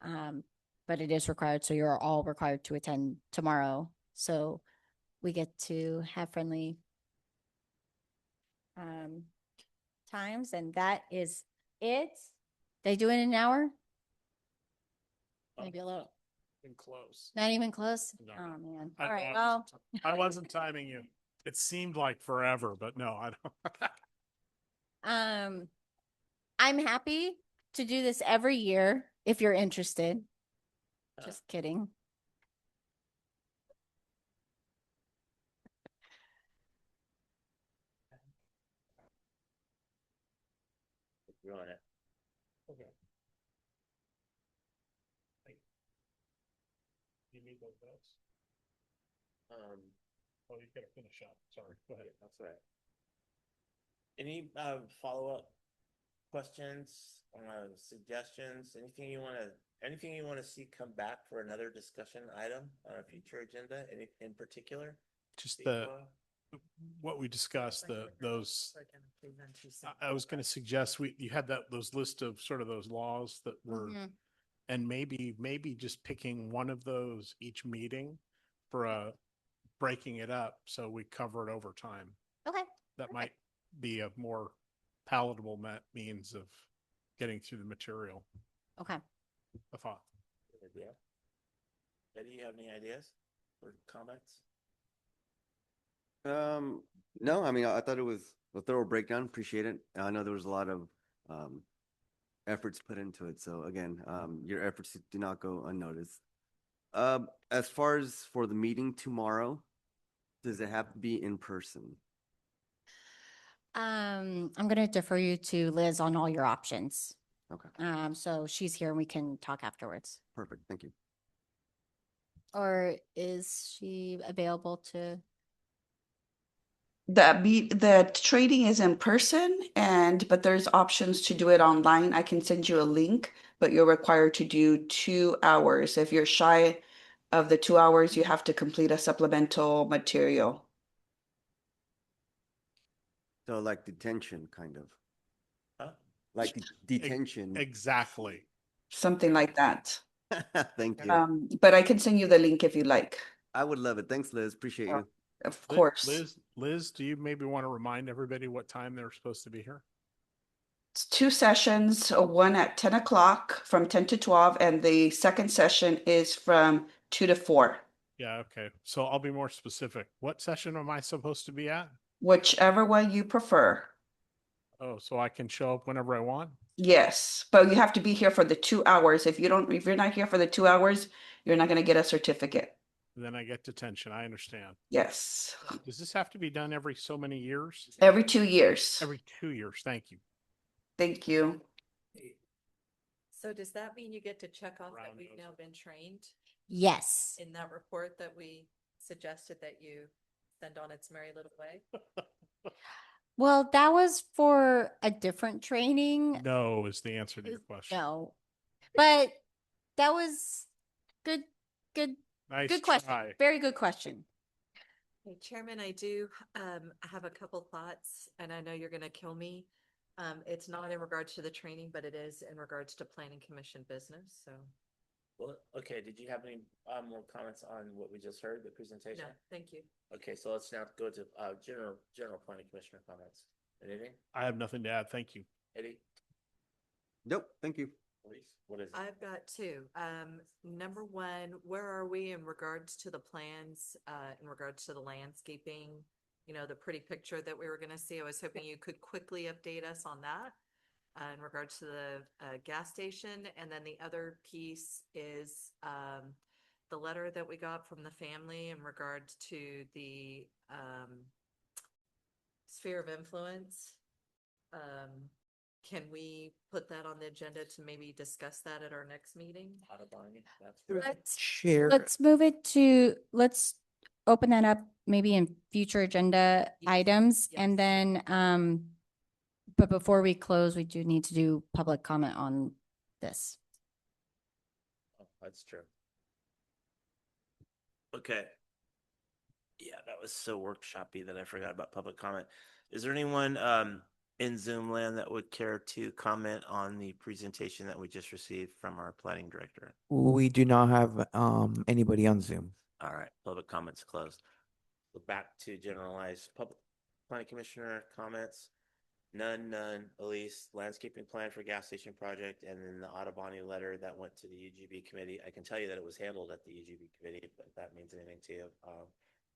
But it is required, so you're all required to attend tomorrow. So we get to have friendly times, and that is it. They do it in an hour? Maybe a little. Close. Not even close? No. Oh, man. I- All right, I- well, I wasn't timing you. It seemed like forever, but no, I don't. I'm happy to do this every year if you're interested. Just kidding. Ruin it. Okay. You need those notes? Oh, you gotta finish up. Sorry, go ahead. That's right. Any follow-up questions, suggestions, anything you want to see come back for another discussion item on a future agenda, any in particular? Just Steve, what we discussed, those. I was gonna suggest you had those list of sort of those laws that were, Mhm. and maybe just picking one of those each meeting for breaking it up so we cover it over time. Okay. That might be a more palatable means of getting through the material, Okay. I thought. Good idea. Eddie, you have any ideas or comments? No, I mean, I thought it was a thorough breakdown. Appreciate it. I know there was a lot of efforts put into it. So again, your efforts do not go unnoticed. As far as for the meeting tomorrow, does it have to be in person? I'm going to defer you to Liz on all your options. Okay, So she's here and we can talk afterwards. perfect. Thank you. Or is she available to? The training is in person but there's options to do it online. I can send you a link, but you're required to do 2 hours. If you're shy of the 2 hours, you have to complete a supplemental material. So like detention, kind of, Huh? like detention. Exactly. Something like that. Thank you. But I can send you the link if you like. I would love it. Thanks, Liz. Appreciate you. Of course. Liz, do you maybe want to remind everybody what time they're supposed to be here? It's 2 sessions, one at 10 o'clock from 10 to 12, and the second session is from 2 to 4. Yeah, okay. So I'll be more specific. What session am I supposed to be at? Whichever one you prefer. Oh, so I can show up whenever I want? Yes, but you have to be here for the 2 hours. If you're not here for the 2 hours, you're not going to get a certificate. Then I get detention. I understand. Yes, Does this have to be done every so many years? every 2 years. Every 2 years. Thank you. Thank you. So does that mean you get to check off that Round we've nose. now been trained Yes. in that report that we suggested that you send on its merry little way? Well, that was for a different training. No is the answer to your question. No, but that was good, good, Nice good question. try. Very good question. Hey, Chairman, I do have a couple thoughts, and I know you're going to kill me. It's not in regards to the training, but it is in regards to planning commission business. So, Well, okay, did you have any more comments on what we just heard, the presentation? no, thank you. Okay, so let's now go to general planning commissioner comments. Anything? I have nothing to add. Thank you. Eddie? Nope, thank you. Elise? What is it? I've got two. Number one, where are we in regards to the plans, in regards to the landscaping? You know, the pretty picture that we were going to see. I was hoping you could quickly update us on that in regards to the gas station. And then the other piece is the letter that we got from the family in regards to the sphere of influence. Can we put that on the agenda to maybe discuss that at our next meeting? Audubon, that's Through right. the chair. Let's open that up maybe in future agenda Yes, items. yes. And then, but before we close, we do need to do public comment on this. Oh, that's true. Okay. Yeah, that was so workshoppy that I forgot about public comment. Is there anyone in Zoom land that would care to comment on the presentation that we just received from our planning director? We do not have anybody on Zoom. All right, public comments closed. So back to generalized public planning commissioner comments. None. Elise, landscaping plan for gas station project, and then the Audubon letter that went to the UGB committee. I can tell you that it was handled at the UGB committee, but if that means anything to you,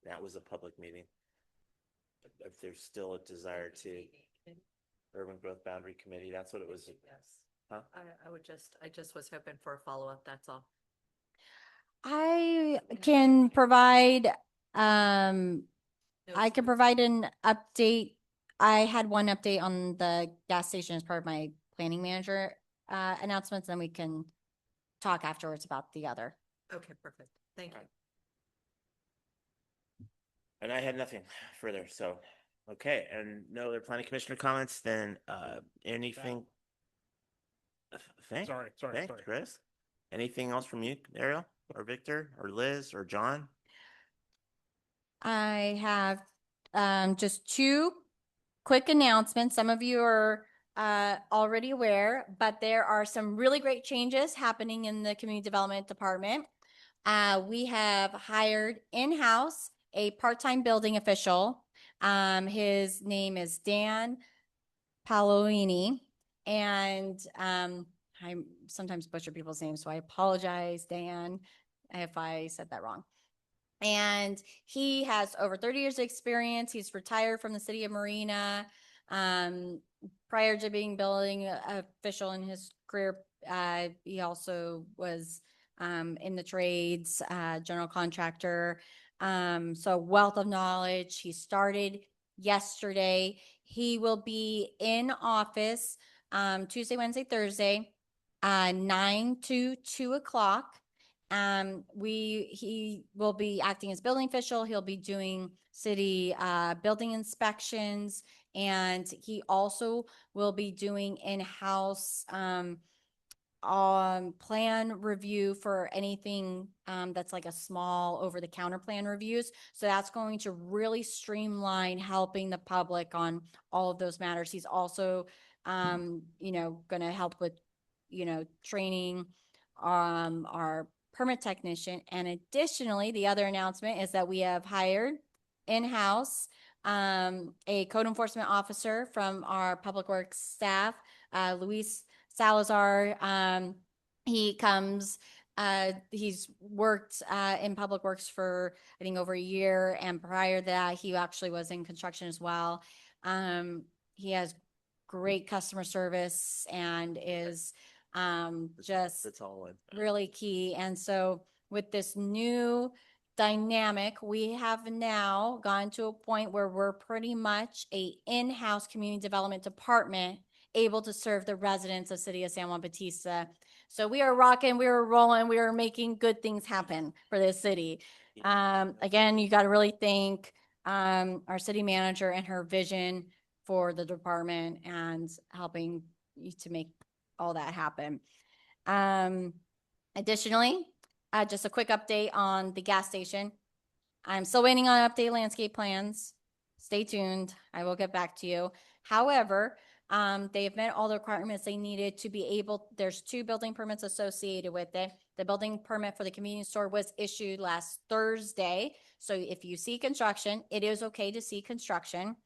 that was a public meeting. If there's still a desire to urban growth boundary committee, that's what it was. Yes. Huh? I just was hoping for a follow-up, that's all. I can provide, No, I can provide an update. I had one update on the gas station as part of my planning manager announcements, and we can talk afterwards about the other. Okay, perfect. Thank you. And I had nothing further, so, okay, and no other planning commissioner comments, then, anything? Thanks, Sorry. Chris. Anything else from you, Ariel, or Victor, or Liz, or John? I have just two quick announcements. Some of you are already aware, but there are some really great changes happening in the community development department. We have hired in-house a part-time building official. His name is Dan Paolini. And I sometimes butcher people's names, so I apologize, Dan, if I said that wrong. And he has over 30 years of experience. He's retired from the city of Marina. Prior to being building official in his career, he also was in the trades, general contractor. So wealth of knowledge. He started yesterday. He will be in office Tuesday, Wednesday, Thursday, 9 to 2 o'clock. He will be acting as building official. He'll be doing city building inspections, and he also will be doing in-house plan review for anything that's like a small over-the-counter plan reviews. So that's going to really streamline helping the public on all of those matters. He's also going to help with training our permit technician. And additionally, the other announcement is that we have hired in-house a code enforcement officer from our public works staff, Luis Salazar. He comes, he's worked in public works for, I think, over a year. And prior to that, he actually was in construction as well. He has great customer service and is just That's all in. really key. And so with this new dynamic, we have now gone to a point where we're pretty much a in-house community development department able to serve the residents of city of San Juan Bautista. So we are rocking, we are rolling, we are making good things happen for this city. Again, you got to really thank our city manager and her vision for the department and helping to make all that happen. Additionally, just a quick update on the gas station. I'm still waiting on update landscape plans. Stay tuned. I will get back to you. However, they have met all the requirements they needed to be able, there's 2 building permits associated with it. The building permit for the convenience store was issued last Thursday. So if you see construction, it is okay to see construction.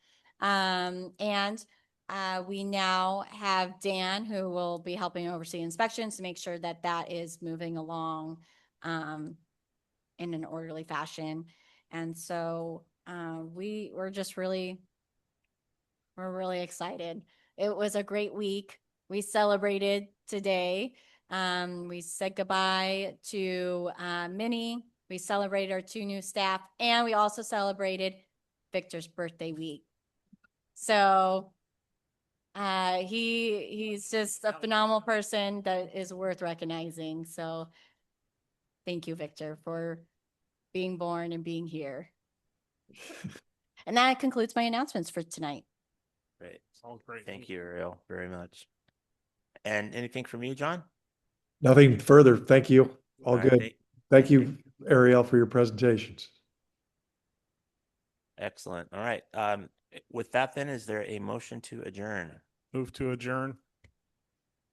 We now have Dan, who will be helping oversee inspections to make sure that that is moving along in an orderly fashion. And so we're really excited. It was a great week. We celebrated today. We said goodbye to Minnie. We celebrated our 2 new staff, and we also celebrated Victor's birthday week. So he's just a phenomenal person that is worth recognizing. So thank you, Victor, for being born and being here. And that concludes my announcements for tonight. Great. All great. Thank you, Ariel, very much. And anything from you, John? Nothing further. Thank you. All All right, good. Thank you, Ariel, for your presentations. Excellent. All right. With that, then, is there a motion to adjourn? Move to adjourn.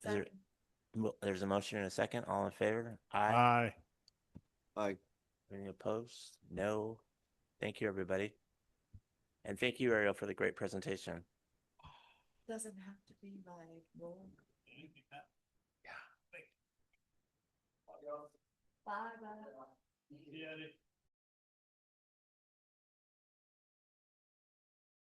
There's a motion and a second. All in favor? Aye. Aye. Any opposed? No. Thank you, everybody. And thank you, Ariel, for the great presentation. Doesn't have to be like roll. Yeah. Bye.